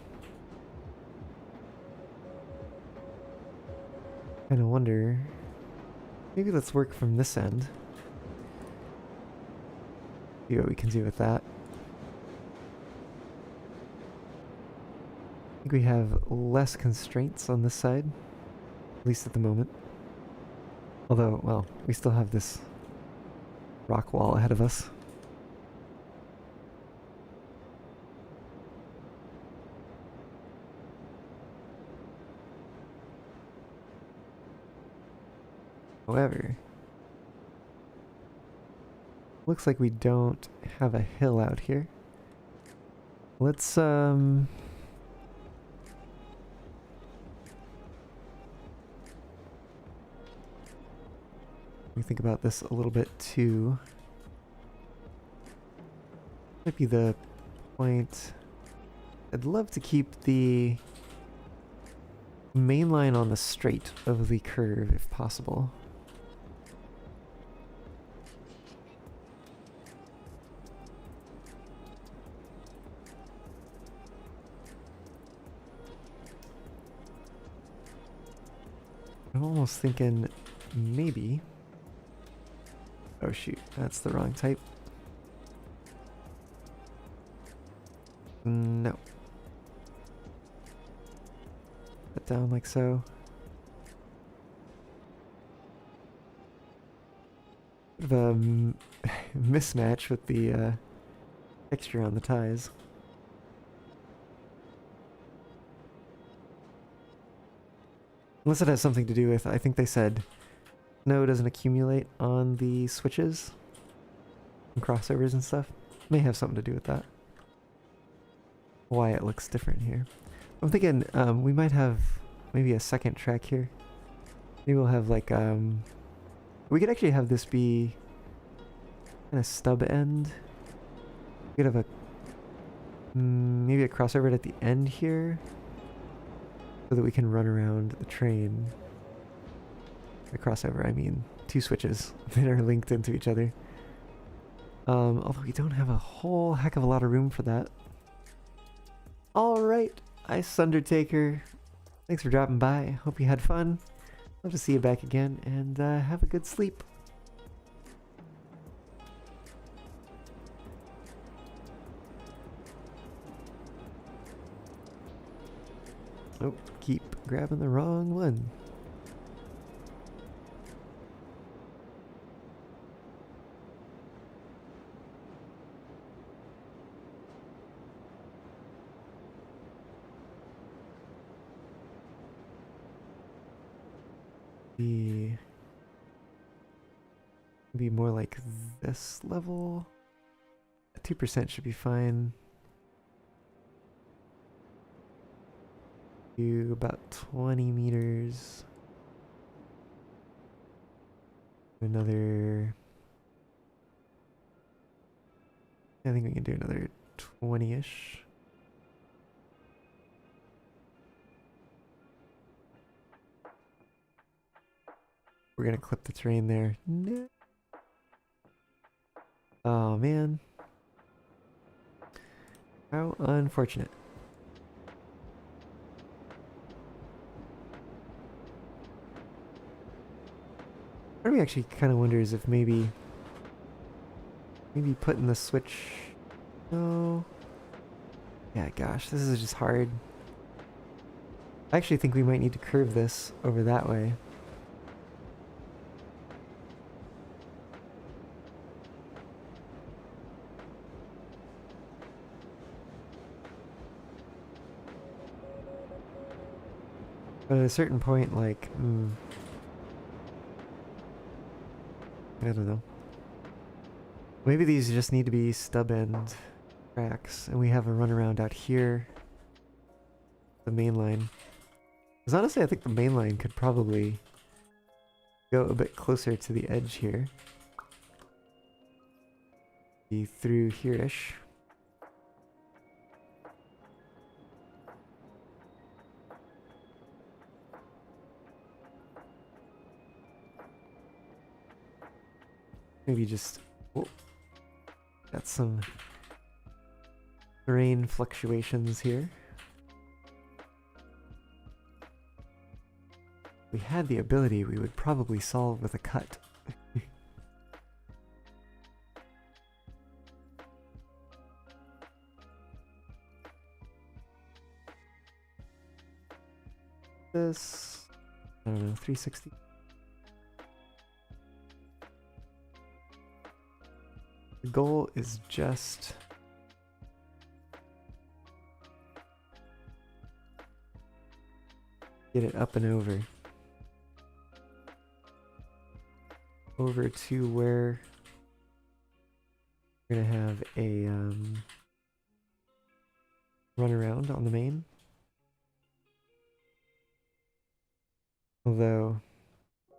Kinda wonder, maybe let's work from this end. See what we can do with that. I think we have less constraints on this side, at least at the moment. Although, well, we still have this rock wall ahead of us. However, looks like we don't have a hill out here. Let's let me think about this a little bit too. Might be the point. I'd love to keep the main line on the straight of the curve if possible. I'm almost thinking maybe... Oh shoot, that's the wrong type. No. Put down like so. Bit of a mismatch with the texture on the ties. Unless it has something to do with, I think they said snow doesn't accumulate on the switches and crossovers and stuff. May have something to do with that. Why it looks different here. I'm thinking we might have maybe a second track here. Maybe we'll have like we could actually have this be kind of stub end. We could have a maybe a crossover at the end here, so that we can run around the train. The crossover, I mean, two switches that are linked into each other. Although we don't have a whole heck of a lot of room for that. Alright, Ice Undertaker. Thanks for dropping by. Hope you had fun. Love to see you back again, and have a good sleep. Oh, keep grabbing the wrong one. Be more like this level. 2% should be fine. do about 20 meters. Another. I think we can do another 20-ish. We're gonna clip the terrain there. No. Oh man. How unfortunate. Part of me actually kind of wonders if maybe putting the switch. No. Yeah, gosh, this is just hard. I actually think we might need to curve this over that way. But at a certain point, like, I don't know. Maybe these just need to be stub end tracks, and we have a runaround out here. The main line. Because honestly, I think the main line could probably go a bit closer to the edge here. Be through here-ish. Maybe just... Whoa. Got some terrain fluctuations here. If we had the ability, we would probably solve with a cut. This... I don't know, 360? The goal is just... get it up and over. Over to where we're gonna have a runaround on the main. Although, I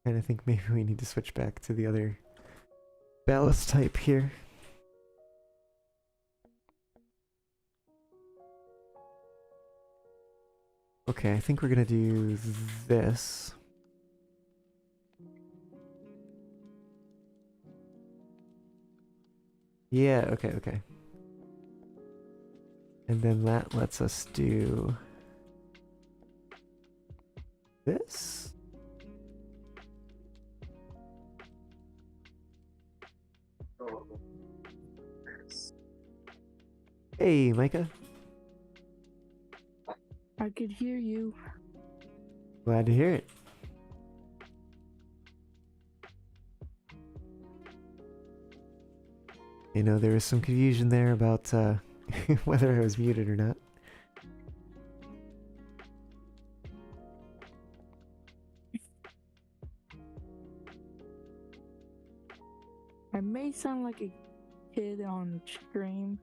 kind of think maybe we need to switch back to the other ballast type here. Okay, I think we're gonna do this. Yeah, okay. And then that lets us do this. Hey, Micah. I could hear you. Glad to hear it. You know, there was some confusion there about whether I was muted or not. I may sound like a kid on stream,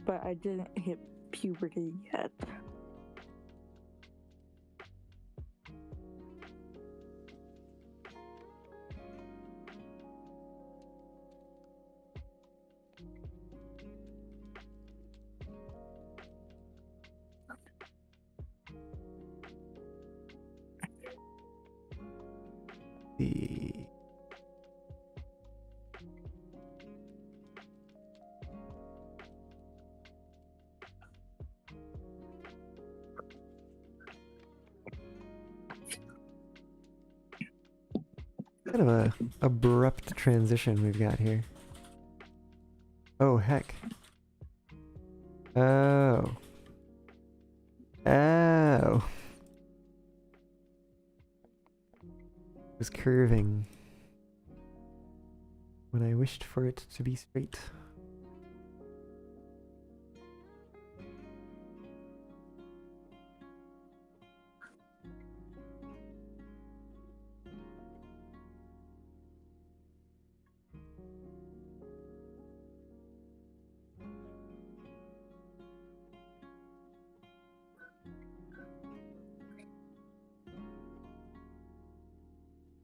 but I didn't hit puberty yet. The kind of a abrupt transition we've got here. Oh heck. Oh. Oh. It was curving when I wished for it to be straight.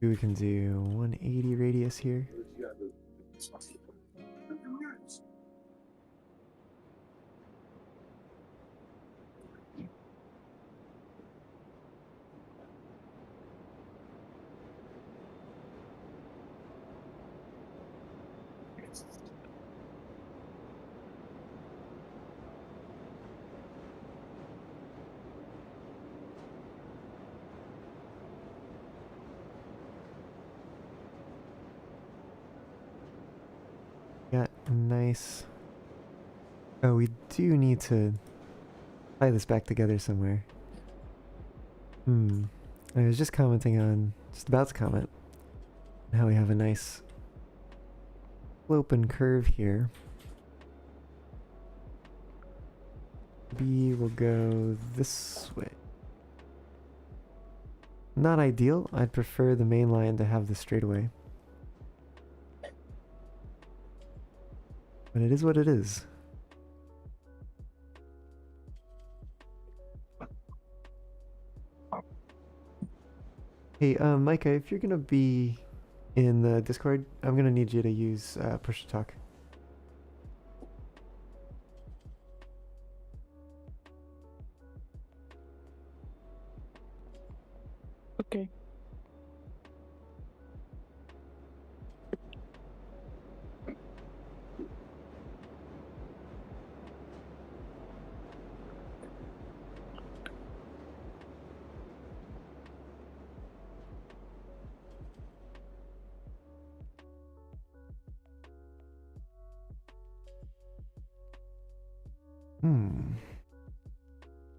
We can do 180 radius here. Got nice. Oh, we do need to tie this back together somewhere. I was just commenting on, just about to comment, on how we have a nice slope and curve here. B will go this way. Not ideal. I'd prefer the main line to have the straightaway. But it is what it is. Hey, Micah, if you're gonna be in the Discord, I'm gonna need you to use push to talk. Okay.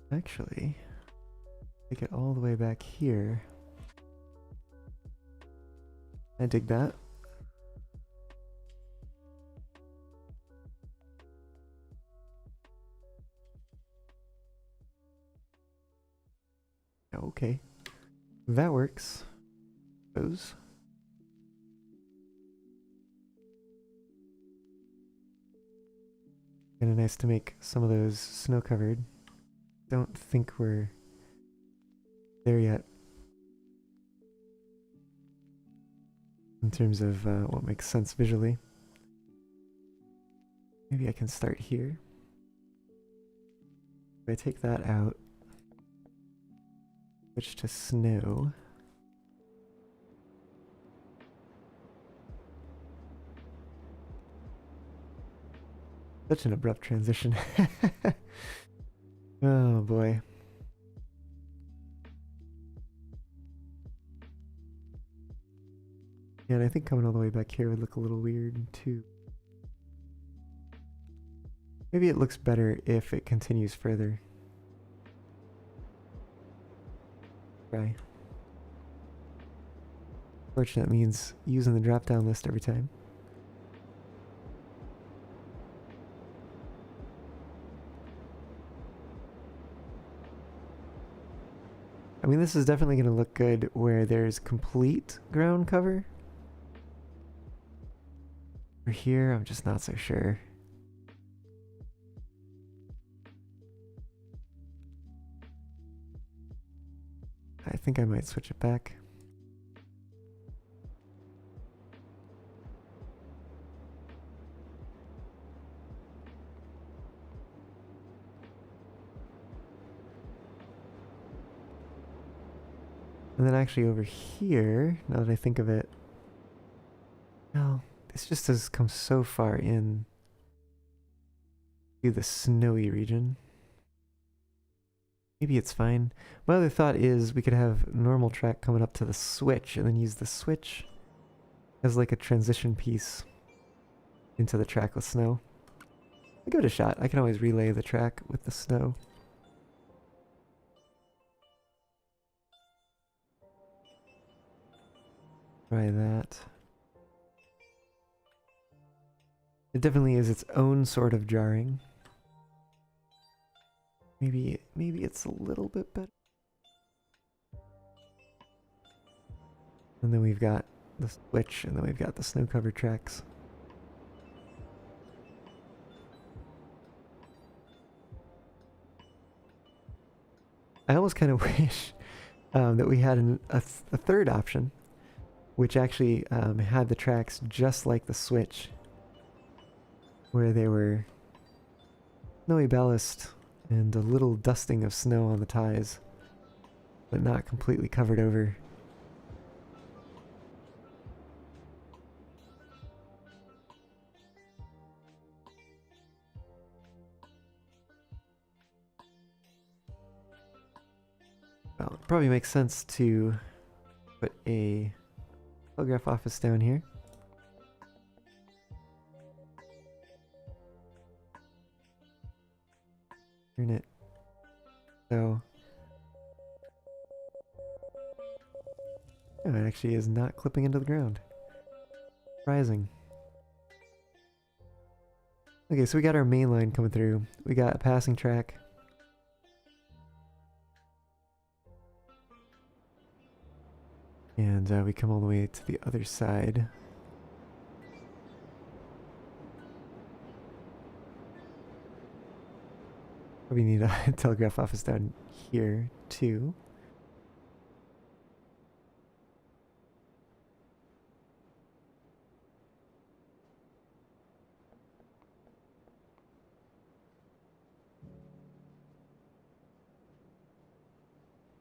Actually, take it all the way back here. I dig that. Okay. That works. Those. Kinda nice to make some of those snow covered. Don't think we're there yet in terms of what makes sense visually. Maybe I can start here. If I take that out, switch to snow. Such an abrupt transition. Oh boy. Yeah, and I think coming all the way back here would look a little weird too. Maybe it looks better if it continues further. Try. Fortunate means using the drop down list every time. I mean, this is definitely going to look good where there's complete ground cover. For here, I'm just not so sure. I think I might switch it back. And then actually over here, now that I think of it, no, this just has come so far in to the snowy region. Maybe it's fine. My other thought is we could have normal track coming up to the switch and then use the switch as like a transition piece into the track with snow. I'll give it a shot. I can always relay the track with the snow. Try that. It definitely is its own sort of jarring. Maybe it's a little bit better. And then we've got the switch, and then we've got the snow-covered tracks. I almost kind of wish that we had a third option, which actually had the tracks just like the Switch, where they were snowy ballast and a little dusting of snow on the ties, but not completely covered over. Well, it probably makes sense to put a telegraph office down here. Turn it so. Oh, it actually is not clipping into the ground. Surprising. Okay, so we got our main line coming through. We got a passing track. And we come all the way to the other side. Probably need a telegraph office down here, too.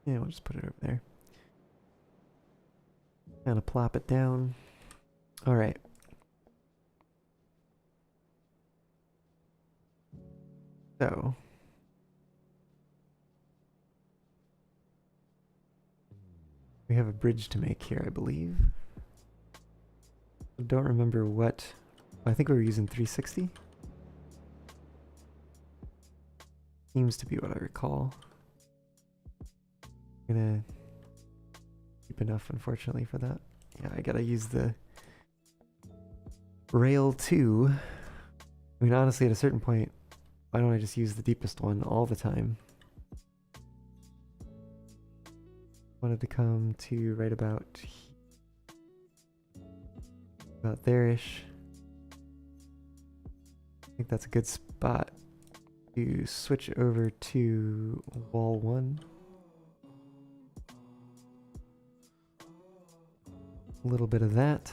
Yeah, we'll just put it over there. Kind of plop it down. Alright. So. We have a bridge to make here, I believe. I don't remember what. I think we were using 360. Seems to be what I recall. I'm gonna keep enough, unfortunately, for that. Yeah, I gotta use the rail 2. I mean, honestly, at a certain point, why don't I just use the deepest one all the time? Wanted to come to right about there-ish. I think that's a good spot to switch over to wall 1. A little bit of that.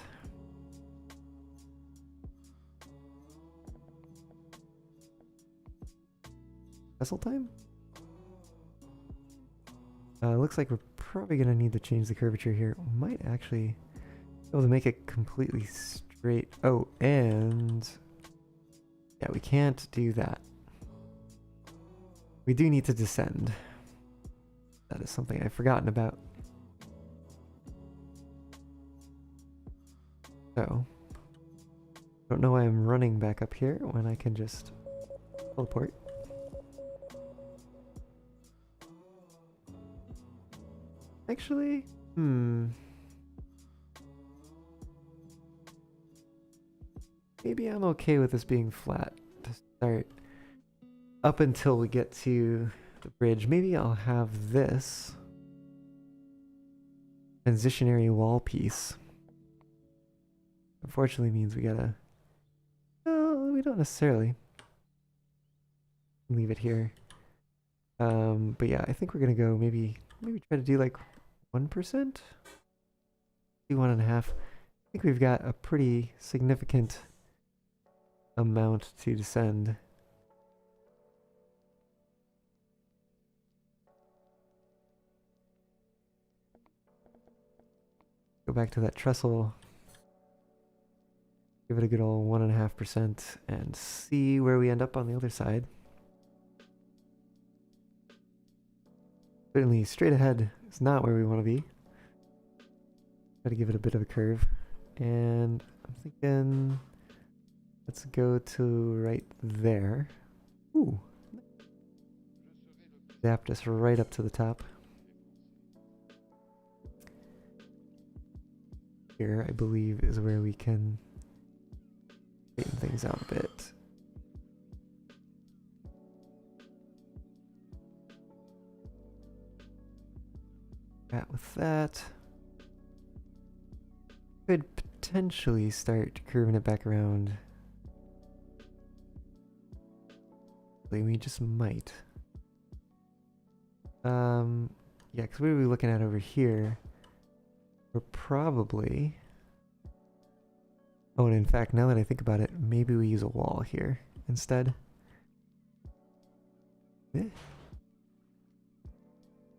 Vessel time? Looks like we're probably going to need to change the curvature here. We might actually be able to make it completely straight. Oh, and yeah, we can't do that. We do need to descend. That is something I've forgotten about. So, don't know why I'm running back up here when I can just teleport. Actually, maybe I'm okay with this being flat to start. Up until we get to the bridge, maybe I'll have this transitionary wall piece. Unfortunately means we gotta... No, we don't necessarily. Leave it here. But yeah, I think we're gonna go maybe try to do like 1%? Do 1.5. I think we've got a pretty significant amount to descend. Go back to that trestle. Give it a good old 1.5% and see where we end up on the other side. Certainly straight ahead is not where we want to be. Try to give it a bit of a curve. And I'm thinking, let's go to right there. Ooh. Zapped us right up to the top. Here, I believe, is where we can straighten things out a bit. With that, could potentially start curving it back around. We just might. Yeah, because what are we looking at over here? we're probably... Oh, and in fact, now that I think about it, maybe we use a wall here instead. Eh.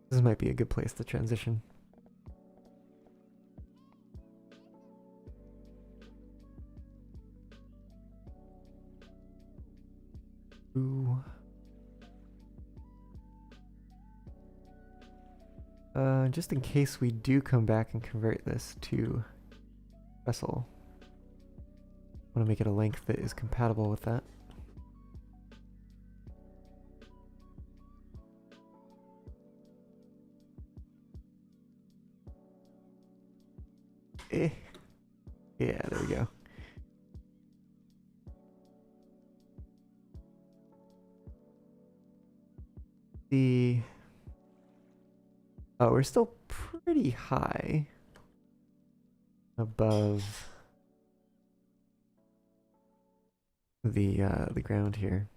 This might be a good place to transition. Ooh. Just in case we do come back and convert this to vessel, I want to make it a length that is compatible with that. Eh. Yeah, there we go. Oh, we're still pretty high above the ground here.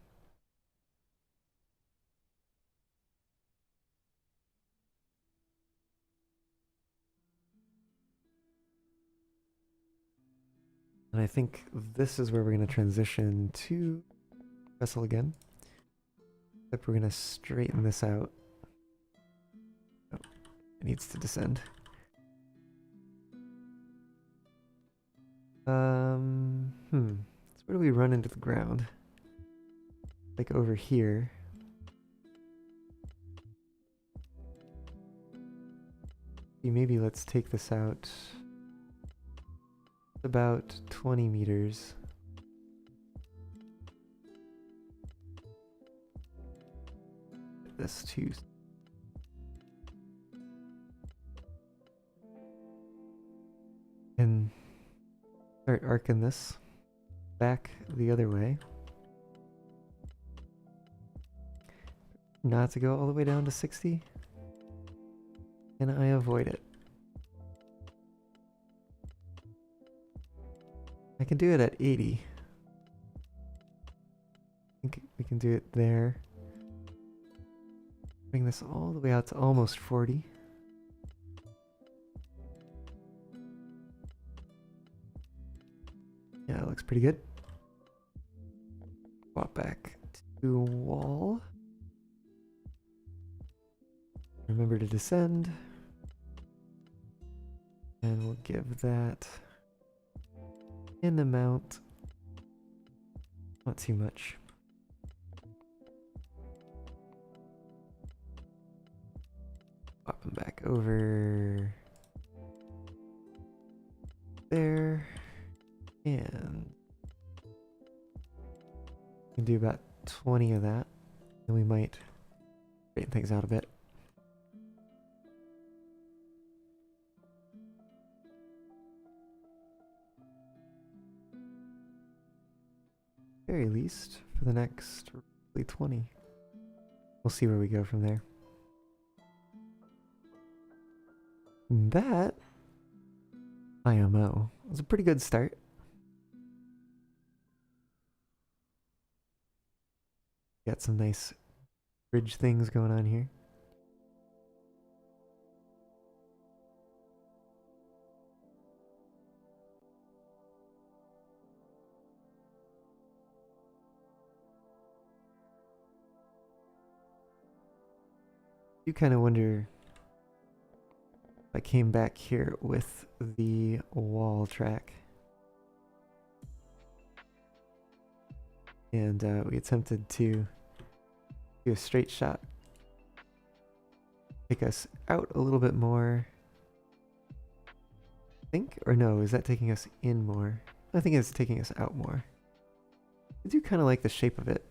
And I think this is where we're going to transition to vessel again. Except we're going to straighten this out. Oh, it needs to descend. So where do we run into the ground? Like over here. Maybe let's take this out about 20 meters. This too. And start arcing this back the other way. Not to go all the way down to 60. Can I avoid it? I can do it at 80. I think we can do it there. Bring this all the way out to almost 40. Yeah, that looks pretty good. Swap back to wall. Remember to descend. And we'll give that an amount. Not too much. Swap them back over there. And we can do about 20 of that. Then we might straighten things out a bit. Very least for the next roughly 20. We'll see where we go from there. And that IMO was a pretty good start. Got some nice bridge things going on here. You kind of wonder if I came back here with the wall track and we attempted to do a straight shot, take us out a little bit more, I think, or no, is that taking us in more? I think it's taking us out more. I do kind of like the shape of it.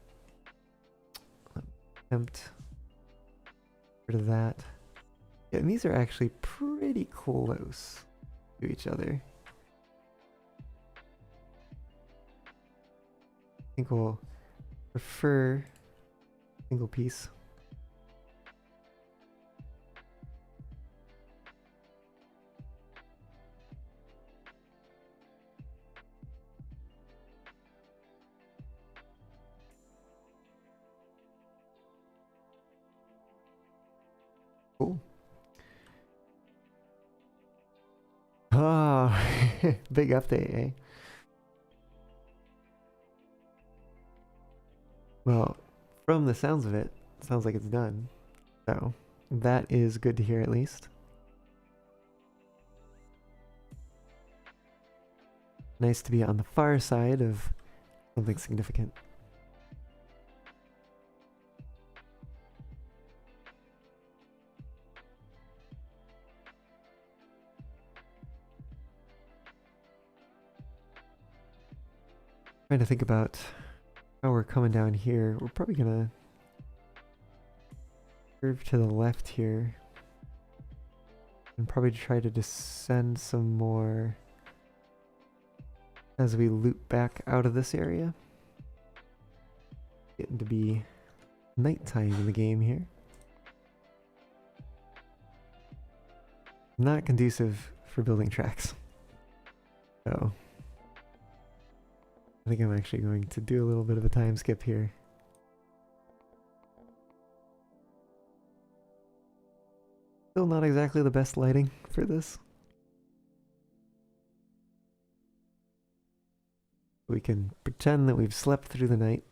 Attempt rid of that. Yeah, and these are actually pretty close to each other. I think we'll prefer single piece. Cool. Big update, eh? Well, from the sounds of it, sounds like it's done. So, that is good to hear at least. Nice to be on the far side of something significant. Trying to think about how we're coming down here. We're probably gonna curve to the left here and probably try to descend some more as we loop back out of this area. Getting to be nighttime in the game here. Not conducive for building tracks. So I think I'm actually going to do a little bit of a time skip here. Still not exactly the best lighting for this. We can pretend that we've slept through the night.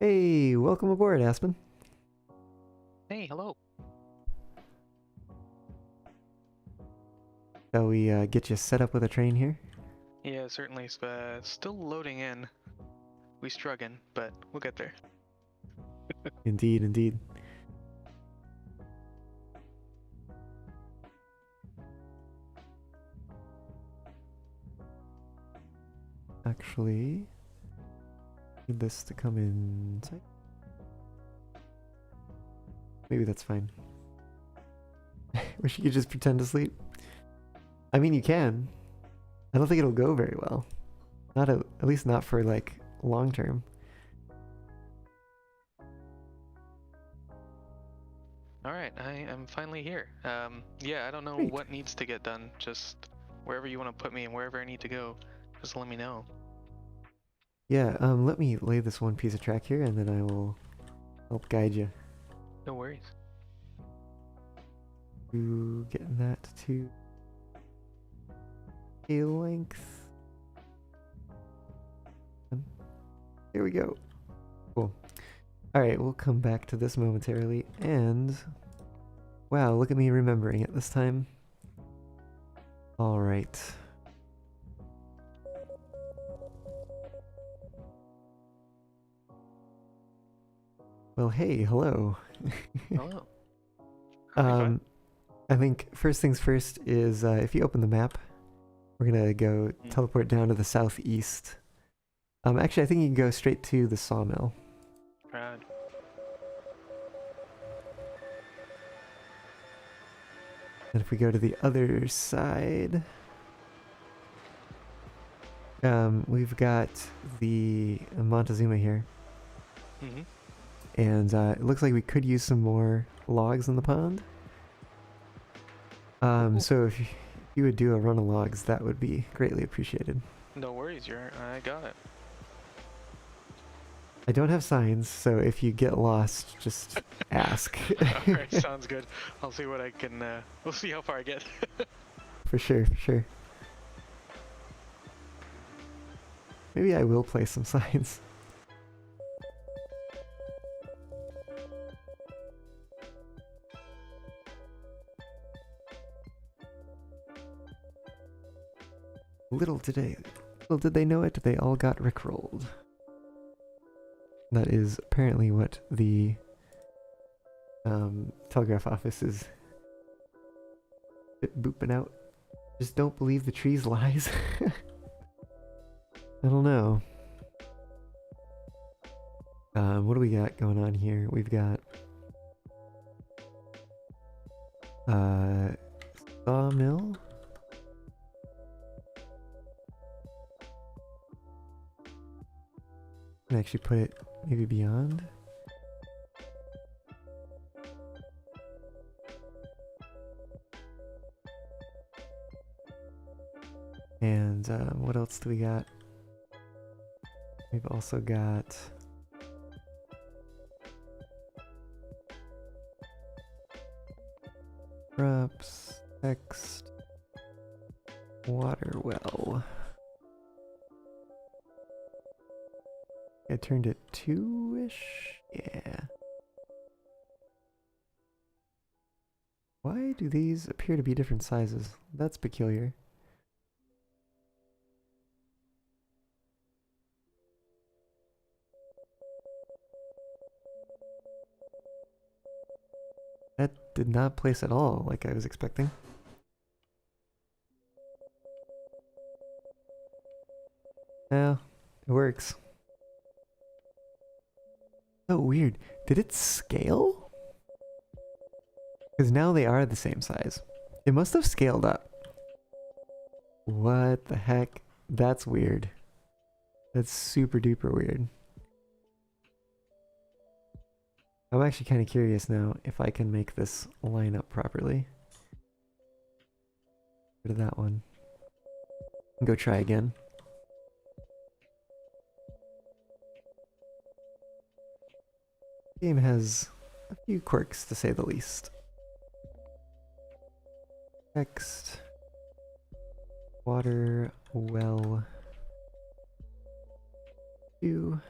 Hey, welcome aboard, Aspen. Hey, hello. Shall we get you set up with a train here? Yeah, certainly. Still loading in. We struggling, but we'll get there. Indeed, indeed. Actually, need this to come inside. Maybe that's fine. Wish you could just pretend to sleep. I mean, you can. I don't think it'll go very well. Not at least not for like long term. All right, I am finally here. Yeah, I don't know Great. what needs to get done. Just wherever you want to put me and wherever I need to go, just let me know. Yeah, let me lay this one piece of track here and then I will help guide you No worries. to getting that to a length. Here we go. Cool. Alright, we'll come back to this momentarily, and wow, look at me remembering it this time. Alright. Well, hey, hello. Hello. Hi. I think first things first is if you open the map, we're gonna go teleport down to the southeast. Actually, I think you can go straight to the sawmill. Rad. And if we go to the other side, we've got the Montezuma here. Mm-hmm. And it looks like we could use some more logs in the pond. So if you would do a run of logs, that would be greatly appreciated. No worries, I got it. I don't have signs, so if you get lost, just ask. Alright, sounds good. I'll see what I can, we'll see how far I get. For sure, for sure. Maybe I will place some signs. Little did they know it, they all got rickrolled. That is apparently what the telegraph office is booping out. Just don't believe the tree's lies. I don't know. What do we got going on here? We've got sawmill. Can actually put it maybe beyond. And what else do we got? We've also got props, text, water well. I turned it 2-ish? Yeah. Why do these appear to be different sizes? That's peculiar. That did not place at all like I was expecting. Yeah, it works. Oh, weird. Did it scale? Because now they are the same size. It must have scaled up. What the heck? That's weird. That's super duper weird. I'm actually kind of curious now if I can make this line up properly. Go to that one. And go try again. Game has a few quirks to say the least. Text. Water well. Two.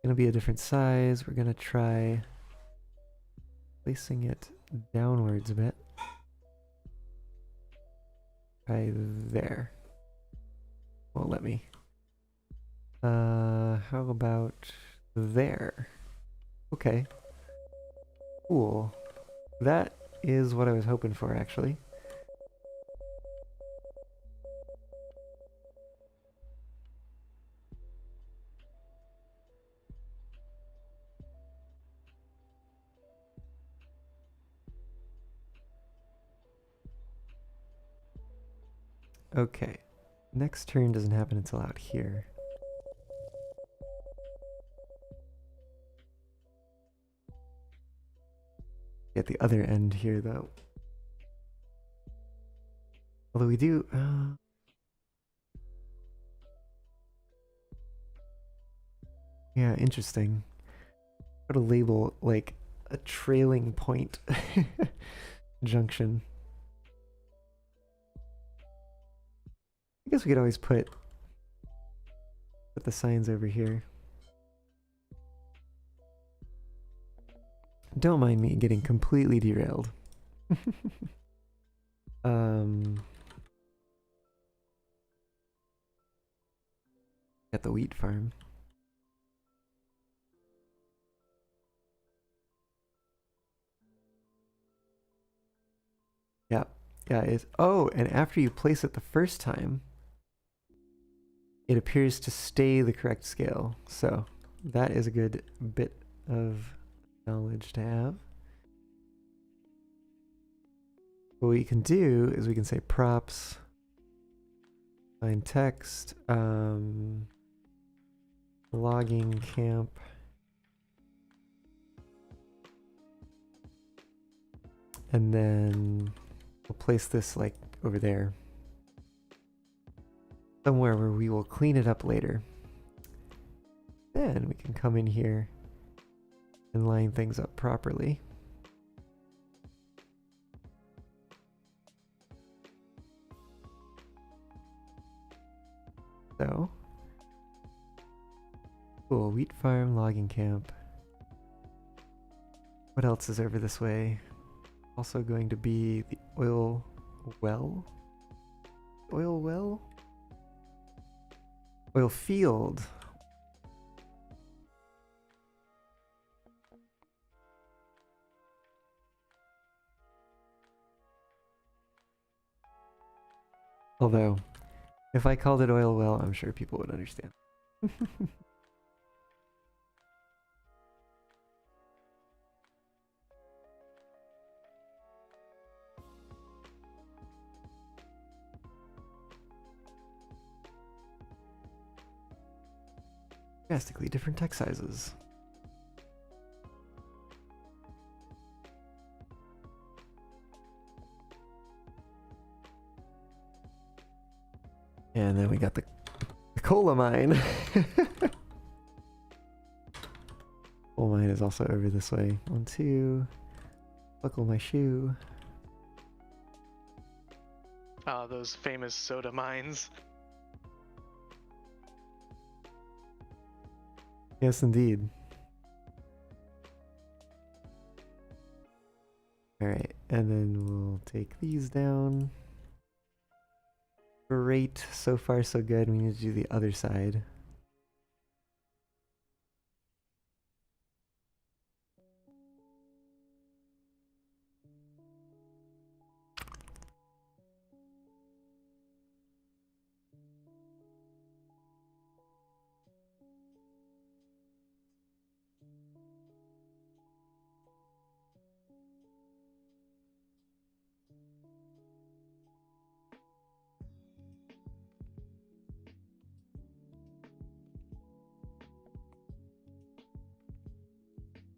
Gonna be a different size. We're gonna try placing it downwards a bit. Try there. Won't let me. How about there? Okay. Cool. That is what I was hoping for, actually. Okay. Next turn doesn't happen until out here. At the other end here, though. Although we do... yeah, interesting. Put a label, like, a trailing point junction. I guess we could always put the signs over here. Don't mind me getting completely derailed. At the wheat farm. Yeah, yeah, it's, oh, and after you place it the first time, it appears to stay the correct scale. So that is a good bit of knowledge to have. What we can do is we can say props, find text, logging camp, and then we'll place this like over there, somewhere where we will clean it up later. Then we can come in here and line things up properly. So, cool, wheat farm, logging camp. What else is over this way? Also going to be the oil well? Oil well? Oil field. Although, if I called it oil well, I'm sure people would understand. Drastically different text sizes. And then we got the cola mine. Coal mine is also over this way. 1, 2. Buckle my shoe. Ah, those famous soda mines. Yes, indeed. Alright, and then we'll take these down. Great. So far, so good. We need to do the other side.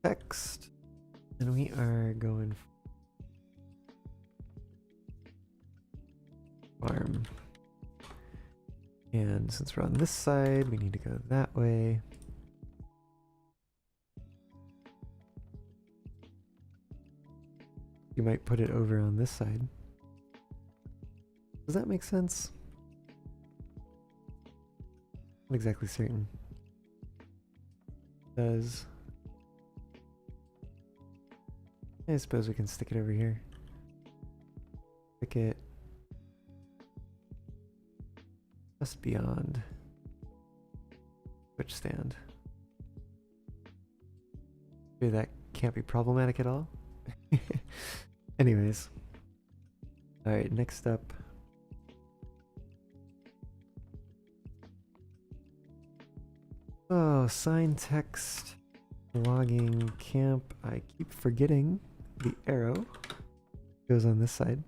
Text. And we are going farm. And since we're on this side, we need to go that way. You might put it over on this side. Does that make sense? Not exactly certain. Does. I suppose we can stick it over here. Stick it just beyond switch stand. Maybe that can't be problematic at all. Anyways. Alright, next up. Oh, sign text. Logging camp. I keep forgetting the arrow goes on this side.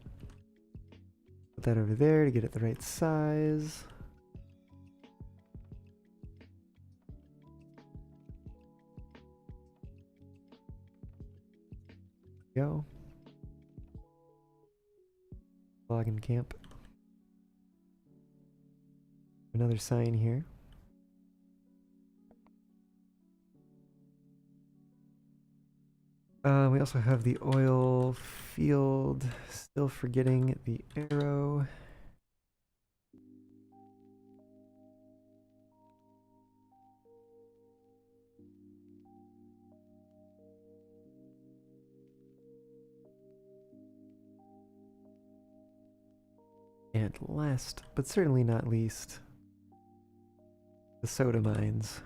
Put that over there to get it the right size. Go. Login camp. Another sign here. We also have the oil field. Still forgetting the arrow. And last, but certainly not least, the soda mines.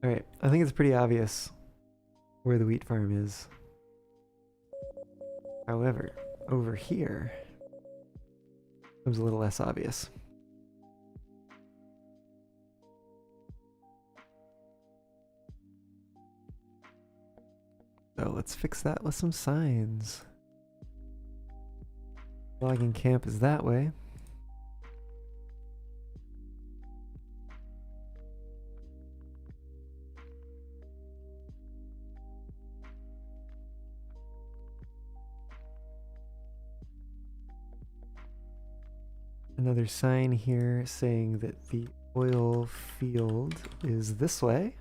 Alright, I think it's pretty obvious where the wheat farm is. However, over here becomes a little less obvious. So let's fix that with some signs. Logging camp is that way. Another sign here saying that the oil field is this way.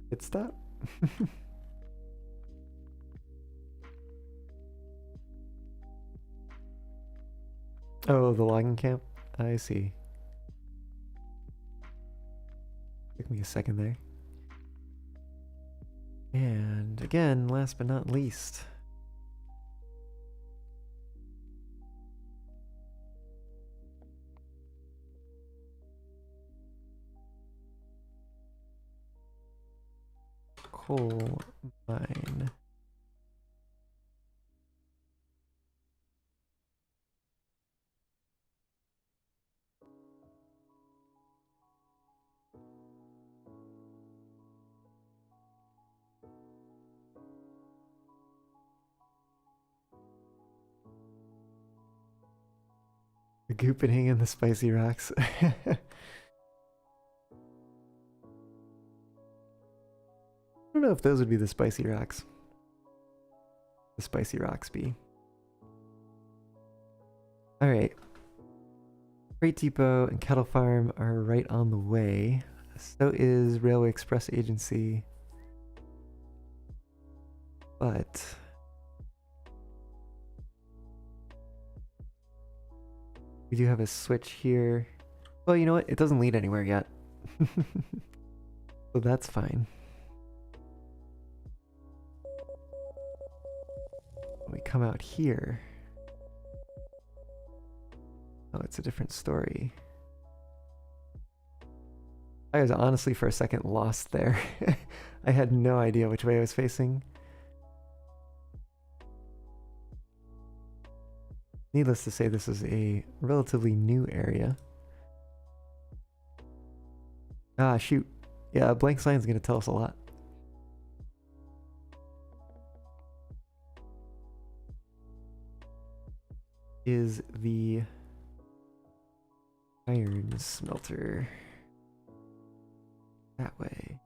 Pit stop. Oh, the logging camp? I see. Took me a second there. And again, last but not least, coal mine. goop and hang in the spicy rocks. I don't know if those would be the spicy rocks. The spicy rocks be. Alright. Freight Depot and Cattle Farm are right on the way. So is Railway Express Agency. But we do have a switch here. Well, you know what? It doesn't lead anywhere yet. So that's fine. When we come out here. Oh, it's a different story. I was honestly for a second lost there. I had no idea which way I was facing. Needless to say, this is a relatively new area. Ah, shoot. Yeah, a blank sign's gonna tell us a lot. Is the iron smelter that way?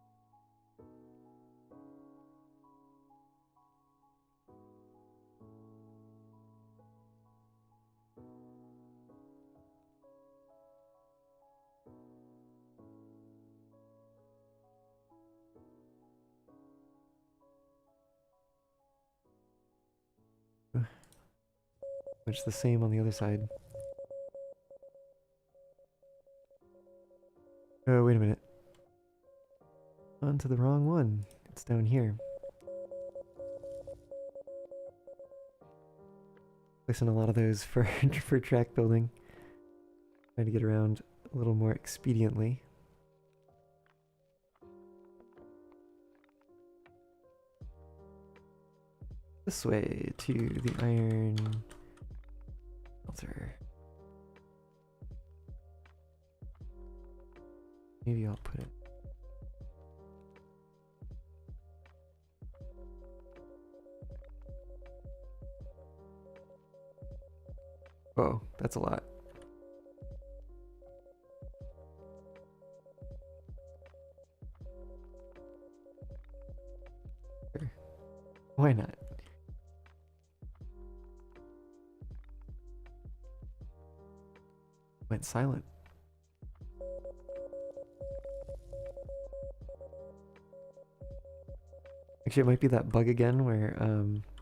Much the same on the other side. Oh, wait a minute. On to the wrong one. It's down here. Placing a lot of those for for track building. Trying to get around a little more expediently. This way to the iron smelter. Maybe I'll put it. Whoa, that's a lot. Sure. Why not? Went silent. Actually, it might be that bug again where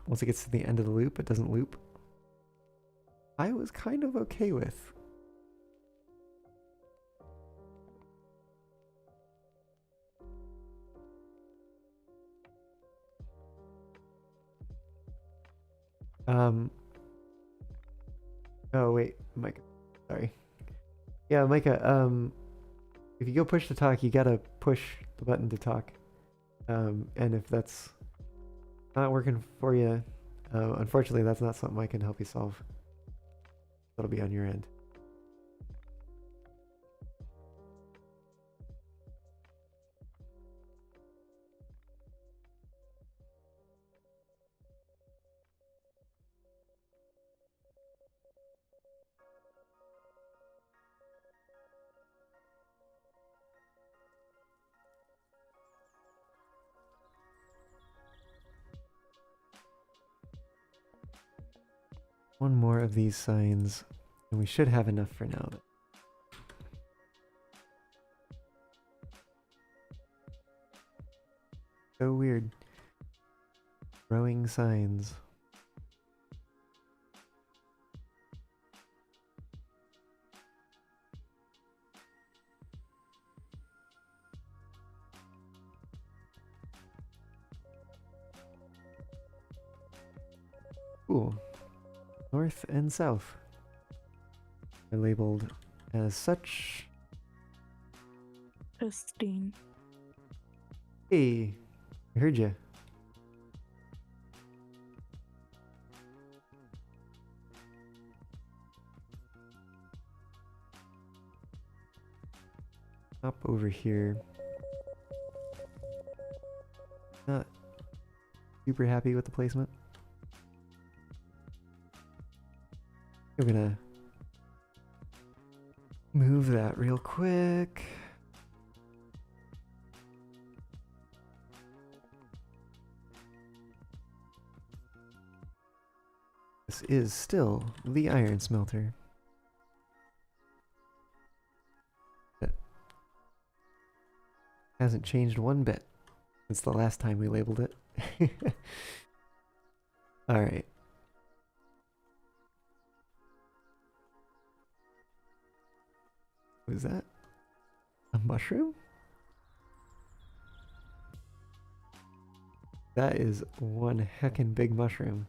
once it gets to the end of the loop, it doesn't loop. I was kind of okay with. Oh wait, Micah. Sorry. Yeah, Micah, if you go push to talk, you gotta push the button to talk. And if that's not working for you, unfortunately that's not something I can help you solve. That'll be on your end. One more of these signs, and we should have enough for now. So weird. Growing signs. Cool. North and south are labeled as such. Pristine. Hey, I heard you. Up over here. Not super happy with the placement. We're gonna Move that real quick. This is still the iron smelter. It hasn't changed one bit since the last time we labeled it. Alright. What is that? A mushroom? That is one heckin' big mushroom.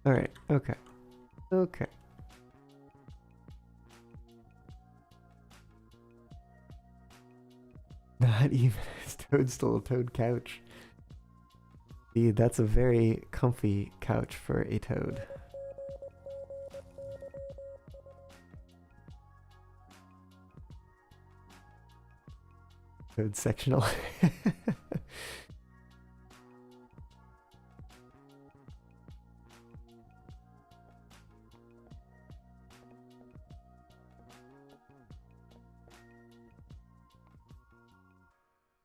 Alright, okay. Okay. Not even a toadstool, a toad couch. Dude, that's a very comfy couch for a toad. Toad sectional.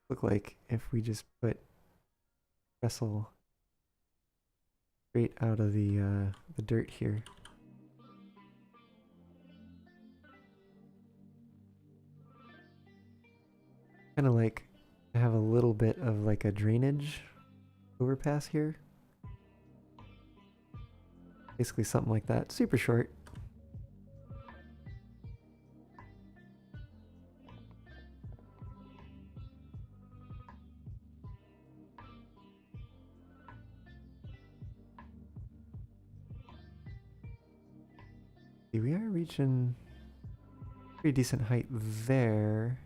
Look like if we just put trestle straight out of the dirt here. Kind of like to have a little bit of like a drainage overpass here. Basically something like that. Super short. We are reaching pretty decent height there.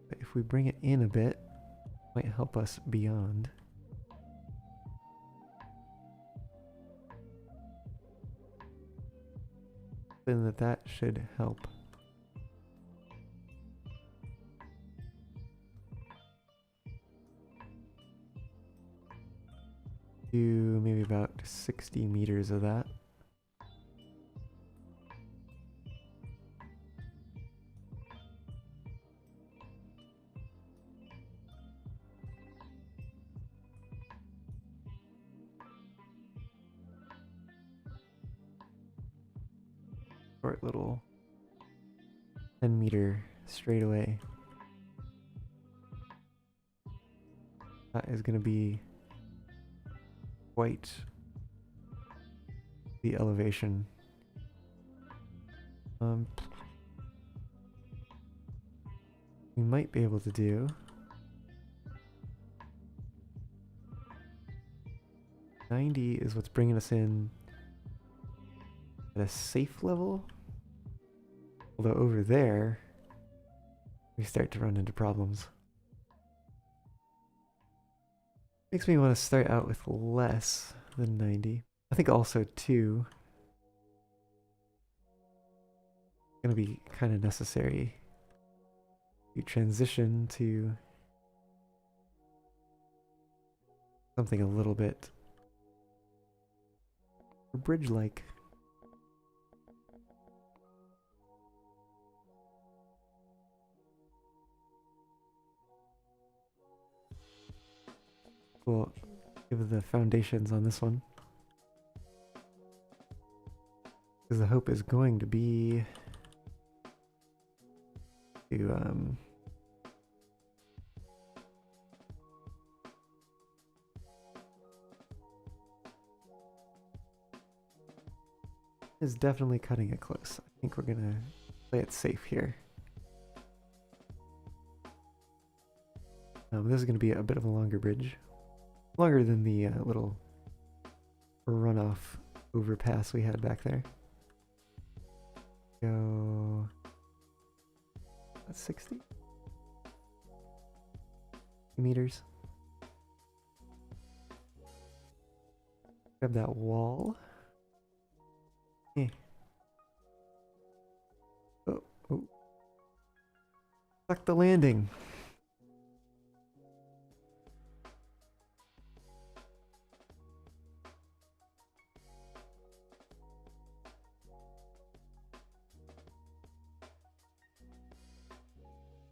But if we bring it in a bit, it might help us beyond. Then that should help. Do maybe about 60 meters of that. Short little 10-meter straightaway. That is going to be quite the elevation. We might be able to do 90 is what's bringing us in at a safe level. Although over there, we start to run into problems. Makes me want to start out with less than 90. I think also too, it's going to be kind of necessary to transition to something a little bit bridge-like. We'll give the foundations on this one. Because the hope is going to be to is definitely cutting it close. I think we're gonna play it safe here. This is gonna be a bit of a longer bridge. Longer than the little runoff overpass we had back there. Go... That's 60 meters. Grab that wall. Oh, oh. Suck the landing.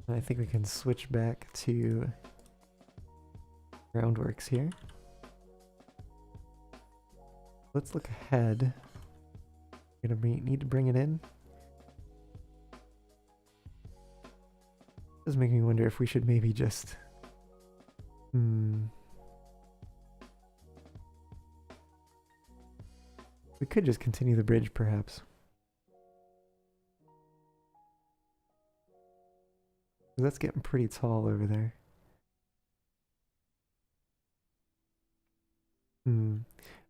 I think we can switch back to groundworks here. Let's look ahead. We're gonna need to bring it in. This is making me wonder if we should maybe just we could just continue the bridge, perhaps. That's getting pretty tall over there.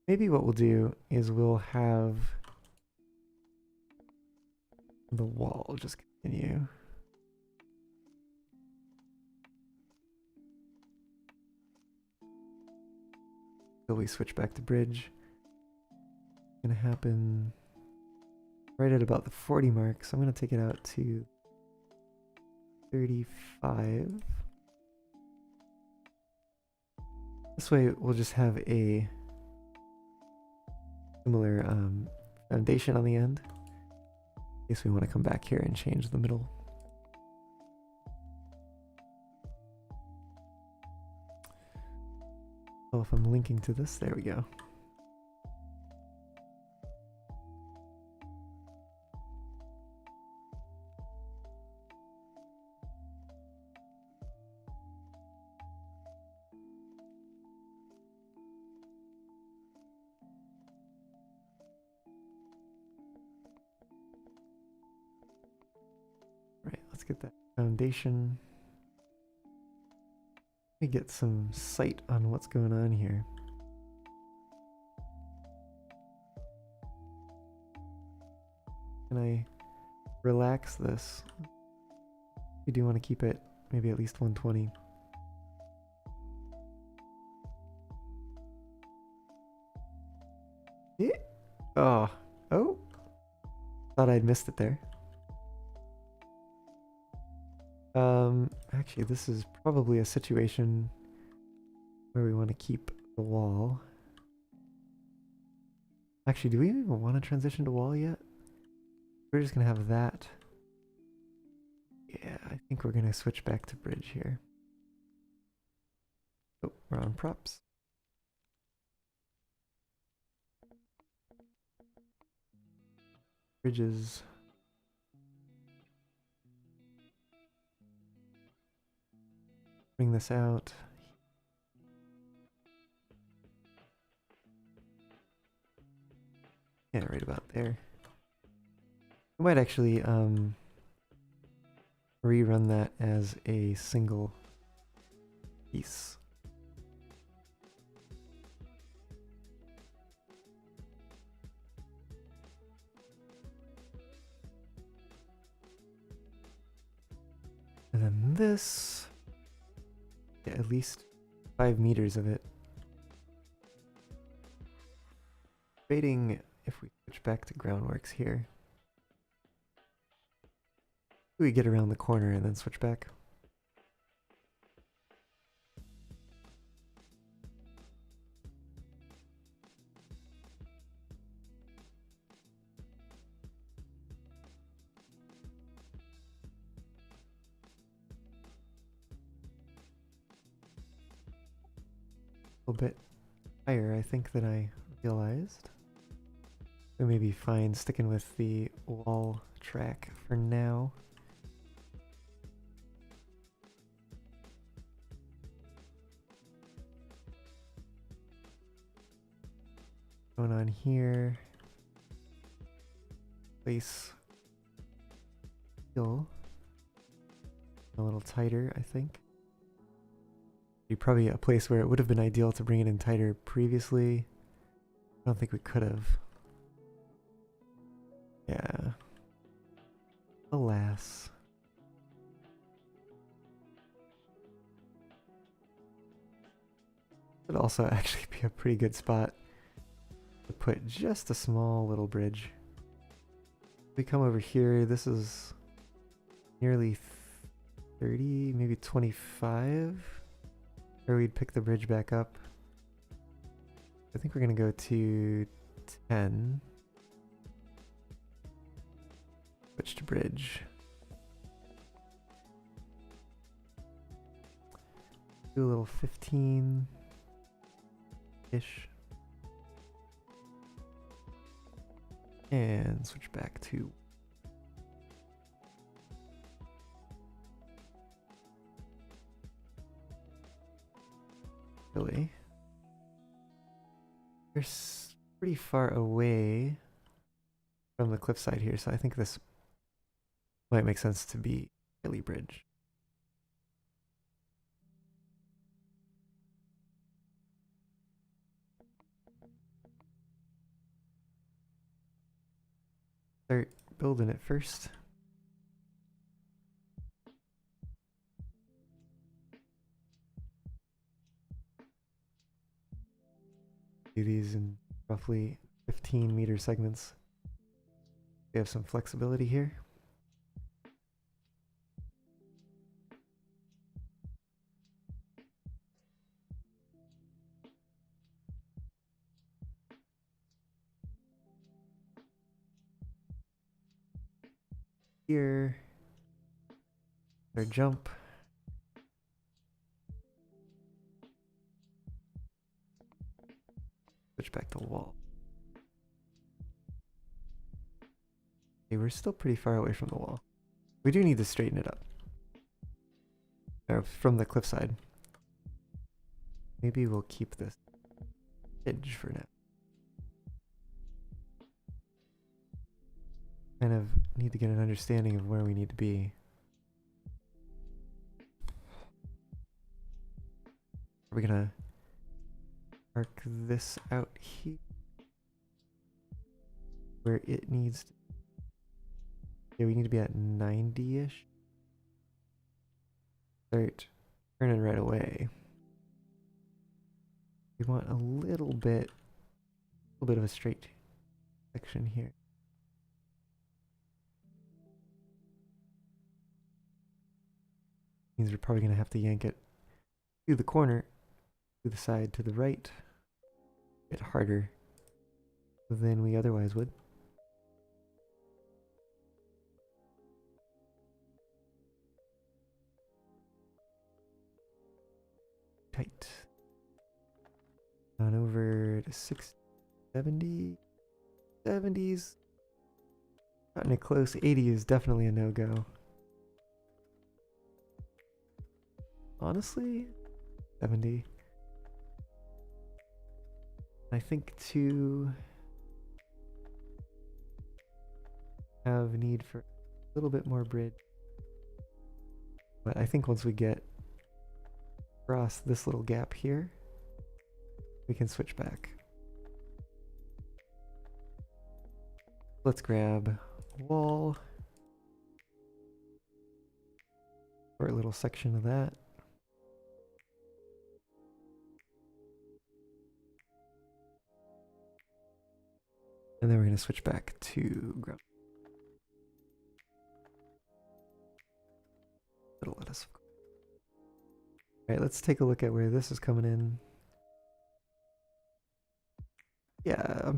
Maybe what we'll do is we'll have the wall just continue. Till we switch back to bridge. Gonna happen right at about the 40 mark, so I'm gonna take it out to 35. This way we'll just have a similar foundation on the end in case we want to come back here and change the middle. Oh, if I'm linking to this, there we go. Right, let's get that foundation. Let me get some sight on what's going on here. Can I relax this? We do want to keep it maybe at least 120. Yeah. Oh. Thought I'd missed it there. Actually, this is probably a situation where we want to keep the wall. Actually, do we even want to transition to wall yet? We're just gonna have that. Yeah, I think we're gonna switch back to bridge here. Oh, we're on props. Bridges. Bring this out. Yeah, right about there. We might actually rerun that as a single piece. And then this, yeah, at least 5 meters of it. Debating if we switch back to groundworks here. We get around the corner and then switch back. A little bit higher, I think, than I realized. We may be fine sticking with the wall track for now. Going on here. Place heel a little tighter, I think. Be probably a place where it would have been ideal to bring it in tighter previously. I don't think we could have. Yeah. Alas. Would also actually be a pretty good spot to put just a small little bridge. We come over here, this is nearly 30, maybe 25, where we'd pick the bridge back up. I think we're gonna go to 10. Switch to bridge. Do a little 15-ish. And switch back to Really? We're pretty far away from the cliffside here, so I think this might make sense to be Hilly Bridge. Start building it first. Do these in roughly 15-meter segments. We have some flexibility here. Here, our jump. Switch back to wall. Okay, we're still pretty far away from the wall. We do need to straighten it up. Or from the cliffside. Maybe we'll keep this edge for now. Kind of need to get an understanding of where we need to be. Are we gonna arc this out here? Where it needs to... Yeah, we need to be at 90-ish. Start turning right away. We want a little bit of a straight section here. Means we're probably gonna have to yank it to the corner, to the side, to the right, a bit harder than we otherwise would. Tight. On over to 670, 70s. Gotten it close. 80 is definitely a no-go. Honestly, 70. I think to have need for a little bit more bridge. But I think once we get across this little gap here, we can switch back. Let's grab wall for a little section of that. And then we're going to switch back to ground. It'll let us. Alright, let's take a look at where this is coming in. Yeah,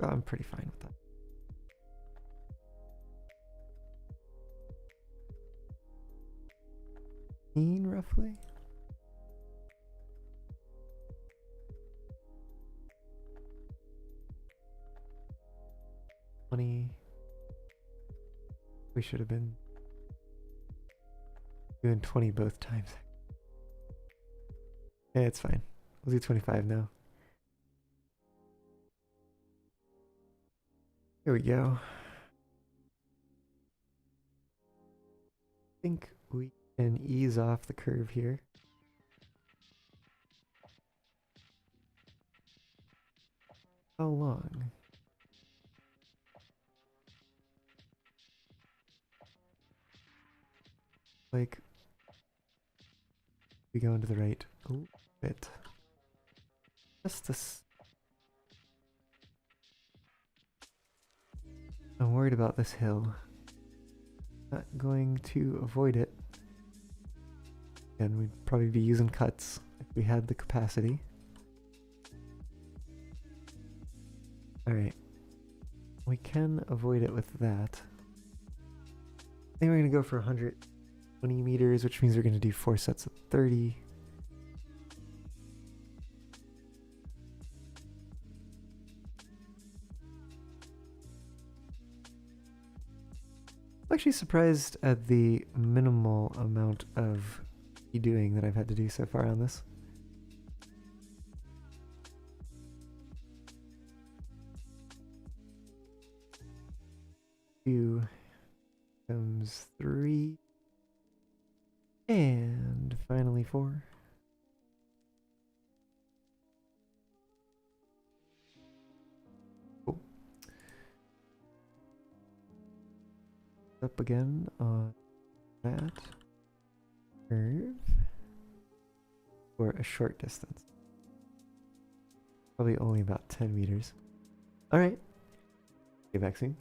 I'm pretty fine with that. Roughly. We should have been doing 20 both times. Yeah, it's fine. We'll do 25 now. Here we go. I think we can ease off the curve here. How long? Like, we go into the right a little bit. Just this. I'm worried about this hill. Not going to avoid it. And we'd probably be using cuts if we had the capacity. Alright. We can avoid it with that. I think we're going to go for 120 meters, which means we're going to do 4 sets of 30. actually surprised at the minimal amount of doing that I've had to do so far on this. Two comes 3. And finally 4. Cool. Up again on that curve for a short distance. Probably only about 10 meters. Alright. Get back soon.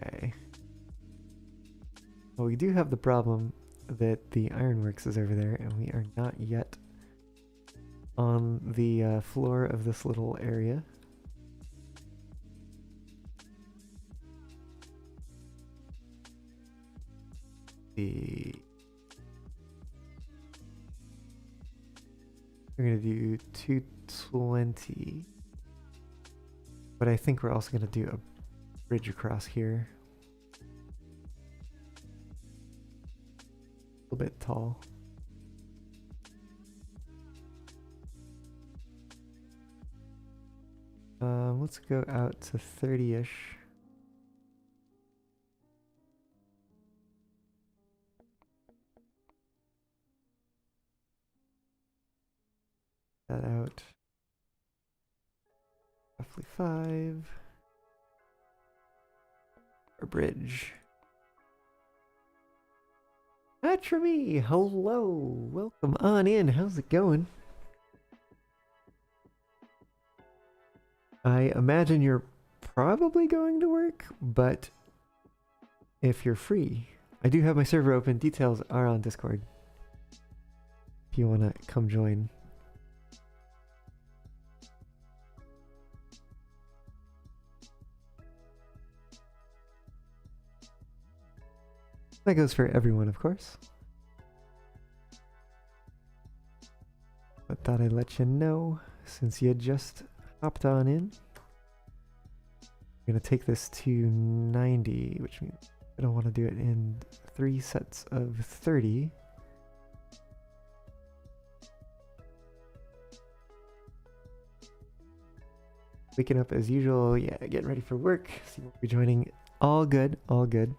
Okay. Well, we do have the problem that the ironworks is over there, and we are not yet on the floor of this little area. We're gonna do 220, but I think we're also gonna do a bridge across here. A little bit tall. Let's go out to 30-ish. That out. Roughly 5. Our bridge. Atrami, hello, welcome on in. How's it going? I imagine you're probably going to work, but if you're free, I do have my server open. Details are on Discord. If you want to come join. That goes for everyone, of course. But thought I'd let you know since you just hopped on in. I'm gonna take this to 90, which means I don't want to do it in 3 sets of 30. Waking up as usual, yeah, getting ready for work. So you'll be joining. All good, all good.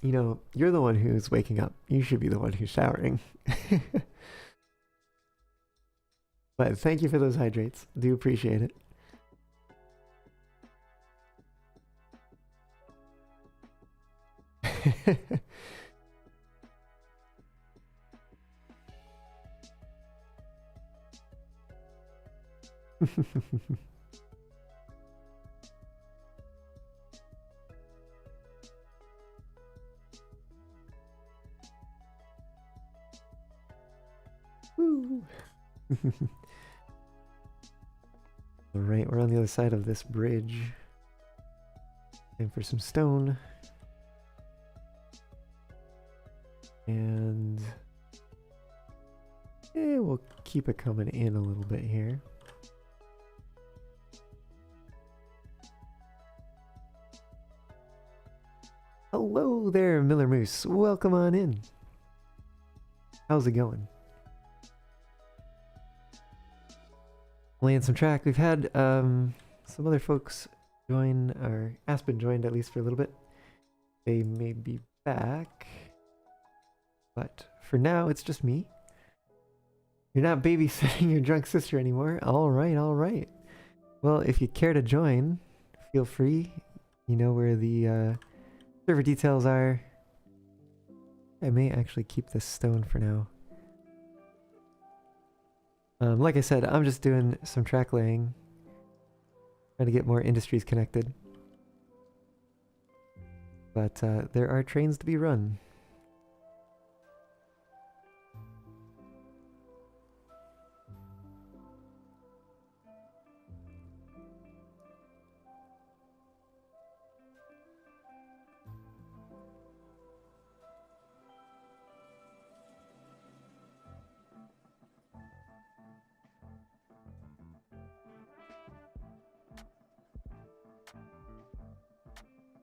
You know, you're the one who's waking up. You should be the one who's showering. But thank you for those hydrates. Do appreciate it. Woo. Alright, we're on the other side of this bridge. Time for some stone. And we'll keep it coming in a little bit here. Hello there, Miller Moose. Welcome on in. How's it going? Laying some track. We've had some other folks join, or Aspen joined at least for a little bit. They may be back, but for now it's just me. You're not babysitting your drunk sister anymore. All right, all right. Well, if you care to join, feel free. You know where the server details are. I may actually keep this stone for now. Like I said, I'm just doing some track laying. Trying to get more industries connected. But there are trains to be run.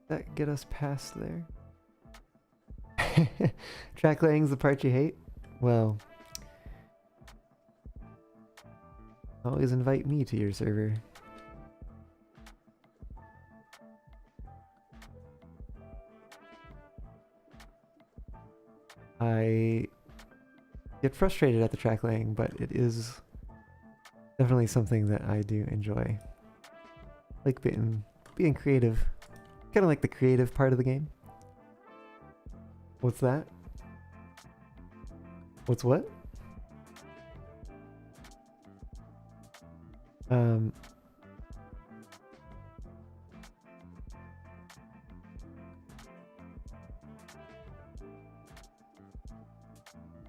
That get us past there? Track laying's the part you hate? Well, always invite me to your server. I get frustrated at the track laying, but it is definitely something that I do enjoy. Like being creative. Kind of like the creative part of the game. What's that? What's what?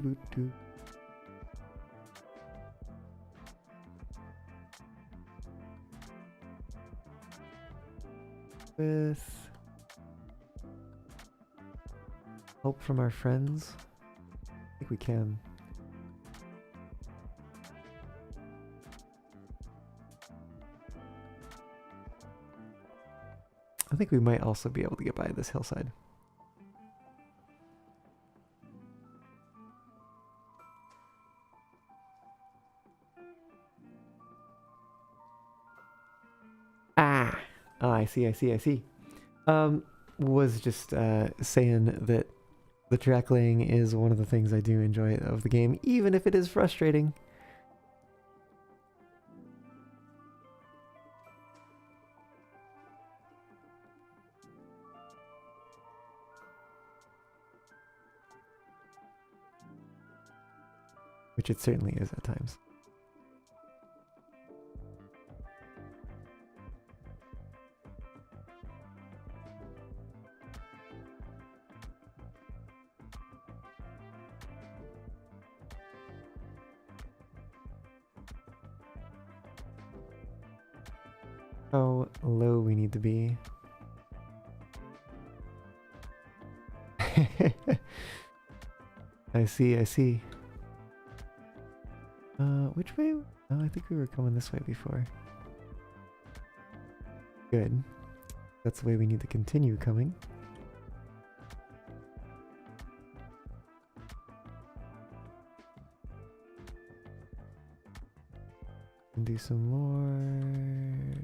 Doo-doo. With help from our friends, I think we can. I think we might also be able to get by this hillside. Ah! Oh, I see. Was just saying that the track laying is one of the things I do enjoy of the game, even if it is frustrating. Which it certainly is at times. How low we need to be. I see. Which way? Oh, I think we were coming this way before. Good. That's the way we need to continue coming. And do some more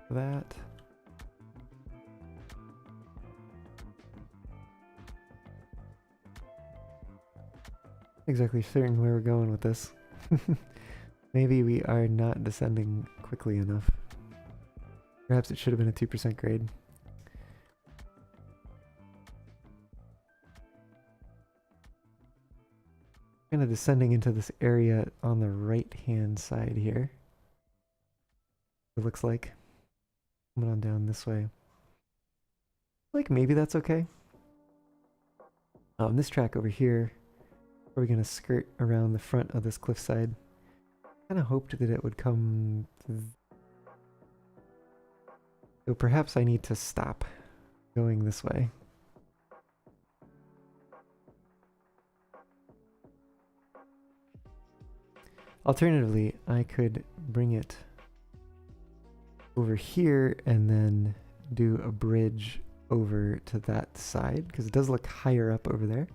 of that. Exactly certain where we're going with this. Maybe we are not descending quickly enough. Perhaps it should have been a 2% grade. Kind of descending into this area on the right hand side here. It looks like. Coming on down this way. Like maybe that's okay. On this track over here, we're gonna skirt around the front of this cliffside. Kind of hoped that it would come. So perhaps I need to stop going this way. Alternatively, I could bring it over here and then do a bridge over to that side, because it does look higher up over there.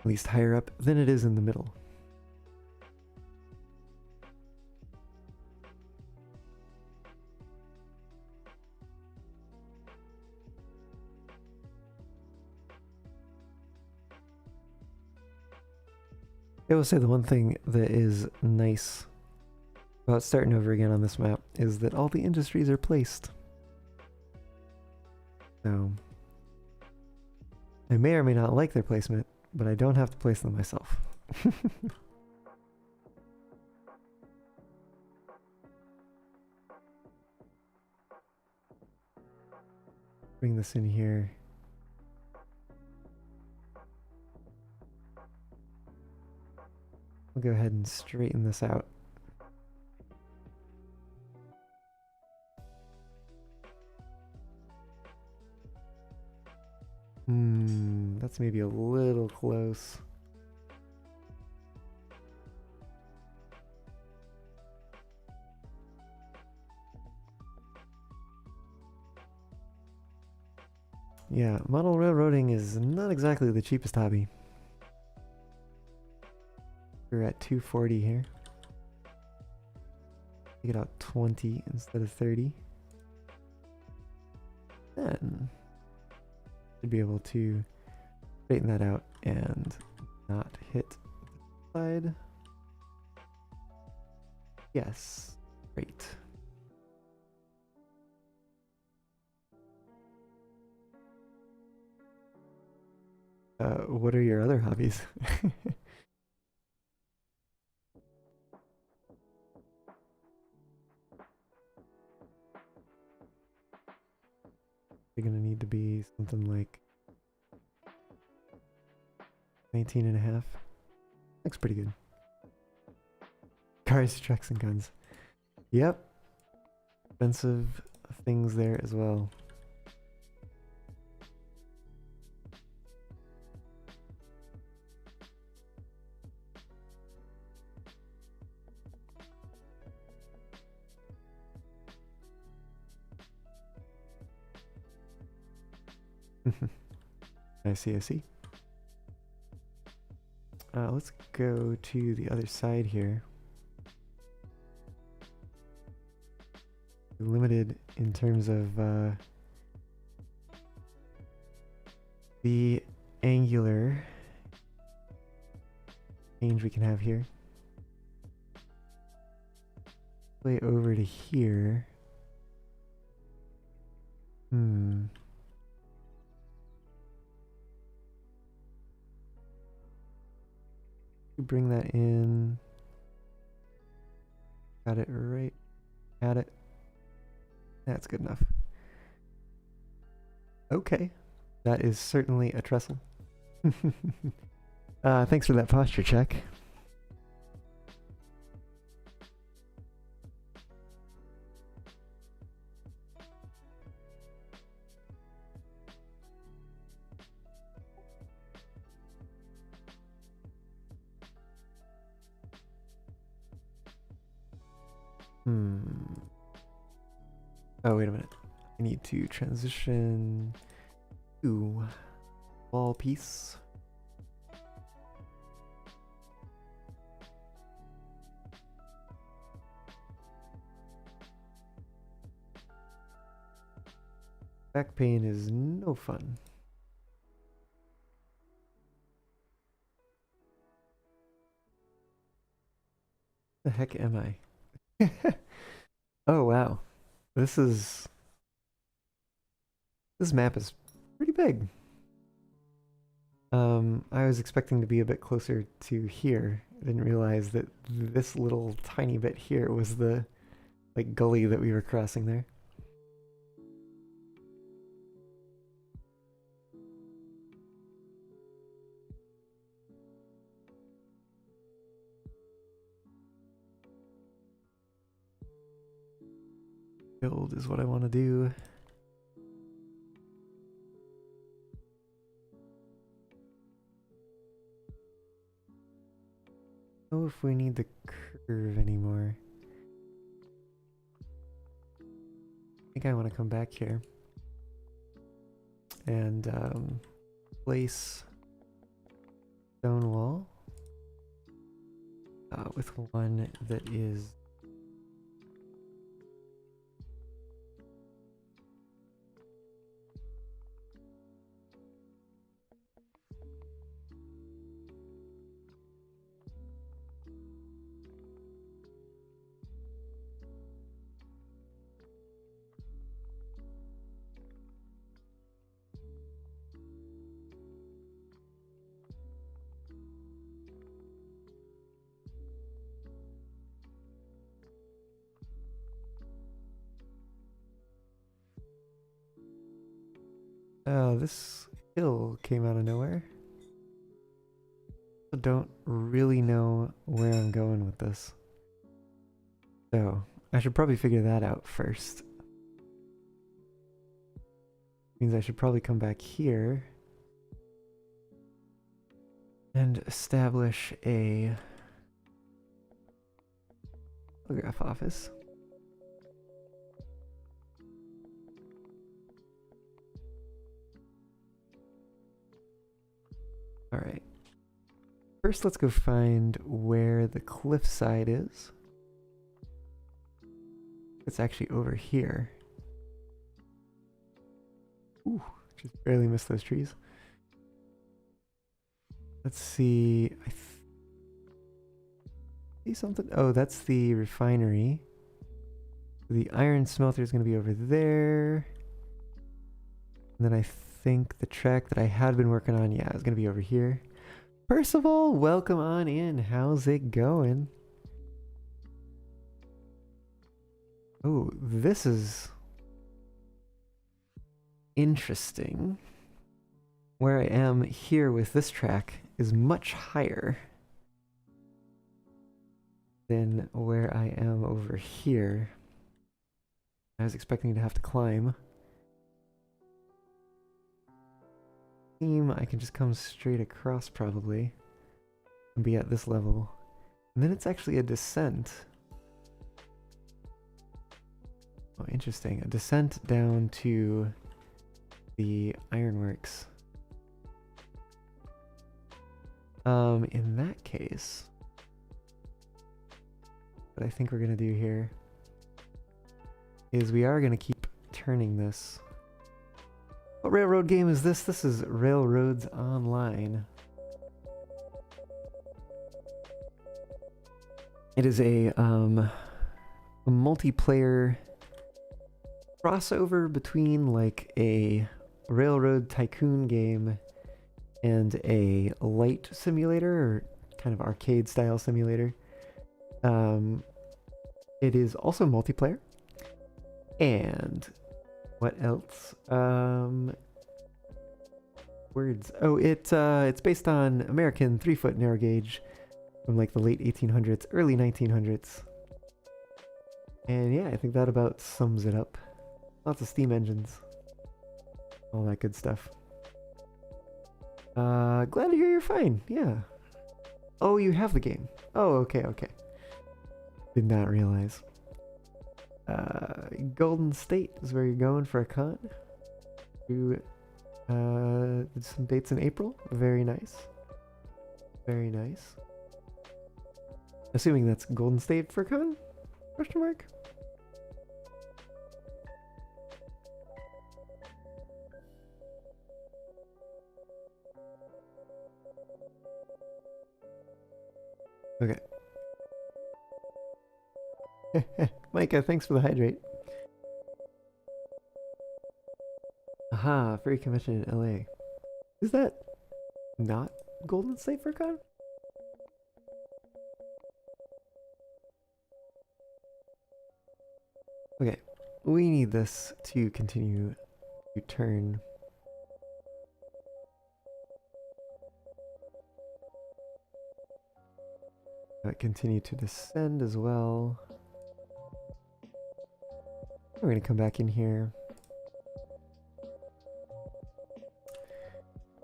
At least higher up than it is in the middle. I will say the one thing that is nice about starting over again on this map is that all the industries are placed. So I may or may not like their placement, but I don't have to place them myself. Bring this in here. We'll go ahead and straighten this out. That's maybe a little close. Yeah, model railroading is not exactly the cheapest hobby. We're at 240 here. Take it out 20 instead of 30. Then should be able to straighten that out and not hit the side. Yes, great. What are your other hobbies? They're gonna need to be something like 19 and a half. Looks pretty good. Cars, trucks, and guns. Yep. Expensive things there as well. I see, I see. Let's go to the other side here. Limited in terms of the angular change we can have here. Way over to here. Bring that in. Got it right at it. That's good enough. Okay. That is certainly a trestle. Thanks for that posture check. Oh, wait a minute. I need to transition to wall piece. Back pain is no fun. The heck am I? Oh wow. This map is pretty big. I was expecting to be a bit closer to here. I didn't realize that this little tiny bit here was the like gully that we were crossing there. Build is what I want to do. Oh, if we need the curve anymore. I think I want to come back here and place stone wall with one that is oh, this hill came out of nowhere. I don't really know where I'm going with this. So, I should probably figure that out first. Means I should probably come back here and establish a telegraph office. Alright. First, let's go find where the cliffside is. It's actually over here. Ooh, just barely missed those trees. Let's see. I see something. Oh, that's the refinery. The iron smelter is going to be over there. And then I think the track that I had been working on, yeah, is going to be over here. Percival, welcome on in. How's it going? Oh, this is interesting. Where I am here with this track is much higher than where I am over here. I was expecting to have to climb. I can just come straight across probably and be at this level. And then it's actually a descent. Oh, interesting. A descent down to the ironworks. In that case, what I think we're gonna do here is we are gonna keep turning this. What railroad game is this? This is Railroads Online. It is a multiplayer crossover between like a railroad tycoon game and a light simulator, or kind of arcade style simulator. It is also multiplayer. And what else? Words. Oh, it's based on American 3-foot narrow gauge from like the late 1800s, early 1900s. And yeah, I think that about sums it up. Lots of steam engines. All that good stuff. Glad to hear you're fine. Yeah. Oh, you have the game. Oh, okay, okay. Did not realize. Golden State is where you're going for a con. You did some dates in April. Very nice. Very nice. Assuming that's Golden State for a con? Question mark? Okay. Micah, thanks for the hydrate. Aha, furry convention in LA. Is that not Golden State for con? Okay, we need this to continue to turn. Continue to descend as well. We're going to come back in here.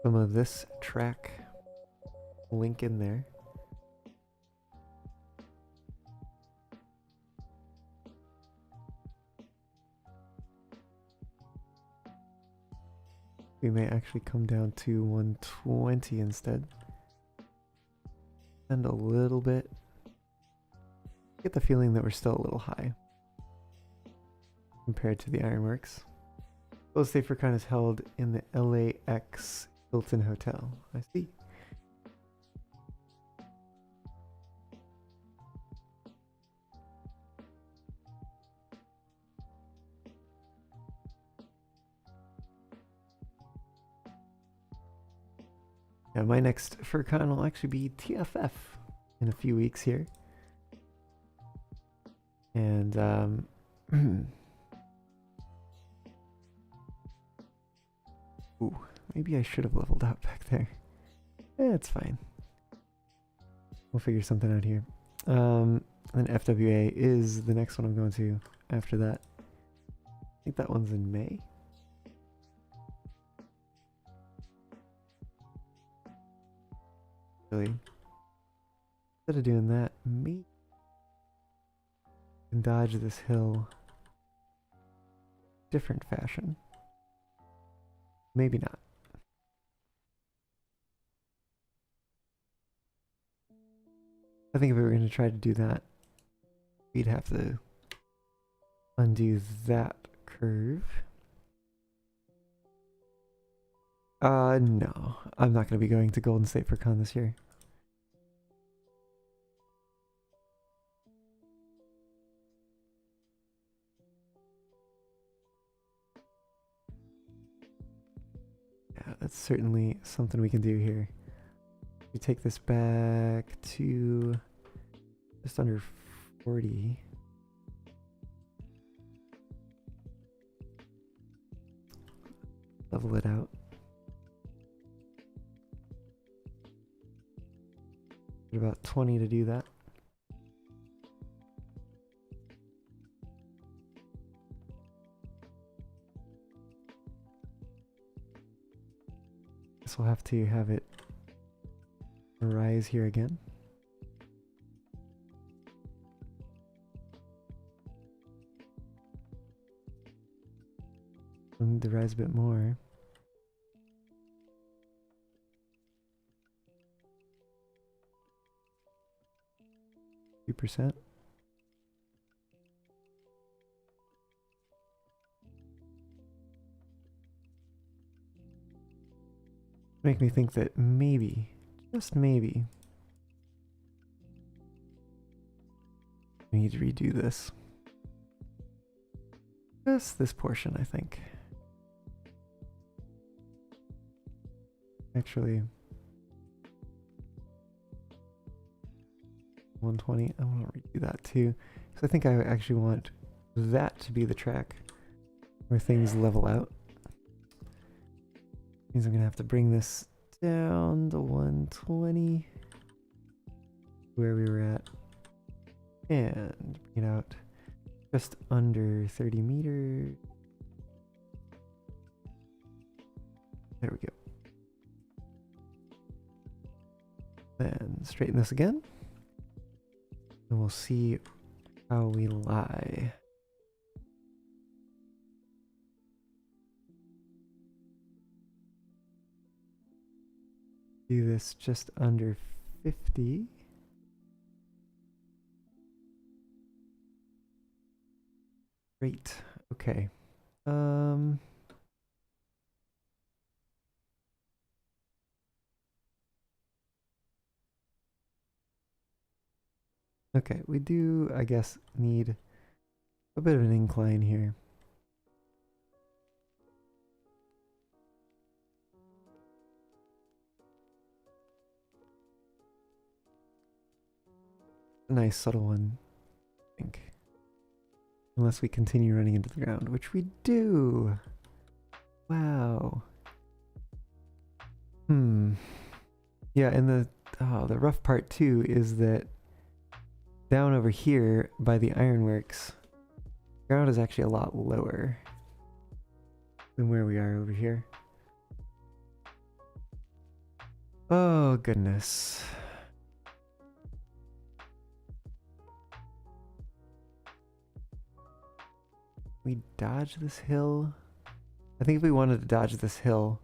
Some of this track link in there. We may actually come down to 120 instead. And a little bit. Get the feeling that we're still a little high compared to the ironworks. Golden State for Con is held in the LAX Hilton Hotel. I see. Yeah, my next FurCon will actually be TFF in a few weeks here. And ooh, maybe I should have leveled out back there. It's fine. We'll figure something out here. And FWA is the next one I'm going to after that. I think that one's in May. Really? Instead of doing that, me can dodge this hill different fashion. Maybe not. I think if we were going to try to do that, we'd have to undo that curve. No. I'm not going to be going to Golden State for Con this year. Yeah, that's certainly something we can do here. We take this back to just under 40. Level it out. About 20 to do that. Guess we'll have to have it rise here again. And to rise a bit more. %. Make me think that maybe, just maybe, we need to redo this. Just this portion, I think. Actually, 120. I want to redo that too, because I think I actually want that to be the track where things level out. Means I'm gonna have to bring this down to 120, where we were at, and bring it out just under 30 meters. There we go. Then straighten this again. And we'll see how we lie. Do this just under 50. Great. Okay. Okay, we do, I guess, need a bit of an incline here. A nice subtle one, I think. Unless we continue running into the ground, which we do. Wow. Yeah, and the rough part too is that down over here by the ironworks, ground is actually a lot lower than where we are over here. Oh goodness. We dodge this hill. I think if we wanted to dodge this hill,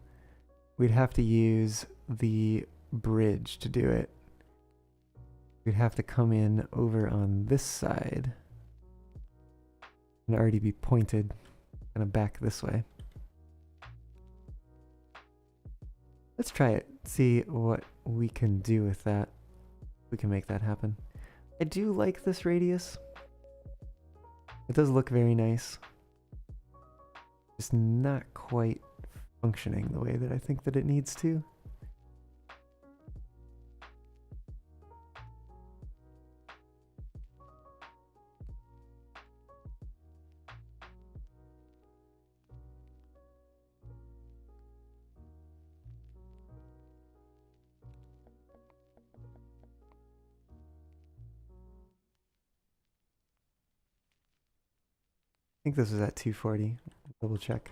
we'd have to use the bridge to do it. We'd have to come in over on this side and already be pointed kind of back this way. Let's try it, see what we can do with that. We can make that happen. I do like this radius. It does look very nice. Just not quite functioning the way that I think that it needs to. I think this was at 240. Double check.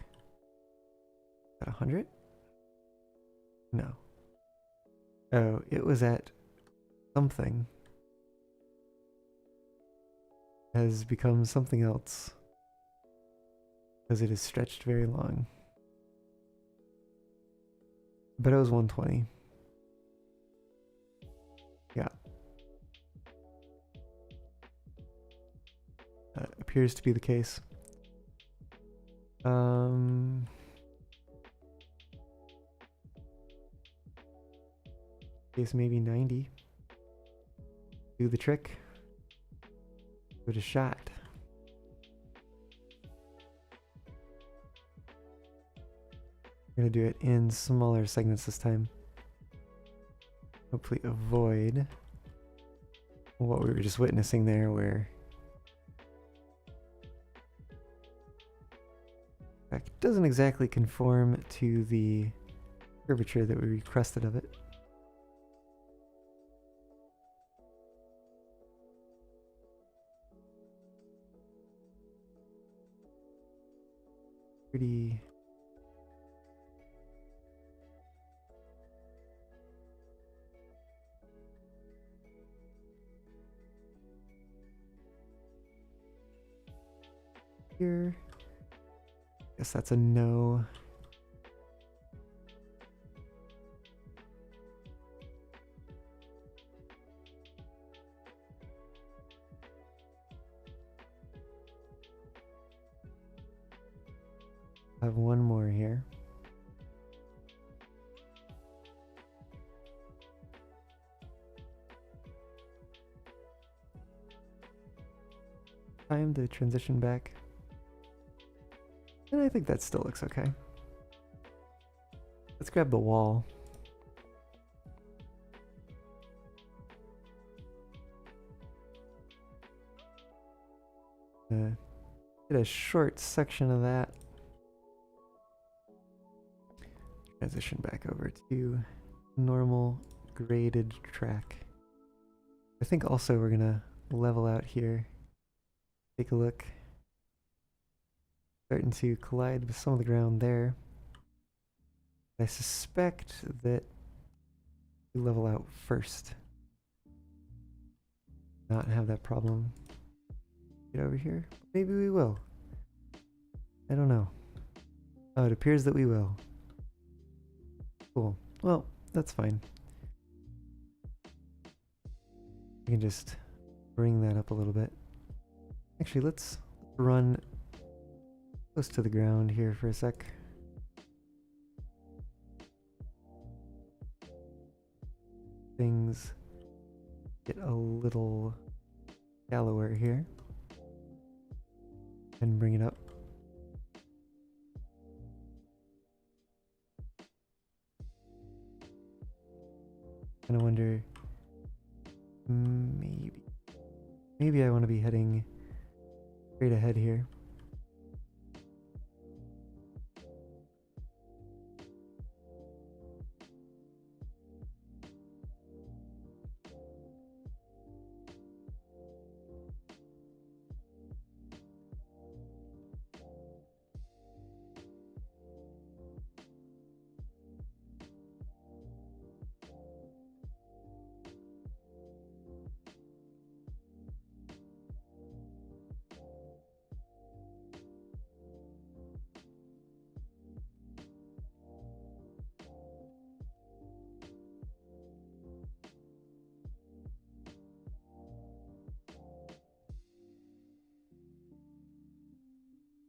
At 100? No. Oh, it was at something. Has become something else. Because it is stretched very long. But it was 120. Yeah. appears to be the case. Guess maybe 90. Do the trick. Give it a shot. We're gonna do it in smaller segments this time. Hopefully avoid what we were just witnessing there, where it doesn't exactly conform to the curvature that we requested of it. Pretty here. Guess that's a no. I have one more here. Time to transition back. And I think that still looks okay. Let's grab the wall. Get a short section of that. Transition back over to normal graded track. I think also we're gonna level out here. Take a look. Starting to collide with some of the ground there. I suspect that we level out first. Not have that problem. Get over here. Maybe we will. I don't know. Oh, it appears that we will. Cool. Well, that's fine. We can just bring that up a little bit. Actually, let's run close to the ground here for a sec. Things get a little shallower here. And bring it up. Kind of wonder, maybe I want to be heading straight ahead here.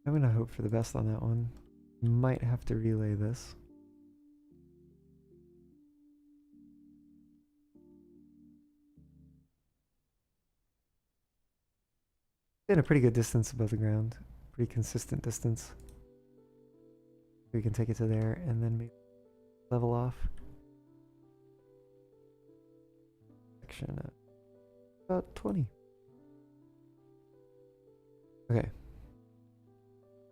I'm gonna hope for the best on that one. Might have to relay this. In a pretty good distance above the ground. Pretty consistent distance. We can take it to there and then maybe level off. Section of about 20. Okay.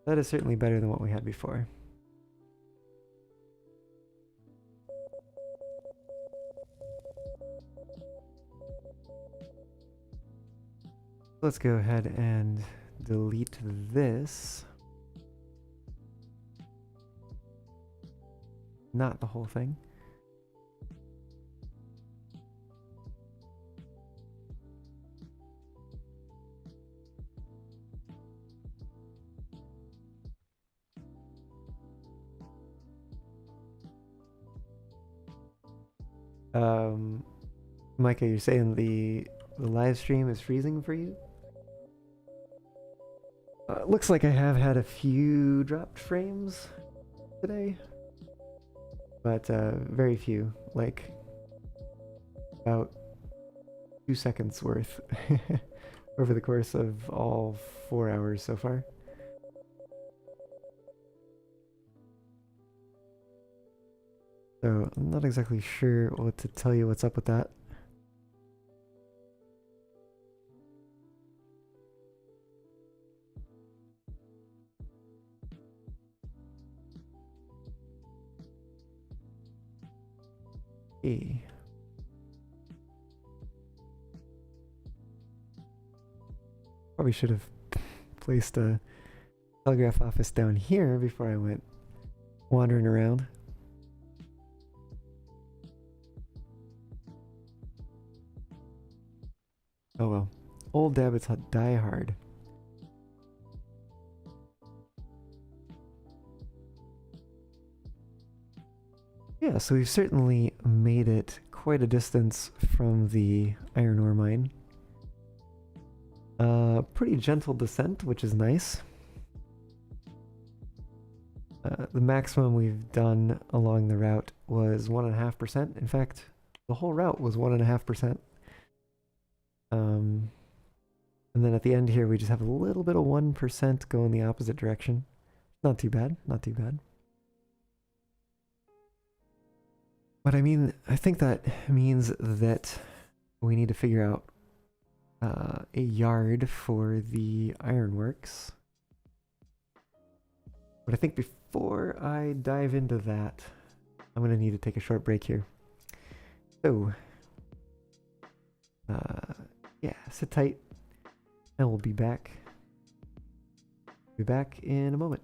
That is certainly better than what we had before. Let's go ahead and delete this. Not the whole thing. Micah, you're saying the live stream is freezing for you? Looks like I have had a few dropped frames today, but very few, like about 2 seconds worth over the course of all 4 hours so far. So I'm not exactly sure what to tell you what's up with that. Okay. Probably should have placed a telegraph office down here before I went wandering around. Oh well. Old habits die hard. Yeah, so we've certainly made it quite a distance from the iron ore mine. Pretty gentle descent, which is nice. The maximum we've done along the route was 1.5%. In fact, the whole route was 1.5%. And then at the end here, we just have a little bit of 1% go in the opposite direction. Not too bad, not too bad. But I mean, I think that means that we need to figure out a yard for the ironworks. But I think before I dive into that, I'm going to need to take a short break here. So, yeah, sit tight, and we'll be back. Be back in a moment.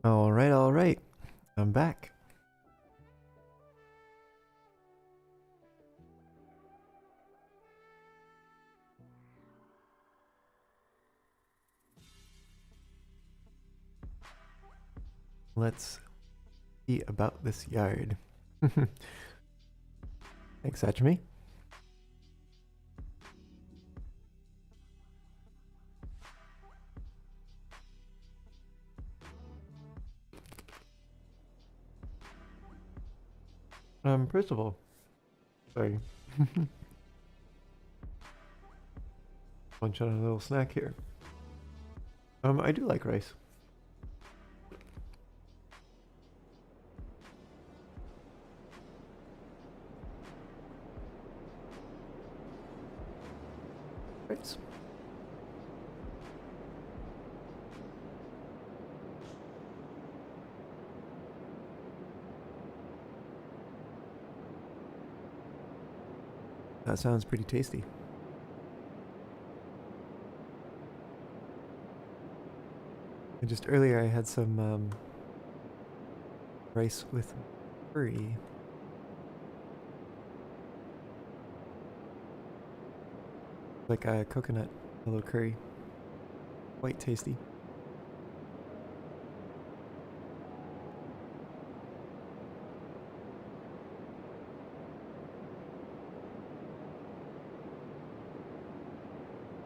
All right. I'm back. Let's see about this yard. Thanks, Satchme. First of all, sorry. Munch on a little snack here. I do like rice. Rice. That sounds pretty tasty. And just earlier I had some rice with curry. Like a coconut yellow curry. Quite tasty.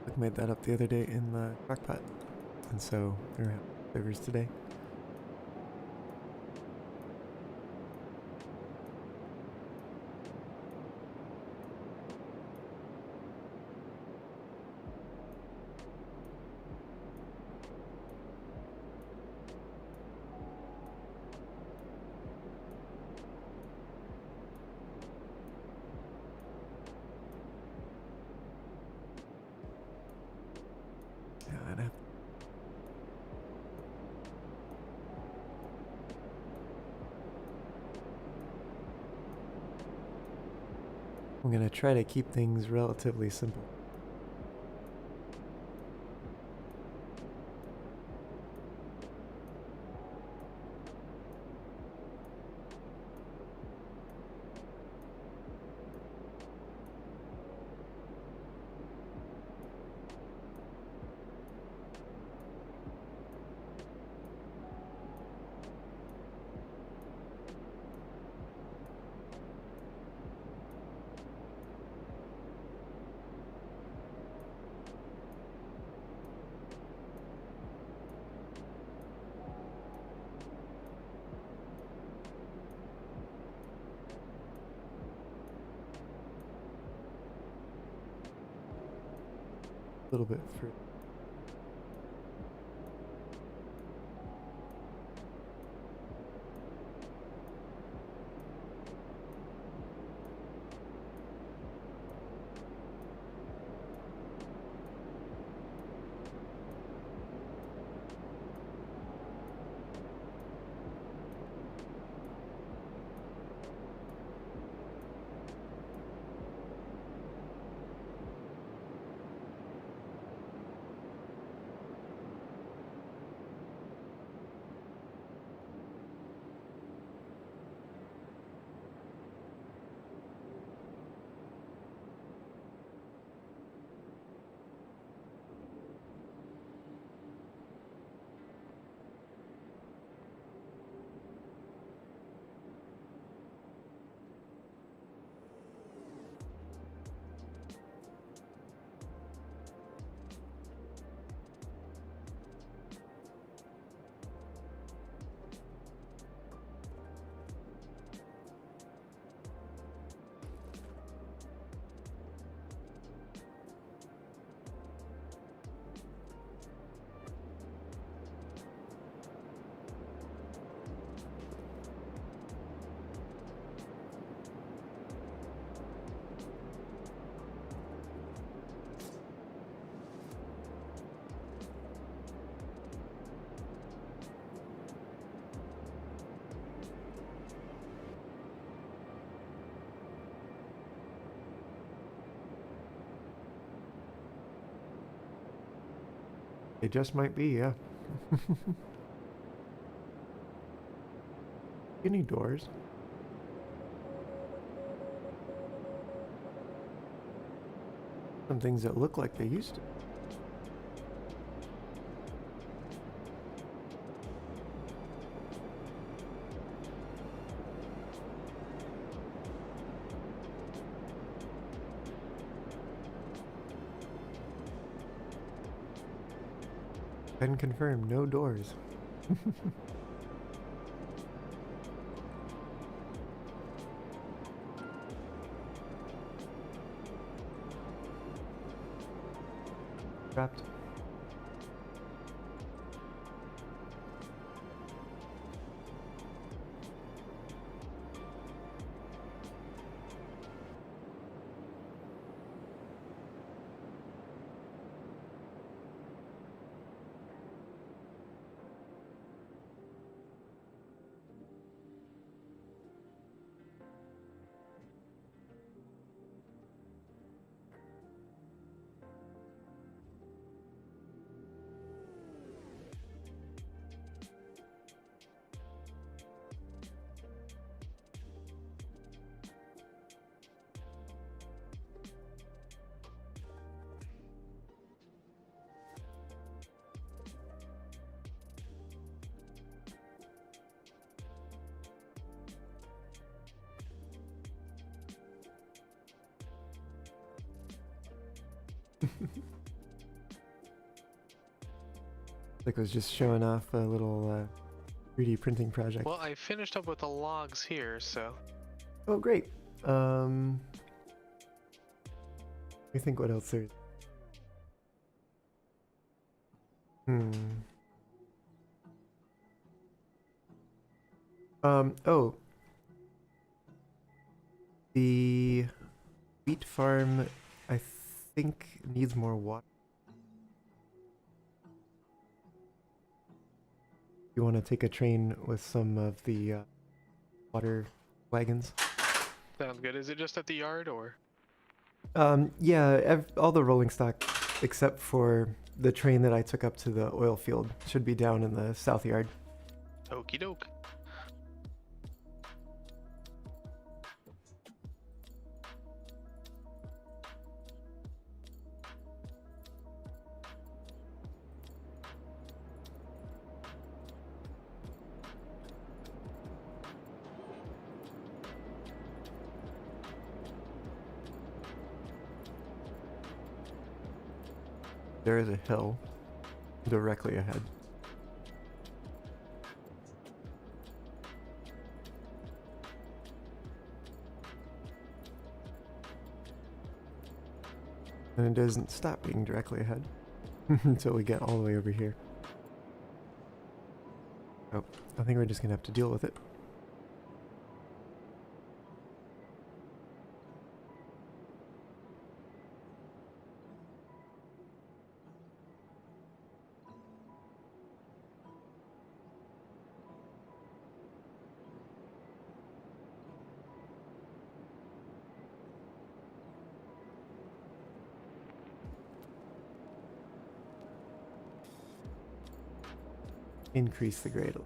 I made that up the other day in the crock pot. And so we're having flavors today. I'm gonna try to keep things relatively simple. A little bit for it just might be, yeah. Any doors? Some things that look like they used to. Can confirm, no doors. Trapped. Like I was just showing off a little 3D printing project. Well, I finished up with the logs here, so Oh, great. Let me think what else there. Hmm. Oh. The wheat farm, I think, needs more water. You want to take a train with some of the water wagons? sounds good. Is it just at the yard or? Yeah, all the rolling stock except for the train that I took up to the oil field should be down in the south yard. Okie doke. There is a hill directly ahead. And it doesn't stop being directly ahead until we get all the way over here. Oh, I think we're just gonna have to deal with it. Increase the grade a little.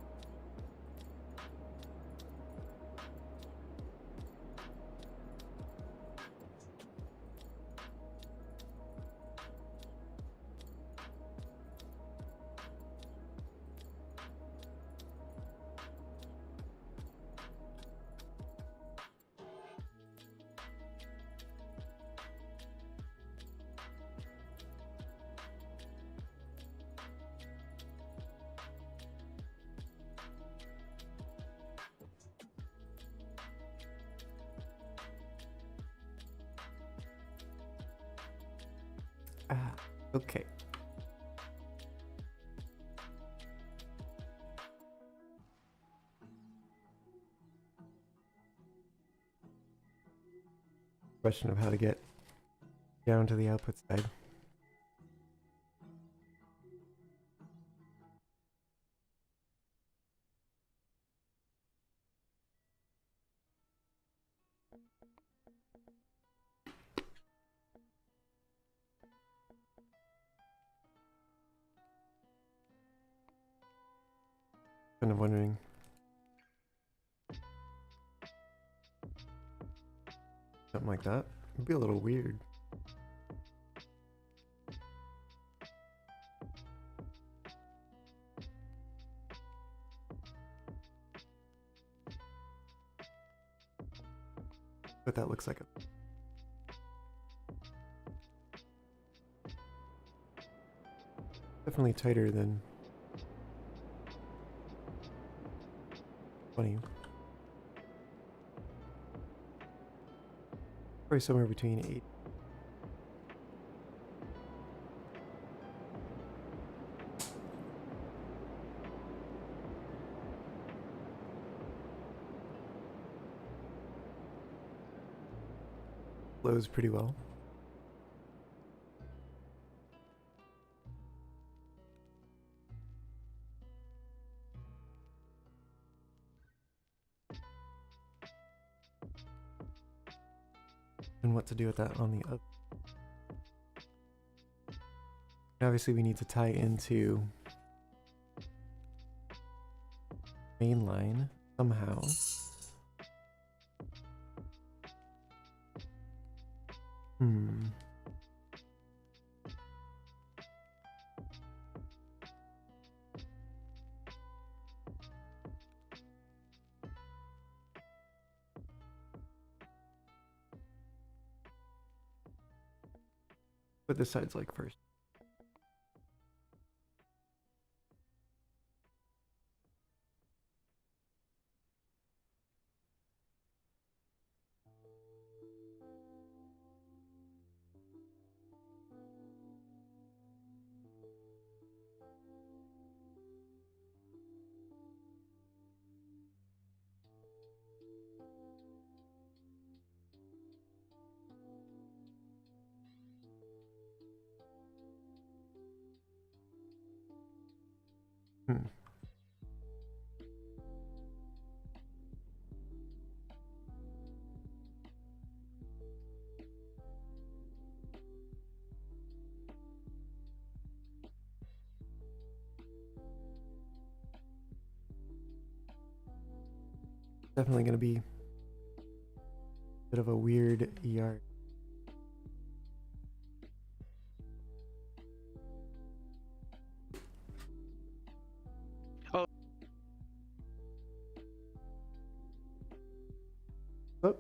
Ah, okay. Question of how to get down to the output side. Kind of wondering. Something like that. It'd be a little weird. But that looks like a... Definitely tighter than 20. Probably somewhere between 8. Flows pretty well. And what to do with that on the other. Obviously we need to tie into main line somehow. What this side's like first. Definitely going to be a bit of a weird yard. Oh. Oh.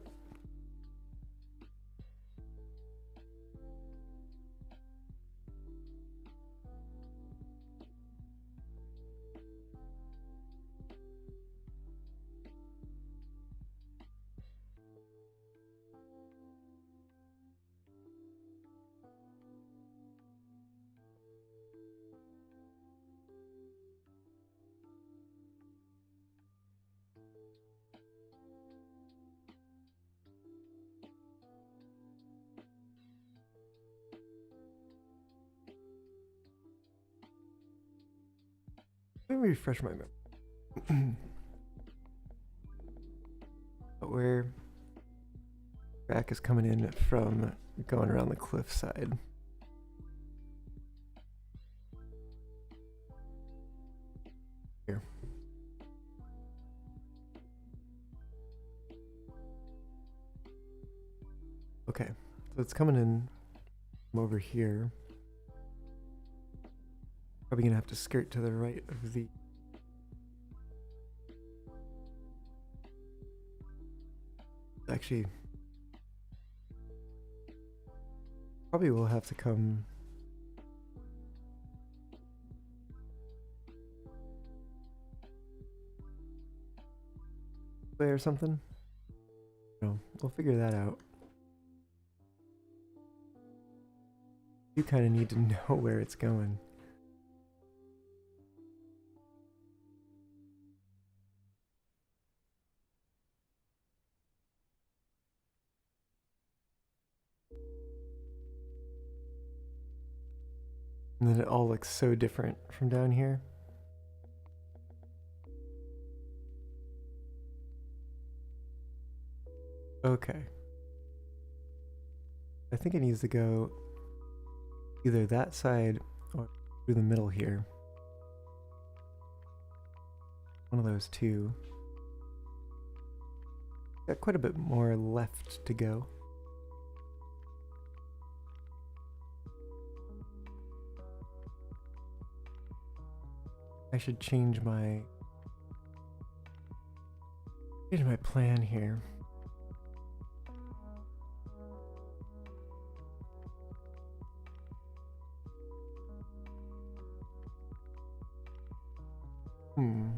Let me refresh my memory. But where track is coming in from going around the cliff side. Here. Okay, so it's coming in from over here. Probably gonna have to skirt to the right of the... Actually, probably will have to come... way or something. No, we'll figure that out. You kind of need to know where it's going. And then it all looks so different from down here. Okay. I think it needs to go either that side or through the middle here. One of those two. Got quite a bit more left to go. I should change my plan here. Hmm.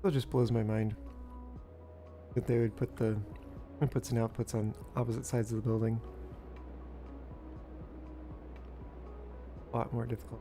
It just blows my mind that they would put the inputs and outputs on opposite sides of the building. A lot more difficult.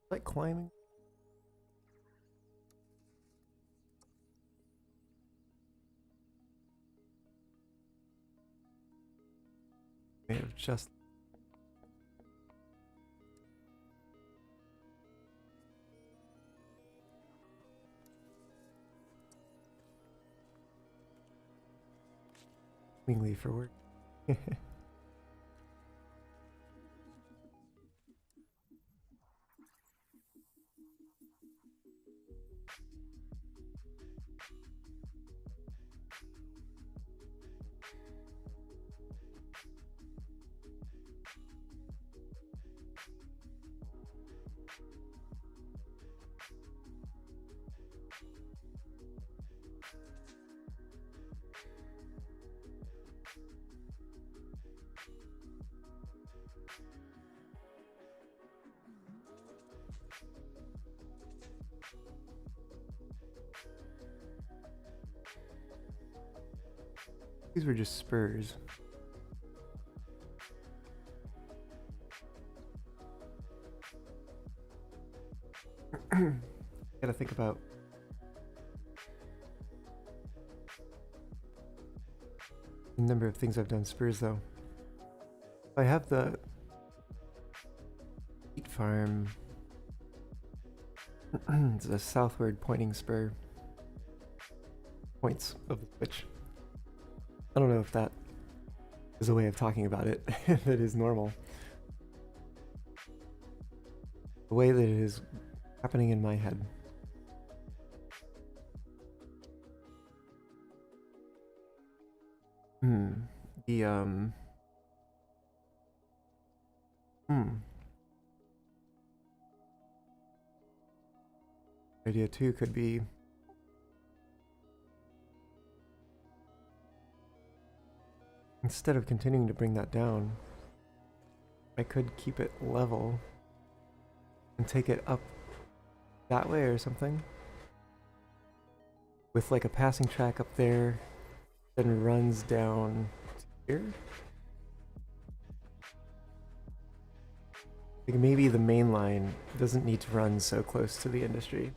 Like climbing. May have just seemingly for work. These were just spurs. Gotta think about the number of things I've done spurs though. I have the wheat farm. It's a southward pointing spur. Points of the switch. I don't know if that is a way of talking about it that is normal. The way that it is happening in my head. Idea two could be instead of continuing to bring that down, I could keep it level and take it up that way or something. With like a passing track up there, then runs down here. Like maybe the main line doesn't need to run so close to the industry.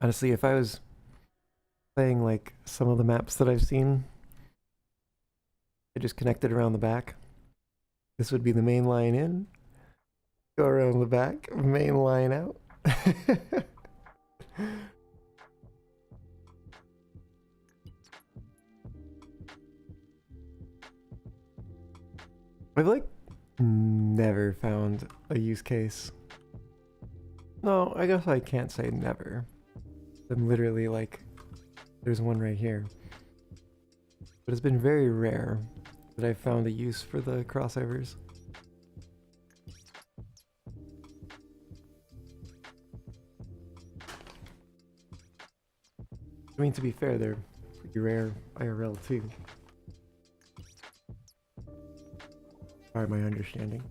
Honestly, if I was playing like some of the maps that I've seen. I just connected around the back. This would be the main line in. Go around the back, main line out. I've like never found a use case. No, I guess I can't say never. I'm literally like, there's one right here. But it's been very rare that I've found a use for the crossovers. I mean, to be fair, they're pretty rare IRL too. By my understanding.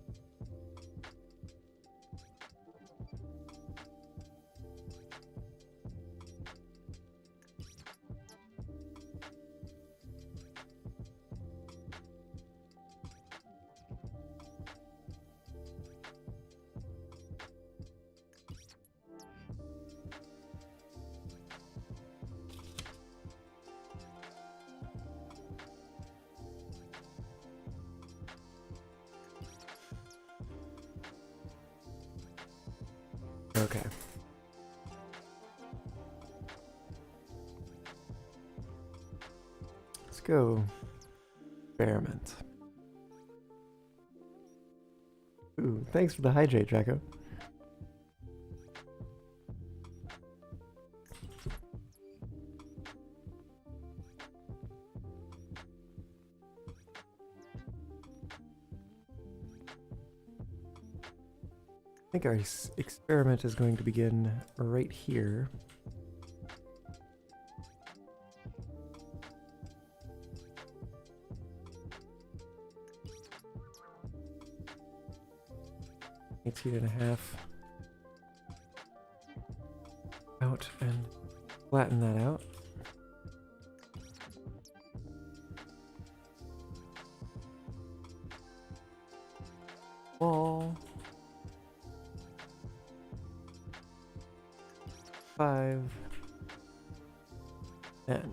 Okay. Let's go experiment. Ooh, thanks for the hydrate, Draco. I think our experiment is going to begin right here. $18.5 out and flatten that out. Wall. 5, 10.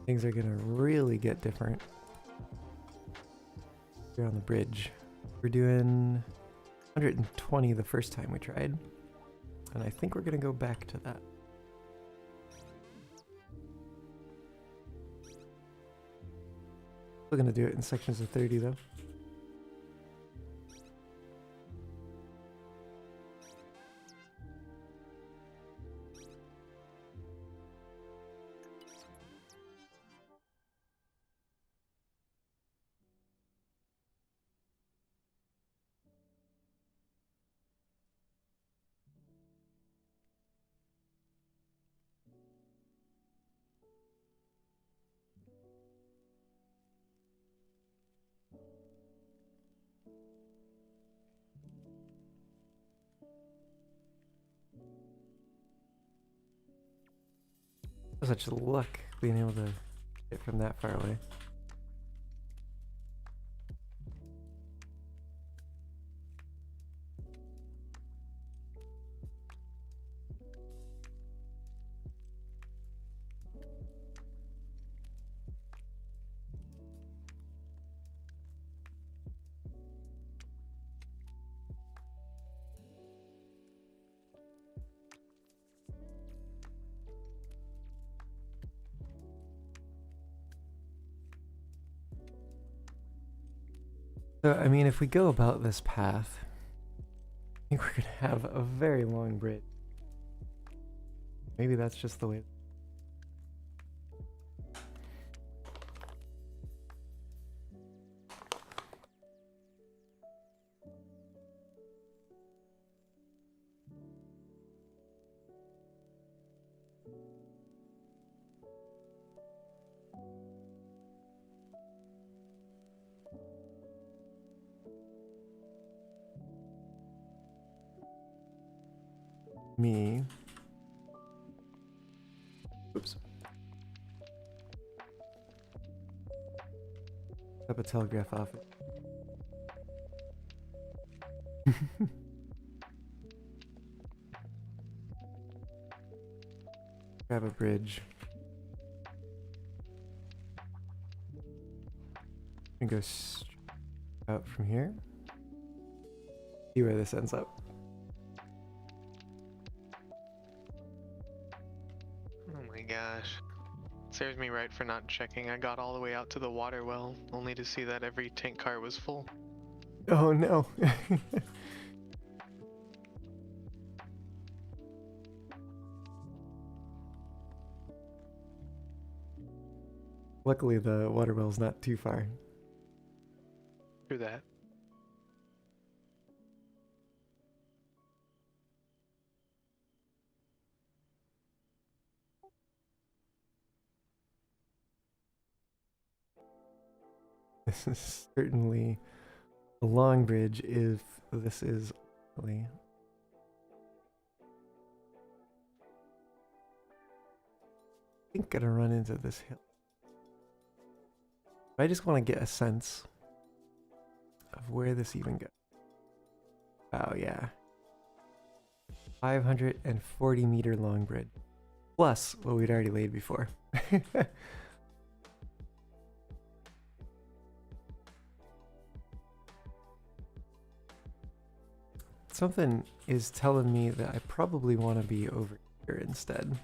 Things are gonna really get different here on the bridge. We're doing 120 the first time we tried, and I think we're gonna go back to that. Still gonna do it in sections of 30 though. Such luck being able to get from that far away. So, I mean, if we go about this path, I think we're gonna have a very long bridge. Maybe that's just the way. Me. Oops. Up a telegraph office. Grab a bridge. And go straight out from here. See where this ends up. Oh my gosh. Serves me right for not checking. I got all the way out to the water well, only to see that every tank car was full. Oh no. Luckily, the water well's not too far. Through that. This is certainly a long bridge if this is really. I think gonna run into this hill. But I just want to get a sense of where this even goes. Oh yeah. 540-meter long bridge. Plus what we'd already laid before. Something is telling me that I probably want to be over here instead.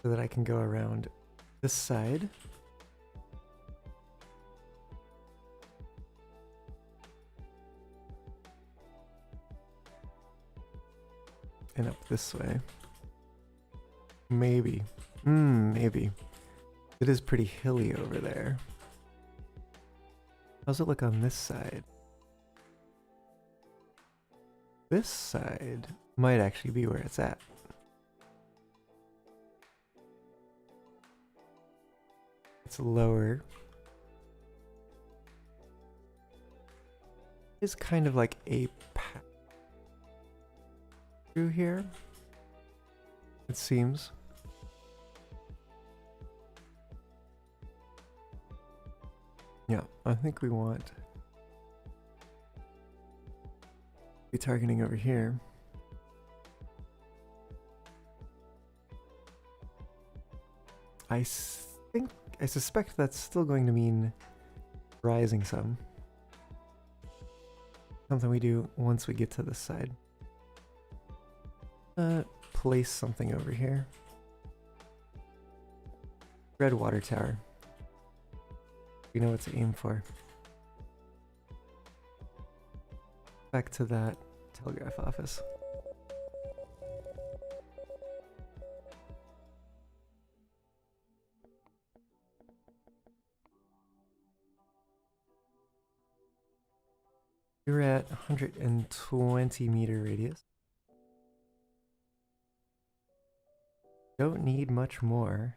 So that I can go around this side. And up this way. Maybe. Maybe. It is pretty hilly over there. How's it look on this side? This side might actually be where it's at. It's lower. It's kind of like a path through here, it seems. Yeah, I think we want to be targeting over here. I suspect that's still going to mean rising some. Something we do once we get to this side. Place something over here. Red water tower. We know what to aim for. Back to that telegraph office. We're at 120-meter radius. Don't need much more.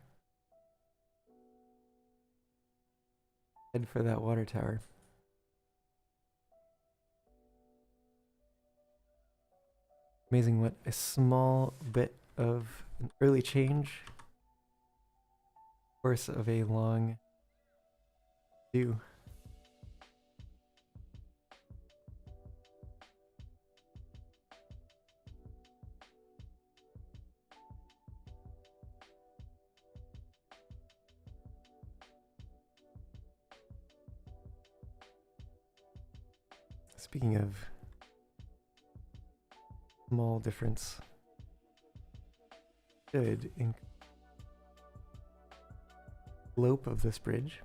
Head for that water tower. Amazing what a small bit of an early change, course of a long do. Speaking of small difference, good in slope of this bridge.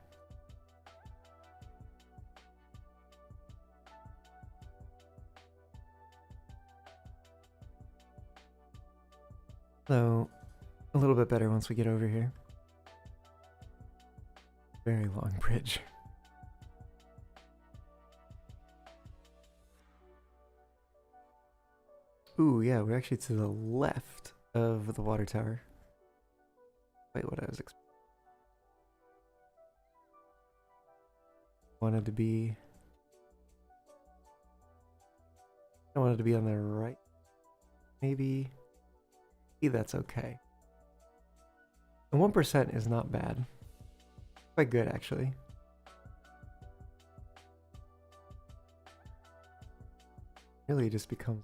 So a little bit better once we get over here. Very long bridge. Ooh, yeah, we're actually to the left of the water tower. Wait, what I was expecting. I wanted to be on the right. Maybe that's okay. And 1% is not bad. Quite good, actually. Really just becomes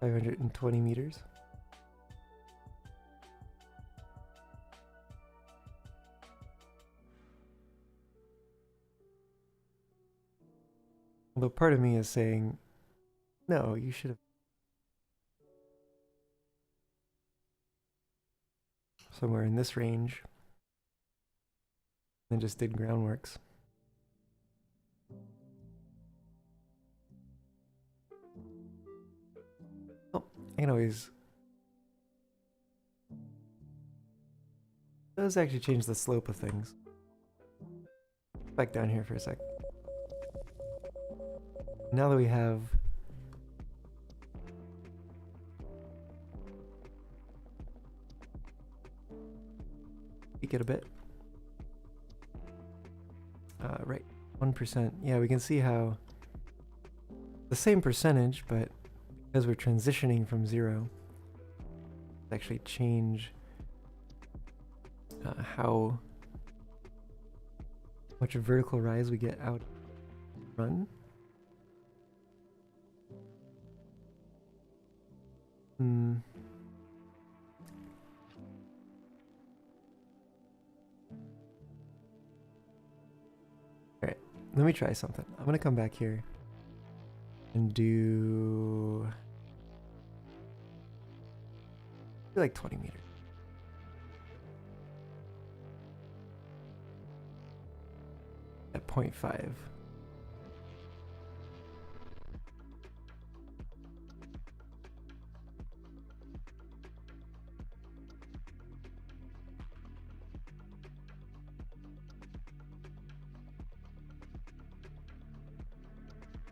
520 meters. Although part of me is saying, no, you should have. Somewhere in this range. And just did groundworks. Oh, I can always. Does actually change the slope of things. Back down here for a sec. Now that we have peek it a bit. Right, 1%. Yeah, we can see how the same percentage, but because we're transitioning from 0, actually change how much vertical rise we get out run. Alright, let me try something. I'm gonna come back here and do like 20 meters. At 0.5.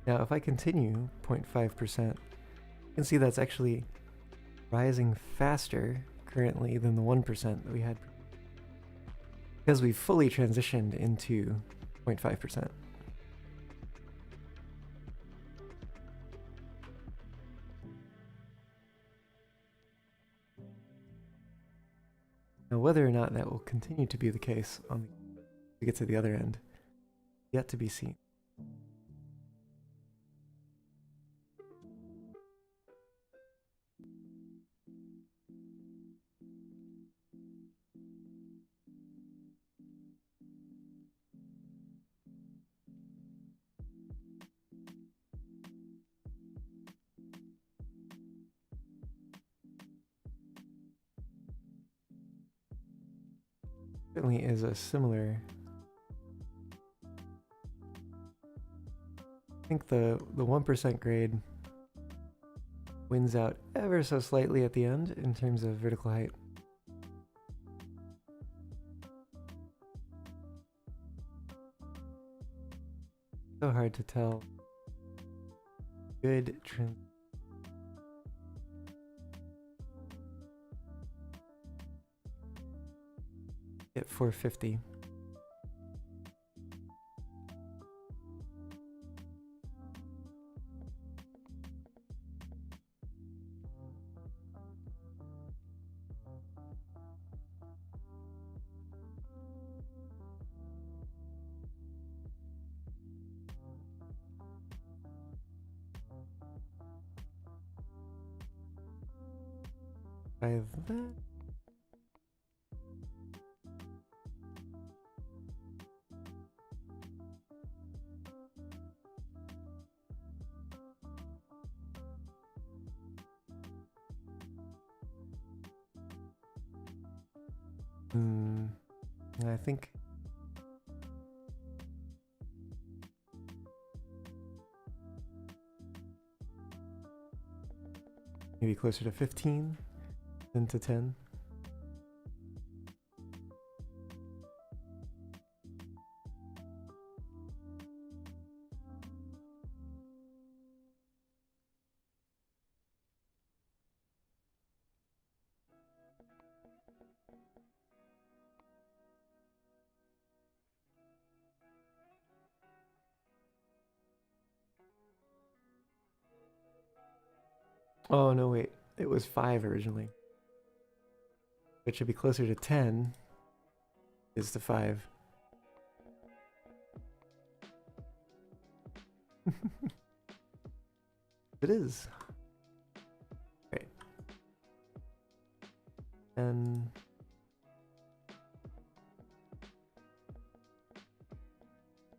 Now, if I continue 0.5%, you can see that's actually rising faster currently than the 1% that we had because we fully transitioned into 0.5%. Now, whether or not that will continue to be the case on to get to the other end, yet to be seen. Certainly is a similar. I think the 1% grade wins out ever so slightly at the end in terms of vertical height. So hard to tell. Good trend. At 450. By that. I think maybe closer to 15 than to 10. Oh, no, wait. It was 5 originally. It should be closer to 10 is to 5. It is. And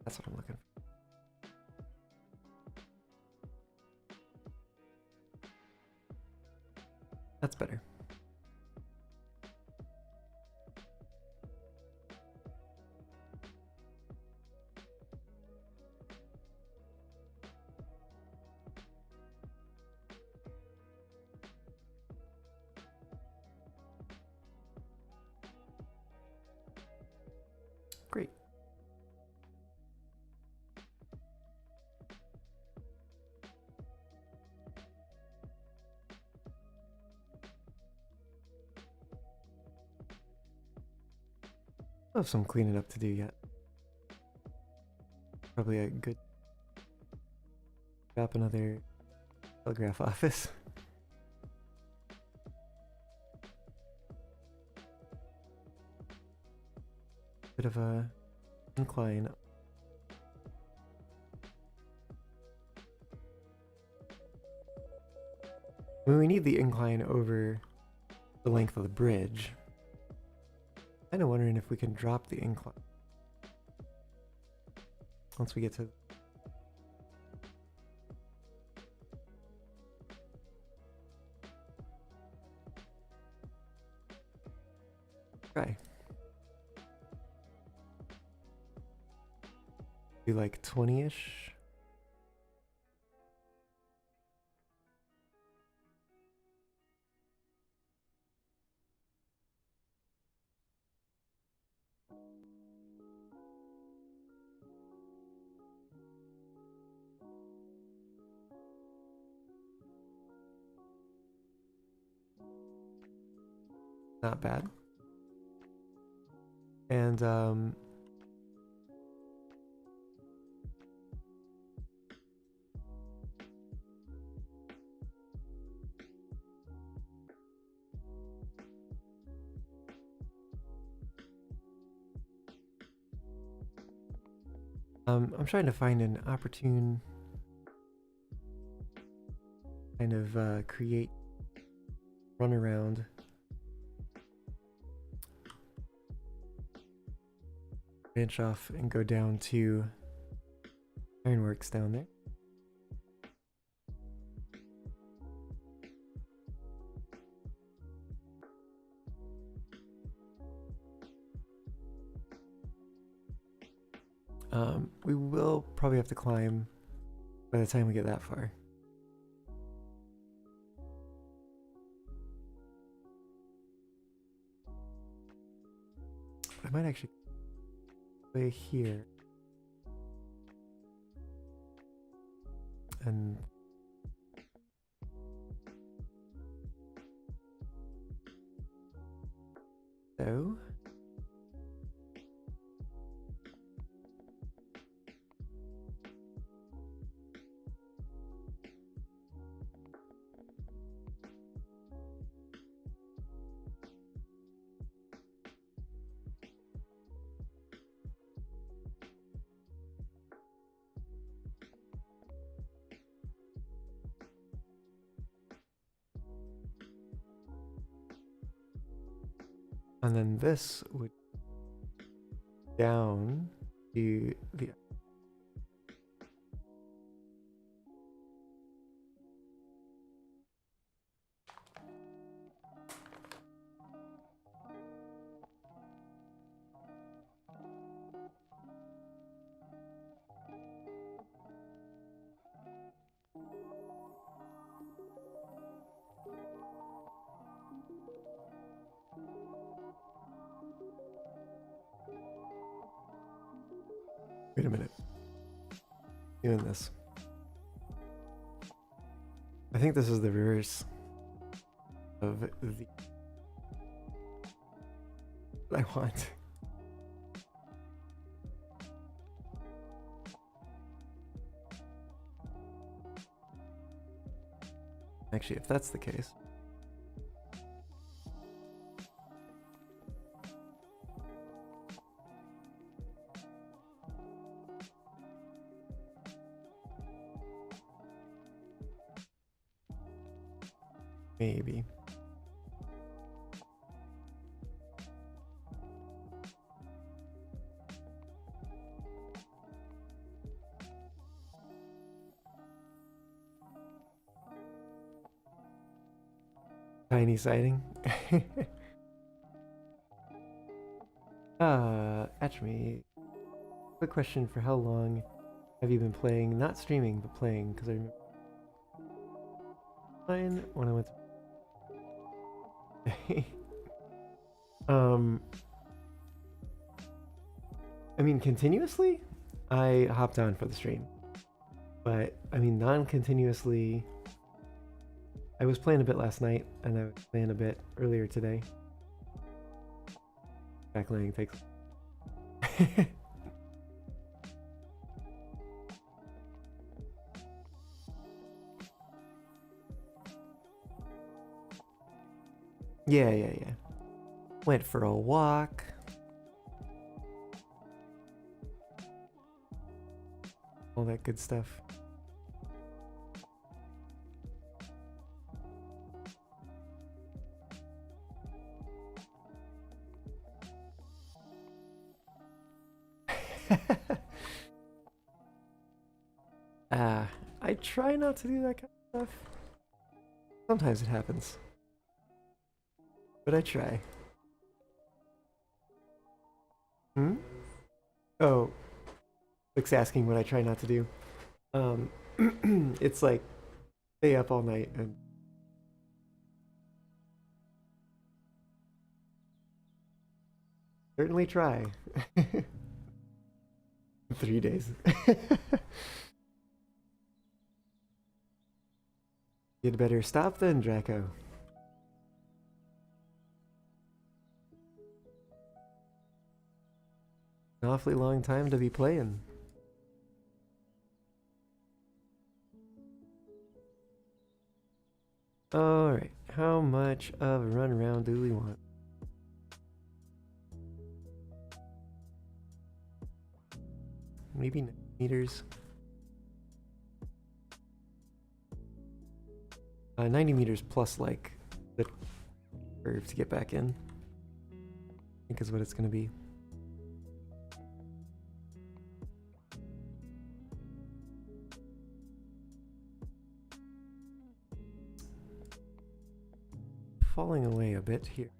that's what I'm looking for. That's better. Great. I have some cleaning up to do yet. Probably a good up another telegraph office. Bit of a incline. Well, we need the incline over the length of the bridge. Kind of wondering if we can drop the incline once we get to. Try. Do like 20-ish. Not bad. And I'm trying to find an opportune kind of create runaround. Branch off and go down to Ironworks down there. We will probably have to climb by the time we get that far. I might actually play here and so and then this would down to the wait a minute. Doing this. I think this is the reverse of the what I want. Actually, if that's the case, maybe. Tiny sighting. Atchme. Quick question: for how long have you been playing? Not streaming, but playing. Because I remember mine when I went to. I mean, continuously, I hopped on for the stream, but I mean, non-continuously. I was playing a bit last night, and I was playing a bit earlier today. Backlaying takes. Yeah. Went for a walk. All that good stuff. I try not to do that kind of stuff. Sometimes it happens. But I try. Oh. Luke's asking what I try not to do. It's like stay up all night and certainly try. 3 days. You'd better stop then, Draco. An awfully long time to be playing. Alright, how much of a run around do we want? Maybe 9 meters. 90 meters plus like the curve to get back in, I think is what it's going to be. Falling away a bit here.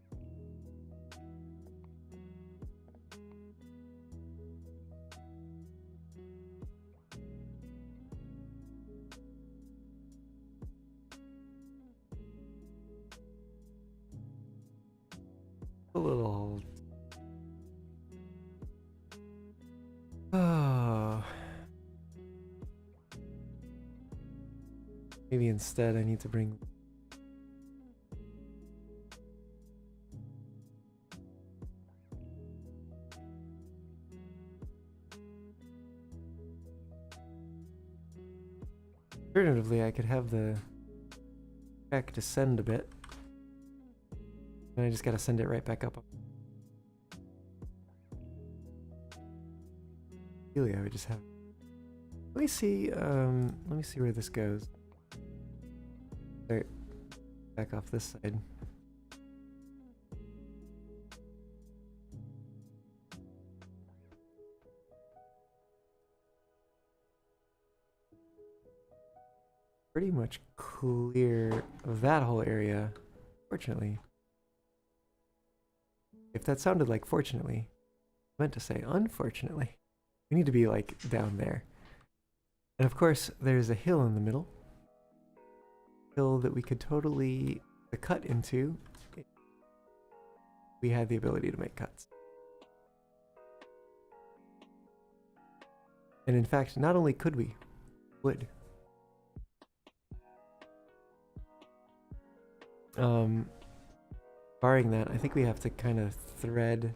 A little. Oh. Maybe instead I need to bring. Alternatively, I could have the track descend a bit. And I just gotta send it right back up. Really, I would just have. Let me see where this goes. Start back off this side. Pretty much clear that whole area, fortunately. If that sounded like fortunately, I meant to say unfortunately. We need to be like down there. And of course, there's a hill in the middle. Hill that we could totally cut into if we had the ability to make cuts. And in fact, not only could we, would. Barring that, I think we have to kind of thread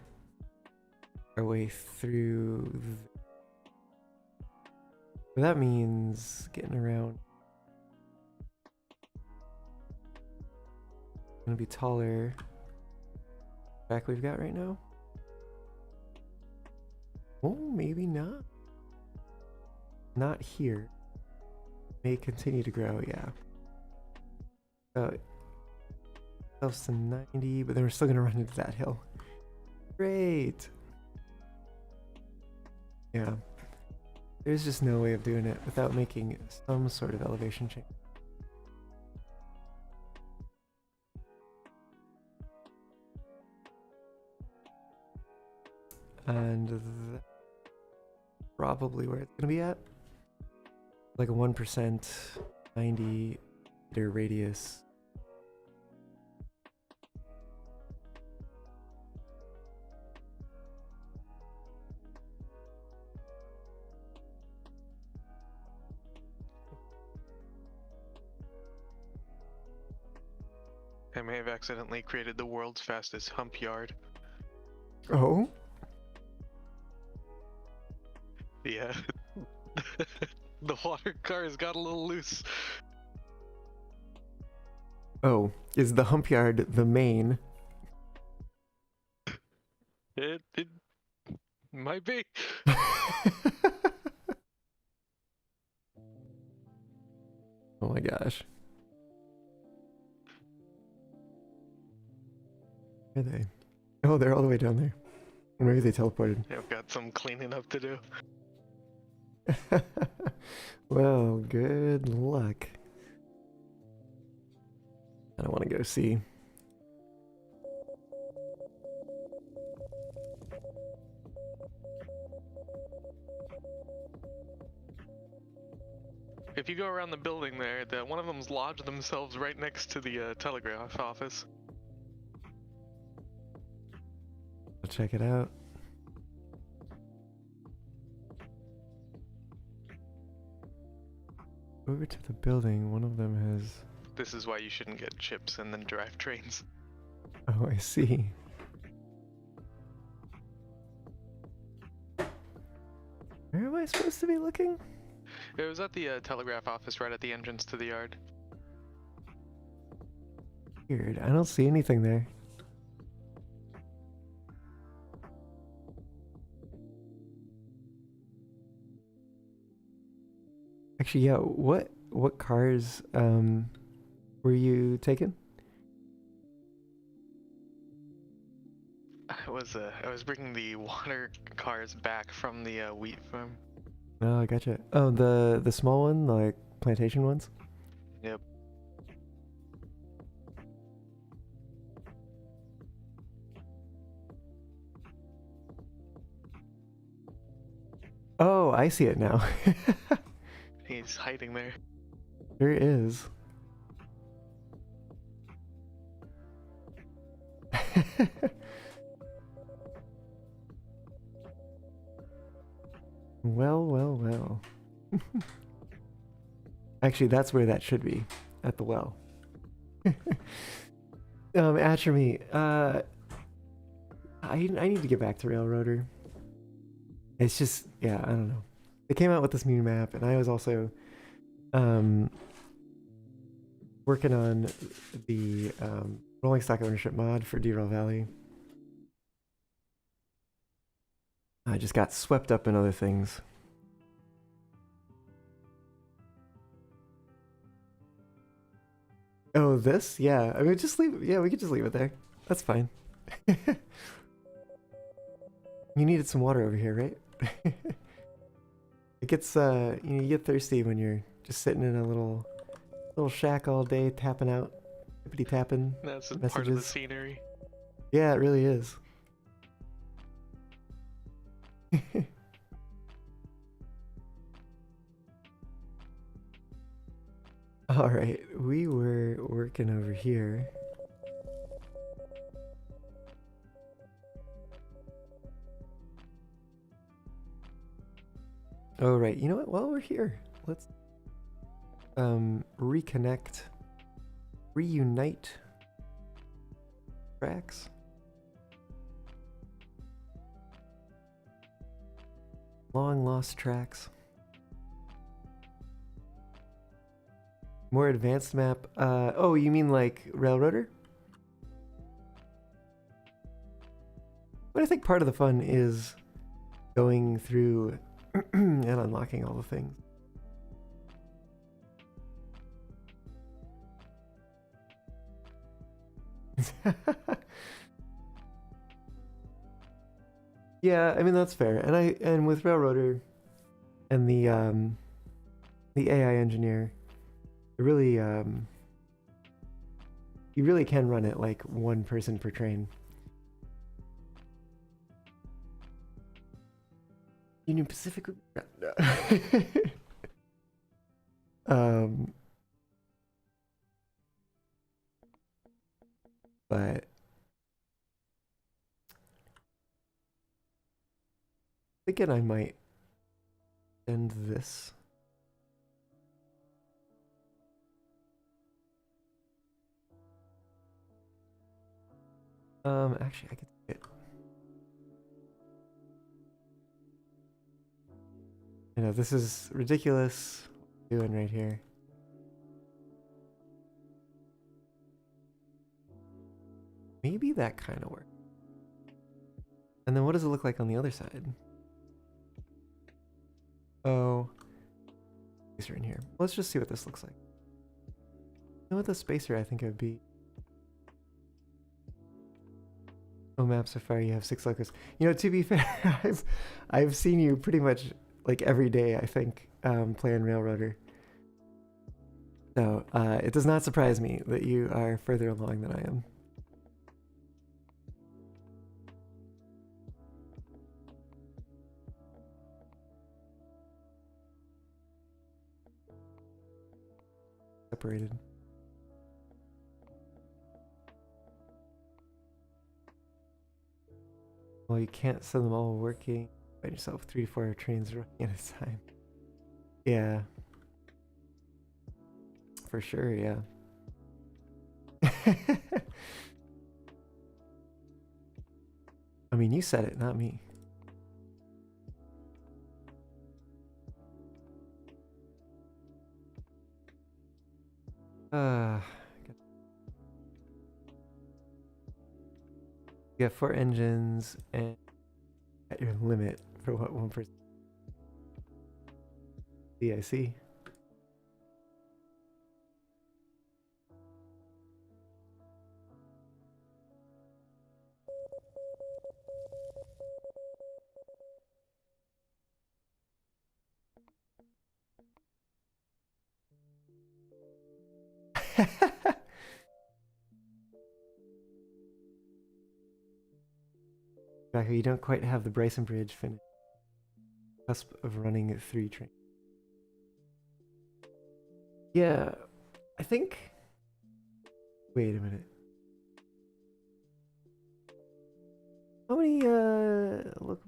our way through. That means getting around. Gonna be taller. Track we've got right now. Oh, maybe not. Not here. May continue to grow, yeah. To 90, but then we're still gonna run into that hill. Great. Yeah. There's just no way of doing it without making some sort of elevation change. and probably where it's gonna be at. Like a 1%, 90-meter radius. I may have accidentally created the world's fastest hump yard. Oh? Yeah. The water cars got a little loose. Oh, is the hump yard the main? It might be. Oh my gosh. Where are they? Oh, they're all the way down there. Or maybe they teleported. I've got some cleaning up to do. Well, good luck. I don't want to go see. If you go around the building there, one of them's lodged themselves right next to the telegraph office. I'll check it out. Over to the building, one of them has... This is why you shouldn't get chips and then drive trains. Oh, I see. Where am I supposed to be looking? It was at the telegraph office right at the entrance to the yard. Weird, I don't see anything there. Actually, yeah, what cars were you taking? I was bringing the water cars back from the wheat farm. Oh, I gotcha. Oh, the small one, like plantation ones? Yep. Oh, I see it now. He's hiding there. There it is. Well. Actually, that's where that should be, at the well. Atramy, I need to get back to Railroader. It's just, yeah, I don't know. They came out with this new map, and I was also working on the rolling stock ownership mod for Derail Valley. I just got swept up in other things. Oh, this? Yeah, I mean, just leave. Yeah, we could just leave it there. That's fine. You needed some water over here, right? It gets you get thirsty when you're just sitting in a little shack all day, tapping out, tippity tapping. That's messages. part of the scenery. Yeah, it really is. All right, we were working over here. Oh, right. You know what? While we're here, let's reconnect, reunite tracks. Long lost tracks. More advanced map. Oh, you mean like Railroader? But I think part of the fun is going through and unlocking all the things. Yeah, I mean that's fair. And with Railroader and the AI engineer, it really you really can run it like one person per train. Union Pacific would be but thinking I might end this. Actually, I could take it. You know, this is ridiculous. What I'm doing right here. Maybe that kind of works. And then what does it look like on the other side? Oh, spacer in here. Let's just see what this looks like. You know what the spacer I think it would be? Oh, map so far you have 6 locos. You know, to be fair, I've seen you pretty much like every day, I think, playing Railroader. So it does not surprise me that you are further along than I am. Separated. Well, you can't send them all working by yourself. 3 to 4 trains running at a time. Yeah. For sure, yeah. I mean, you said it, not me. You got 4 engines and at your limit for what 1%. Yeah, I see. Exactly, you don't quite have the Bryson Bridge finished. Cusp of running 3 trains. Yeah, I think. Wait a minute. How many look?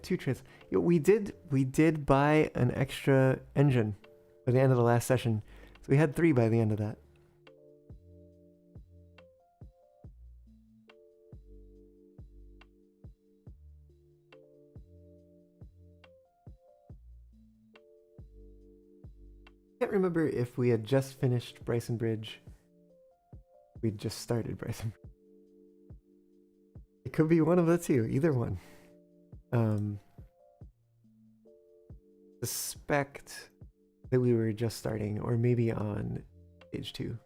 2 trains. Yeah, we did buy an extra engine by the end of the last session. So we had 3 by the end of that. I can't remember if we had just finished Bryson Bridge. We'd just started Bryson. It could be one of the two, either one. Suspect that we were just starting, or maybe on stage 2.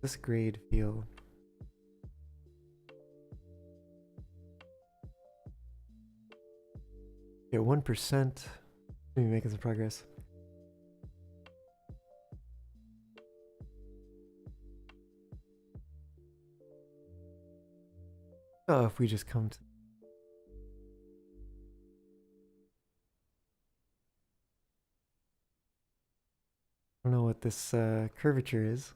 This grade feel. Yeah, 1%. Maybe making some progress. Oh, if we just come to. I don't know what this curvature is.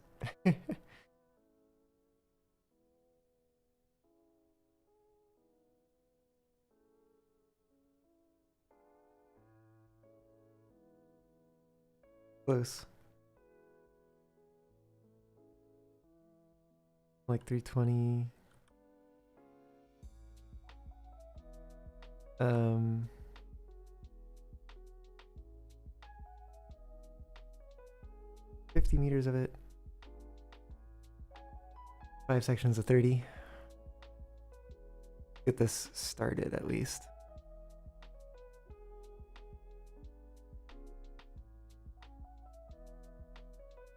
Close. Like 320. Um, 50 meters of it. 5 sections of 30. Get this started at least.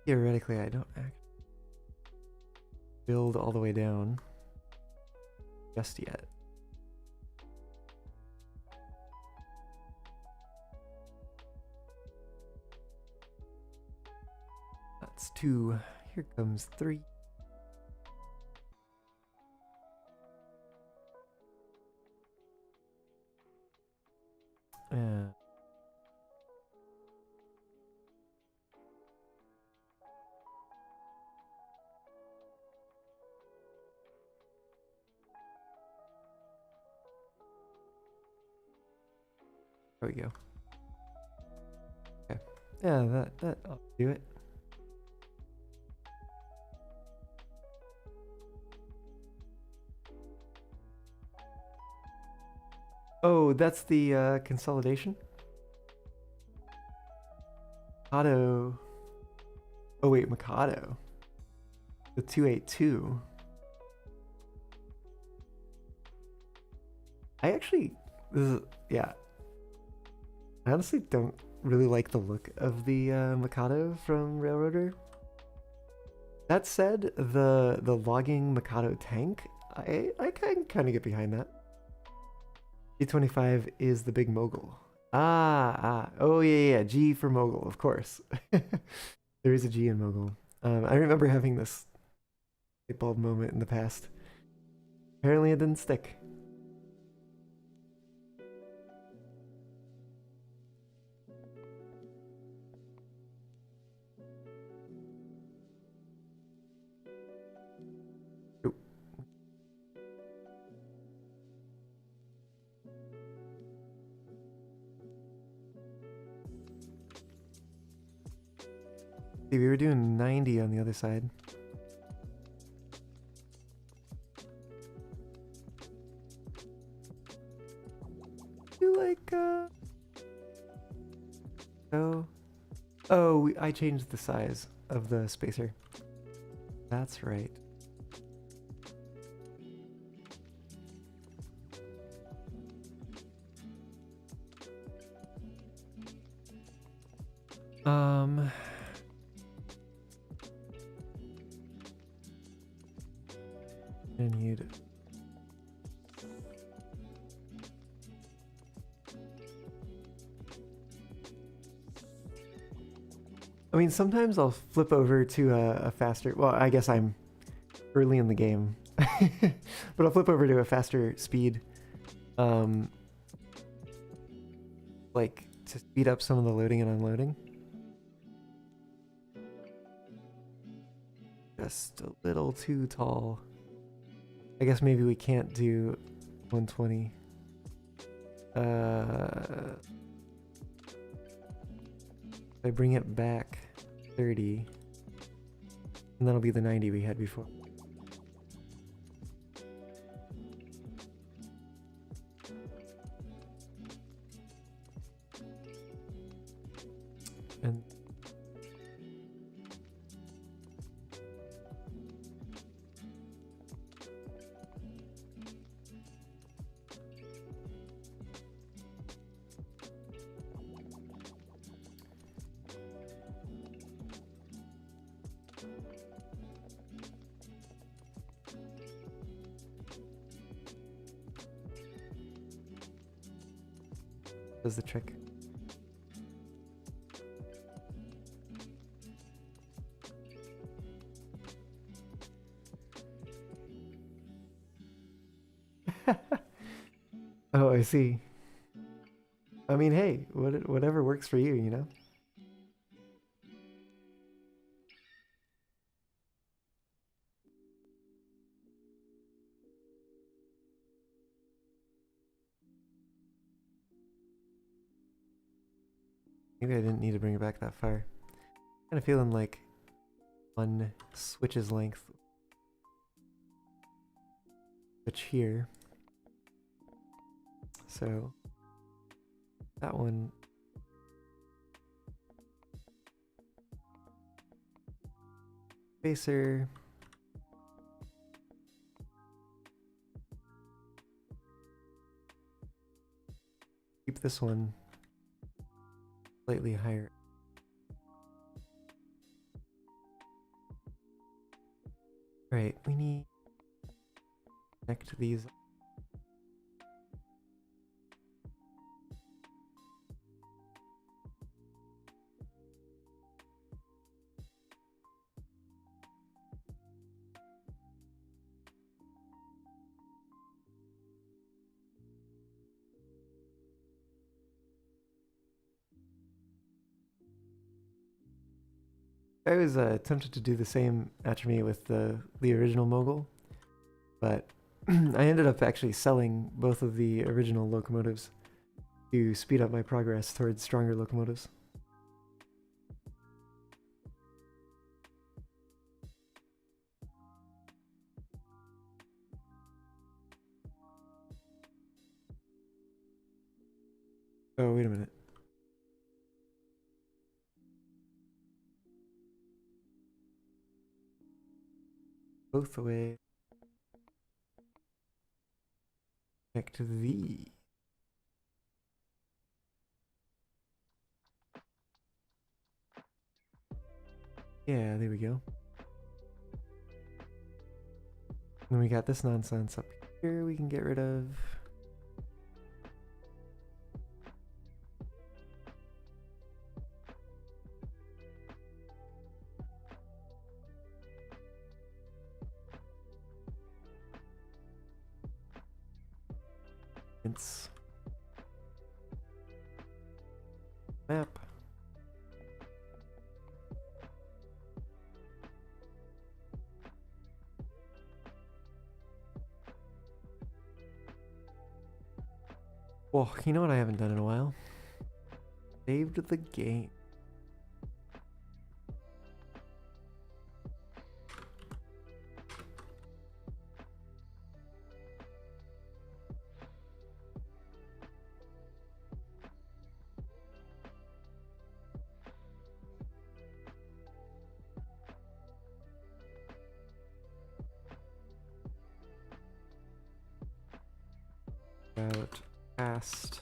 Theoretically, I don't actually build all the way down just yet. That's 2. Here comes 3. There we go. Okay. Yeah, that I'll do it. Oh, that's the consolidation? Mikado. Oh wait, Mikado. The 282. I actually, yeah. I honestly don't really like the look of the Mikado from Railroader. That said, the logging Mikado tank, I can kind of get behind that. G25 is the big mogul. Oh yeah, G for mogul, of course. There is a G in mogul. I remember having this light bulb moment in the past. Apparently it didn't stick. See, we were doing 90 on the other side. You like, Oh, I changed the size of the spacer. That's right. I need. I mean, sometimes I'll flip over to a faster. Well, I guess I'm early in the game, but I'll flip over to a faster speed, like to speed up some of the loading and unloading. Just a little too tall. I guess maybe we can't do 120. If I bring it back 30, and that'll be the 90 we had before. And does the trick. Oh, I see. I mean, hey, whatever works for you, you know? Maybe I didn't need to bring it back that far. Kind of feeling like one switch's length. Switch here. So that one. Spacer. Keep this one slightly higher. Right, we need to connect these. I was tempted to do the same after me with the original Mogul, but I ended up actually selling both of the original locomotives to speed up my progress towards stronger locomotives. Oh, wait a minute. Both the way. Connect to the. Yeah, there we go. Then we got this nonsense up here we can get rid of. It's map. Well, you know what I haven't done in a while? Saved the game. About past.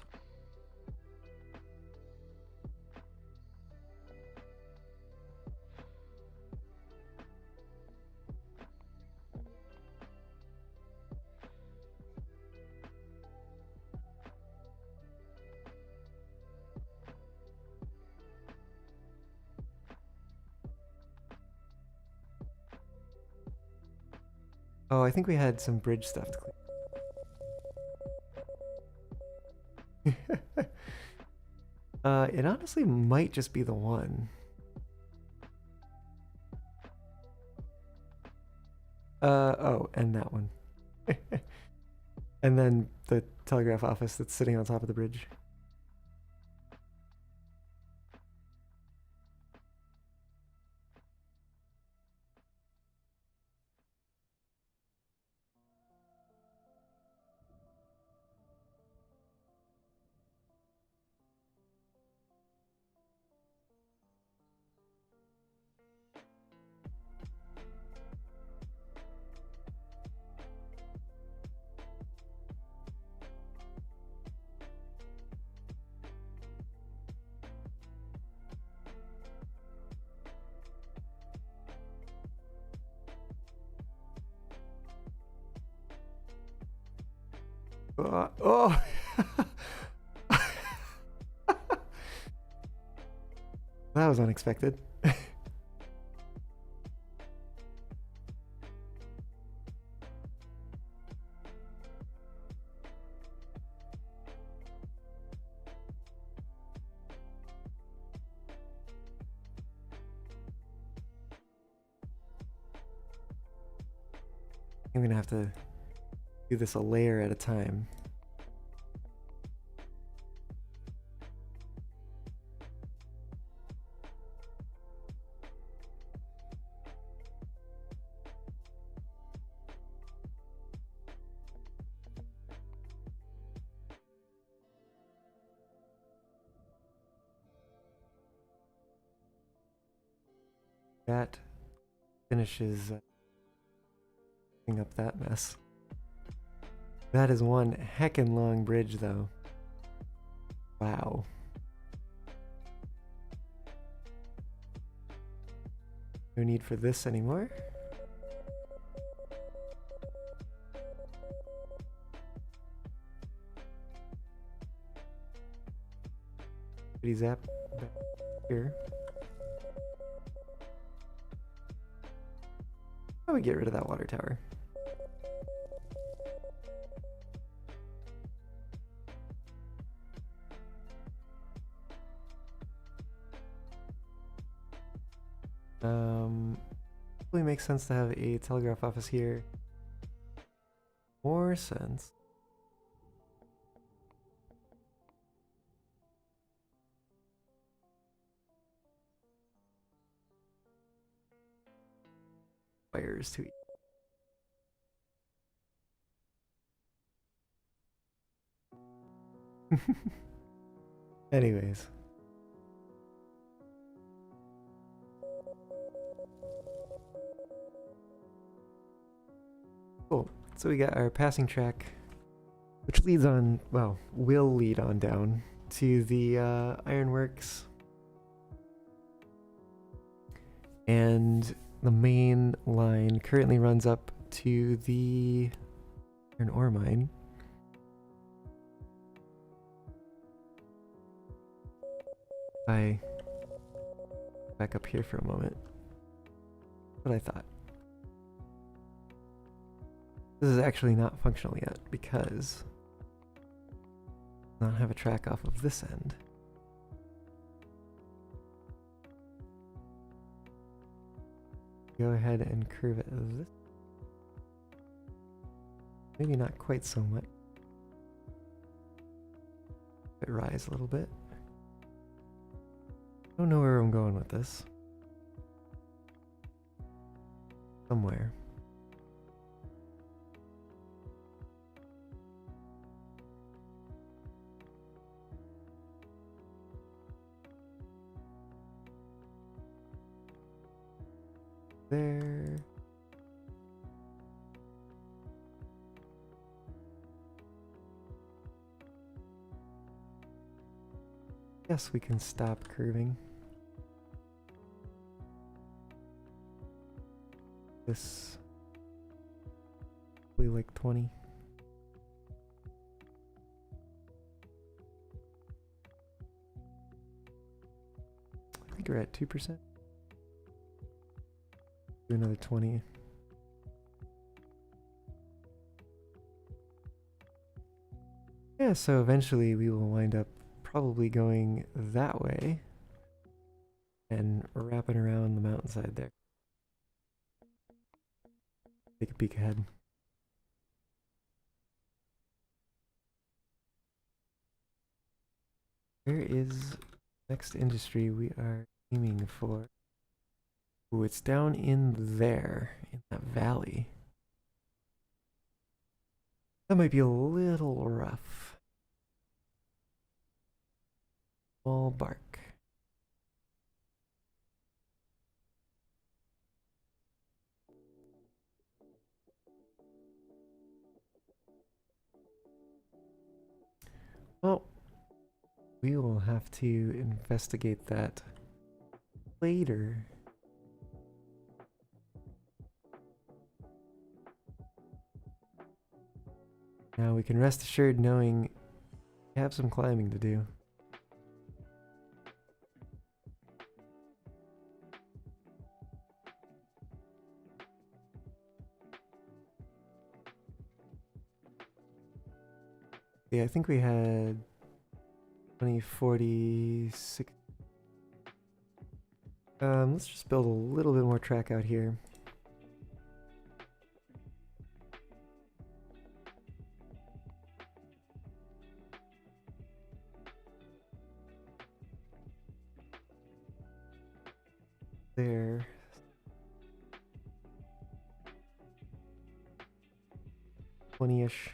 Oh, I think we had some bridge stuff to clean. It honestly might just be the one. Oh, and that one. And then the telegraph office that's sitting on top of the bridge. Oh! That was unexpected. I'm gonna have to do this a layer at a time. That finishes cleaning up that mess. That is one heckin' long bridge, though. Wow. No need for this anymore. Zap back here. How do we get rid of that water tower? Probably makes sense to have a telegraph office here. More sense. Wires to eat. Anyways. Cool. So we got our passing track, which leads on, well, will lead on down to the ironworks. And the main line currently runs up to the iron ore mine. I back up here for a moment. What I thought. This is actually not functional yet because I don't have a track off of this end. Go ahead and curve it this. Maybe not quite so much. It rise a little bit. I don't know where I'm going with this. Somewhere. There. Yes, we can stop curving. This probably like 20. I think we're at 2%. Do another 20. Yeah, so eventually we will wind up probably going that way and wrapping around the mountainside there. Take a peek ahead. Where is next industry we are aiming for? Ooh, it's down in there, in that valley. That might be a little rough. Small bark. Well, we will have to investigate that later. Now we can rest assured knowing we have some climbing to do. Yeah, I think we had 20, 40, 60. Let's just build a little bit more track out here. There. $20-ish.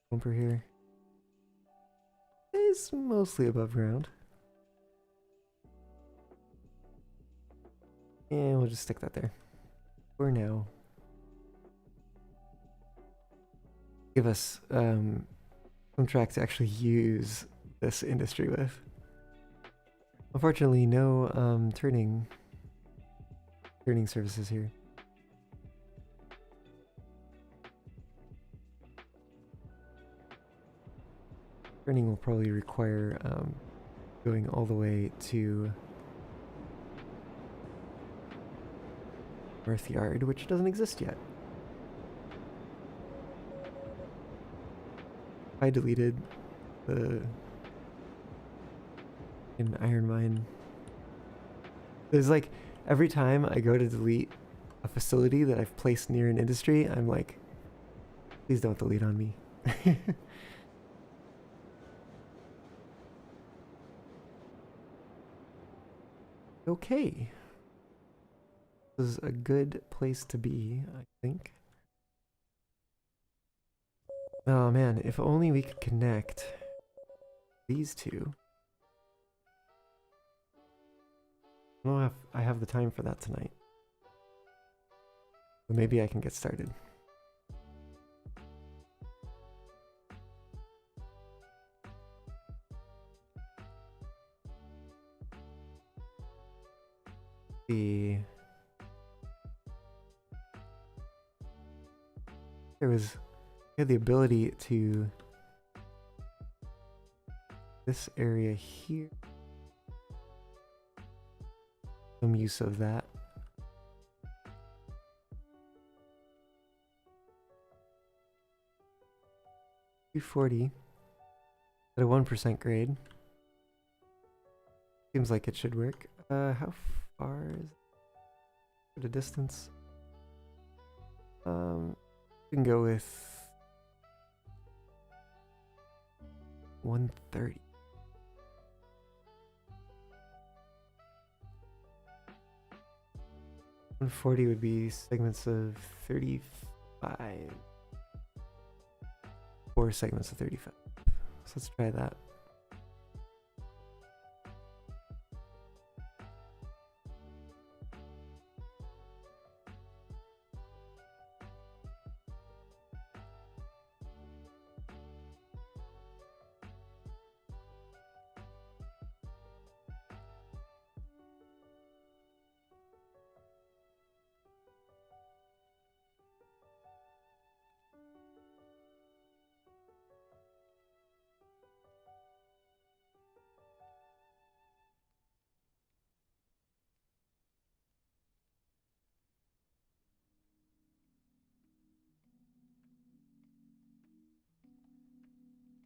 Bumper here. It's mostly above ground. And we'll just stick that there. For now. Give us some track to actually use this industry with. Unfortunately, no turning services here. Turning will probably require going all the way to North Yard, which doesn't exist yet. I deleted the in Iron Mine. There's like every time I go to delete a facility that I've placed near an industry, I'm like, please don't delete on me. Okay. This is a good place to be, I think. Oh man, if only we could connect these two. I don't know if I have the time for that tonight. But maybe I can get started. See. I had the ability to this area here. Some use of that. $240 at a 1% grade. Seems like it should work. How far is it? The distance? We can go with 130. $140 would be segments of 35. 4 segments of 35. So let's try that.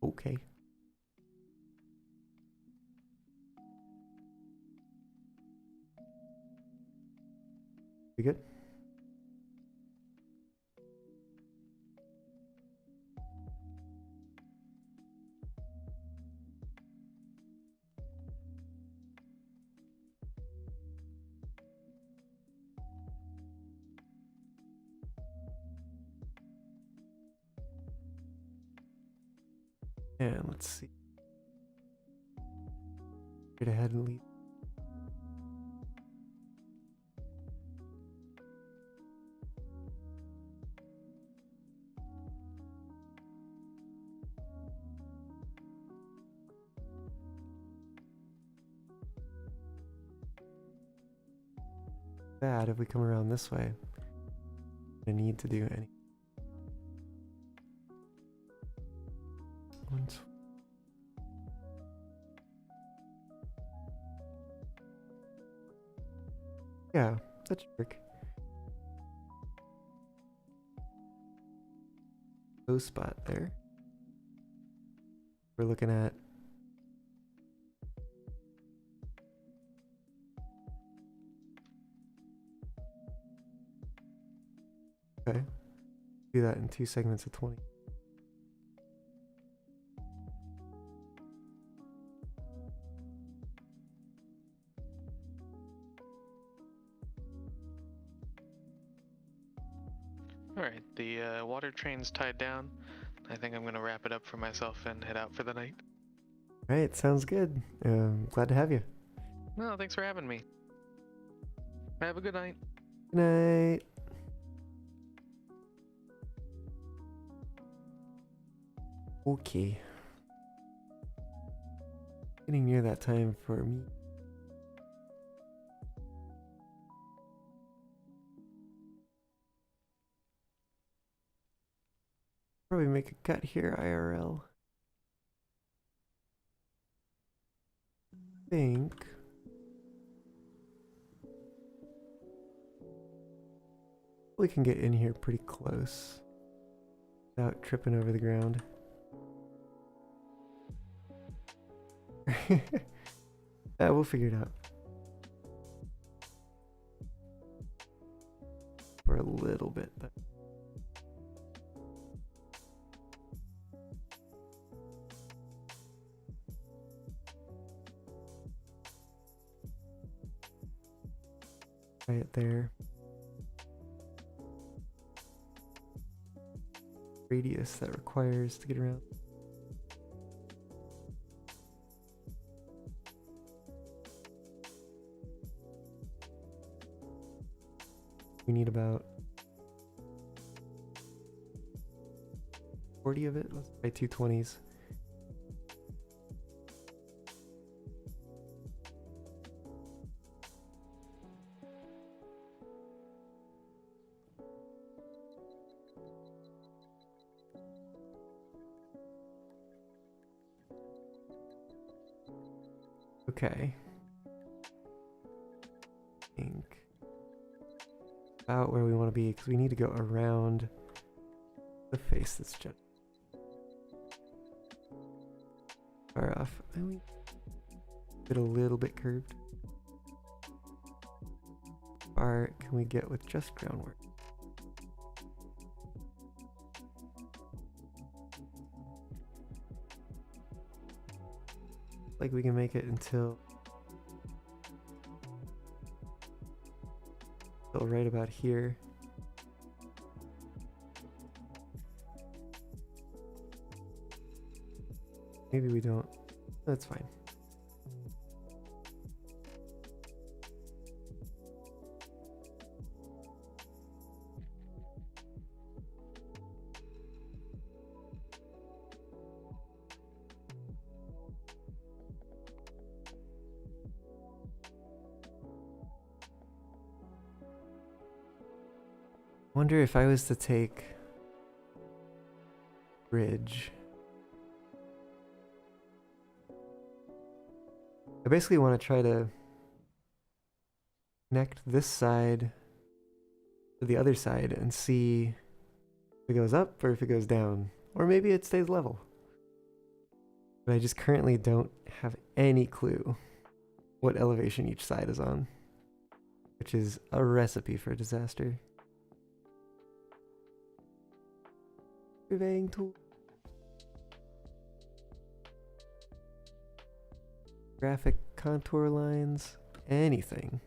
Okay. We good? And let's see. Get ahead and lead. Bad if we come around this way. I need to do any. Yeah, that should work. Low spot there. We're looking at okay. Do that in 2 segments of 20. Alright, the water train's tied down. I think I'm gonna wrap it up for myself and head out for the night. Alright, sounds good. Glad to have you. No, thanks for having me. Have a good night. Good night. Okay. Getting near that time for me. Probably make a cut here, IRL. Think we can get in here pretty close without tripping over the ground. Yeah, we'll figure it out. For a little bit, but try it there. Radius that requires to get around. We need about 40 of it. Let's try 220s. Okay. I think about where we want to be because we need to go around the face that's just far off. And we get a little bit curved. Far can we get with just groundwork? Like we can make it until right about here. Maybe we don't. That's fine. Wonder if I was to take bridge. I basically want to try to connect this side to the other side and see if it goes up or if it goes down. Or maybe it stays level. But I just currently don't have any clue what elevation each side is on, which is a recipe for disaster. Surveying tool. Graphic contour lines. Anything.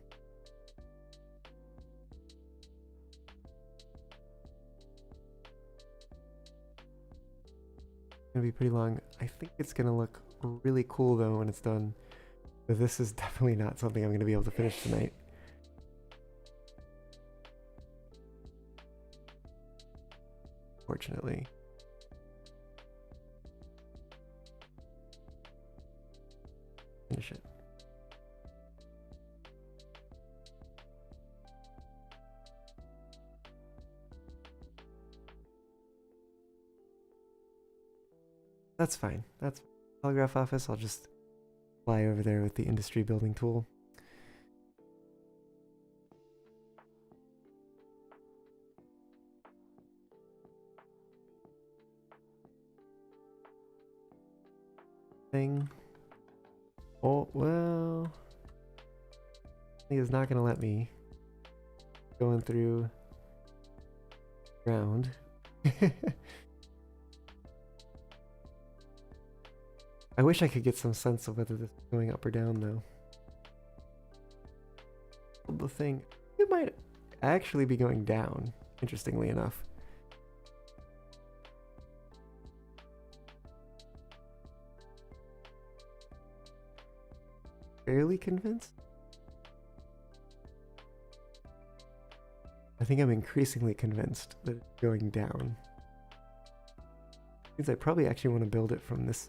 Gonna be pretty long. I think it's gonna look really cool though when it's done. But this is definitely not something I'm gonna be able to finish tonight. Fortunately. Finish it. That's fine. That's telegraph office. I'll just fly over there with the industry building tool. Thing. Oh, well. He is not going to let me going through ground. I wish I could get some sense of whether this is going up or down though. The thing, it might actually be going down, interestingly enough. Fairly convinced? I think I'm increasingly convinced that it's going down. Means I probably actually want to build it from this.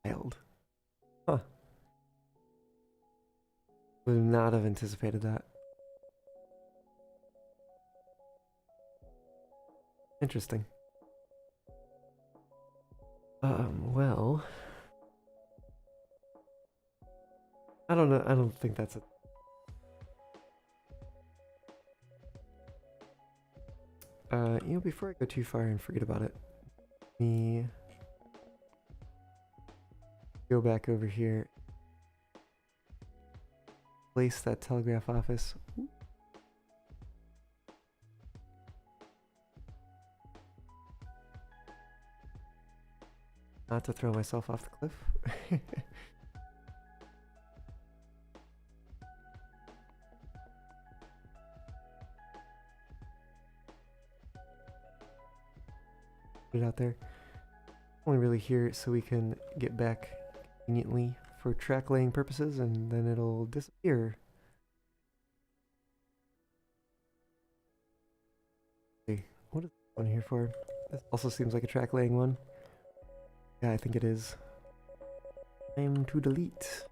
Wild. Huh. Would not have anticipated that. Interesting. Well, I don't know. I don't think that's it. Before I go too far and forget about it, me go back over here. Place that telegraph office. Not to throw myself off the cliff. Put it out there. Only really here so we can get back conveniently for track laying purposes, and then it'll disappear. Okay, what is this one here for? This also seems like a track laying one. Yeah, I think it is. Time to delete.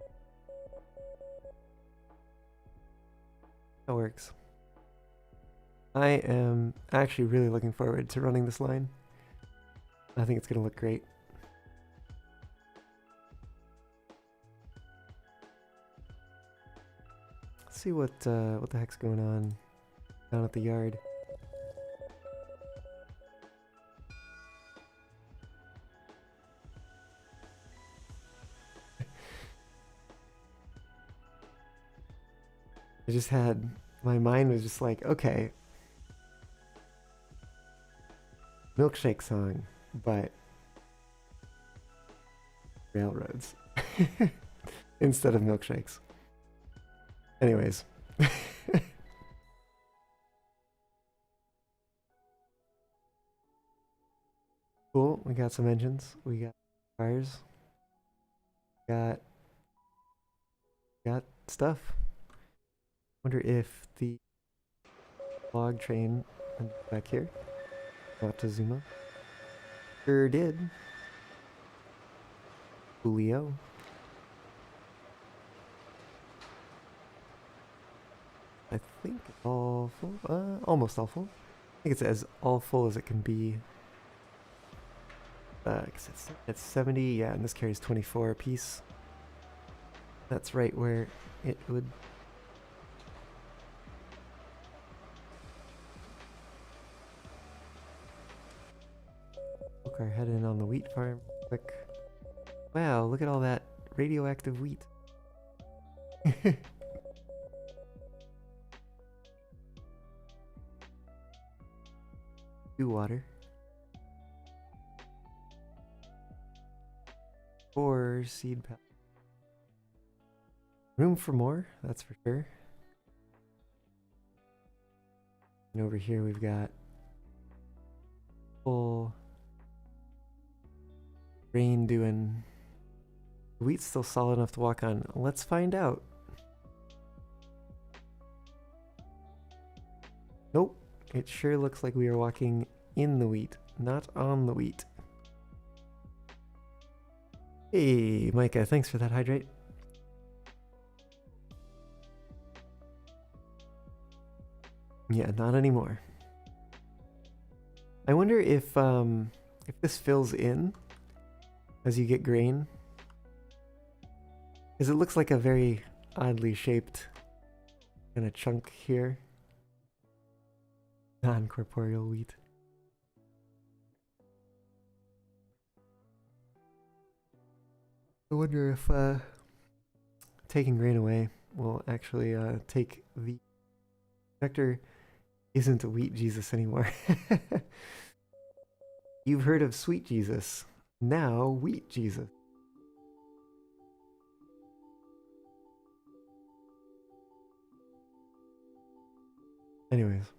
That works. I am actually really looking forward to running this line. I think it's going to look great. Let's see what the heck's going on down at the yard. I just had, my mind was just like, okay, milkshake song, but railroads instead of milkshakes. Anyways. Cool, we got some engines, we got cars, got stuff. Wonder if the log train back here, out to Zuma, sure did. Julio. I think all full, almost all full. I think it's as all full as it can be. 'Cause it's 70, yeah, and this carries 24 apiece. That's right where it would. Book our head in on the wheat farm. Quick. Wow, look at all that radioactive wheat. Water. Or seed pack. Room for more, that's for sure. And over here we've got full rain doing. The wheat's still solid enough to walk on. Let's find out. Nope. It sure looks like we are walking in the wheat, not on the wheat. Hey, Micah, thanks for that hydrate. Yeah, not anymore. I wonder if this fills in as you get grain, because it looks like a very oddly shaped kind of chunk here. Non-corporeal wheat. I wonder if taking grain away will actually take the vector isn't a wheat Jesus anymore. You've heard of sweet Jesus, now wheat Jesus. Anyways.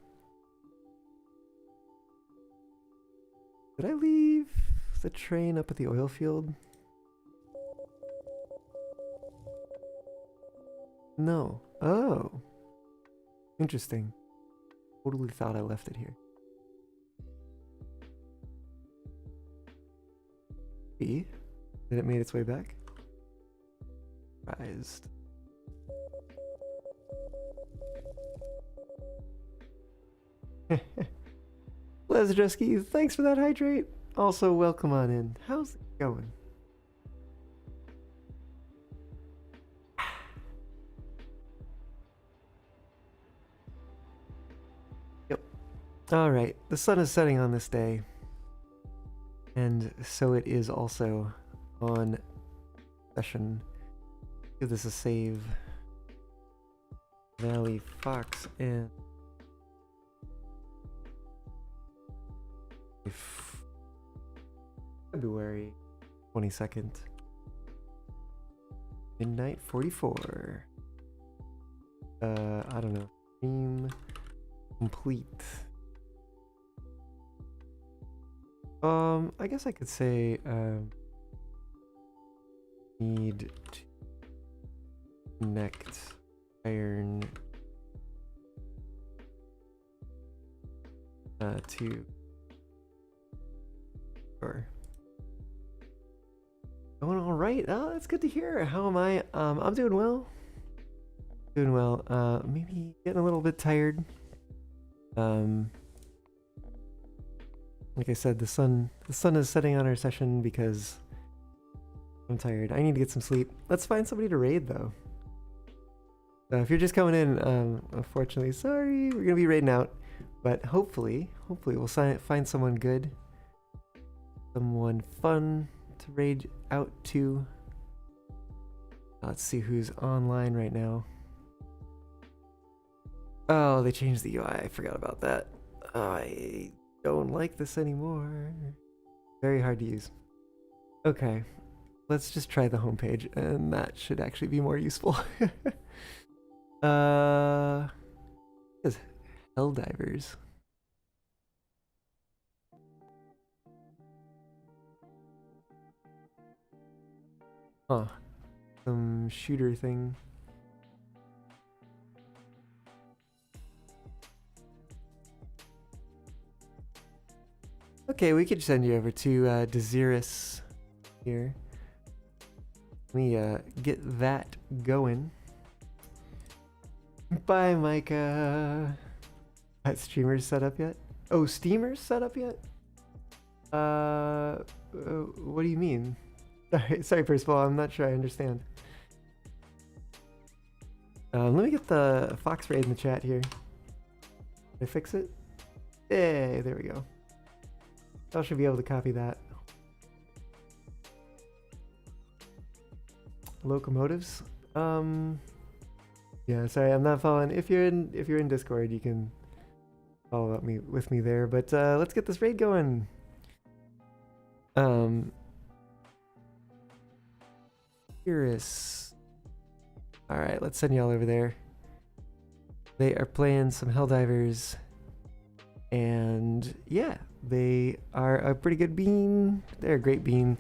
Did I leave the train up at the oil field? No. Oh. Interesting. Totally thought I left it here. Did it made its way back? Surprised. Lesdrusky, thanks for that hydrate. Also, welcome on in. How's it going? Yep. Alright, the sun is setting on this day. And so it is also on session. Give this a save. Valley Fox and February 22nd. Midnight 44. I don't know. Stream complete. I guess I could say need to connect iron to sure. Going all right. Oh, that's good to hear. How am I? I'm doing well. Doing well. Maybe getting a little bit tired. Like I said, the sun is setting on our session because I'm tired. I need to get some sleep. Let's find somebody to raid though. If you're just coming in, unfortunately, sorry, we're gonna be raiding out. But hopefully we'll find someone good, someone fun to raid out to. Let's see who's online right now. Oh, they changed the UI. I forgot about that. I don't like this anymore. Very hard to use. Okay, let's just try the homepage, and that should actually be more useful. Is Helldivers. Huh. Some shooter thing. Okay, we could send you over to Desirous here. Let me get that going. Bye, Micah. That streamer's set up yet? Oh, Steamer's set up yet? What do you mean? Sorry, first of all, I'm not sure I understand. Let me get the Fox raid in the chat here. Did I fix it? Hey, there we go. I should be able to copy that. Locomotives. Yeah, sorry, I'm not following. If you're in Discord, you can follow up with me there. But let's get this raid going. Iris. All right, let's send y'all over there. They are playing some Helldivers, and yeah, they are a pretty good bean. They're a great bean.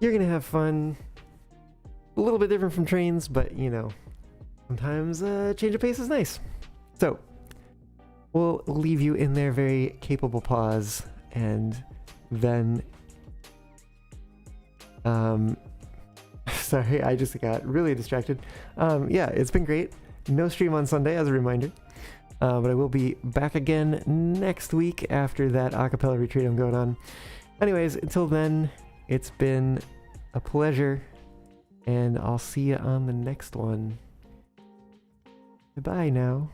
You're gonna have fun. A little bit different from trains, but you know, sometimes change of pace is nice. So we'll leave you in their very capable paws, and then sorry, I just got really distracted. Yeah, it's been great. No stream on Sunday, as a reminder. But I will be back again next week after that acapella retreat I'm going on. Anyways, until then, it's been a pleasure, and I'll see you on the next one. Bye now.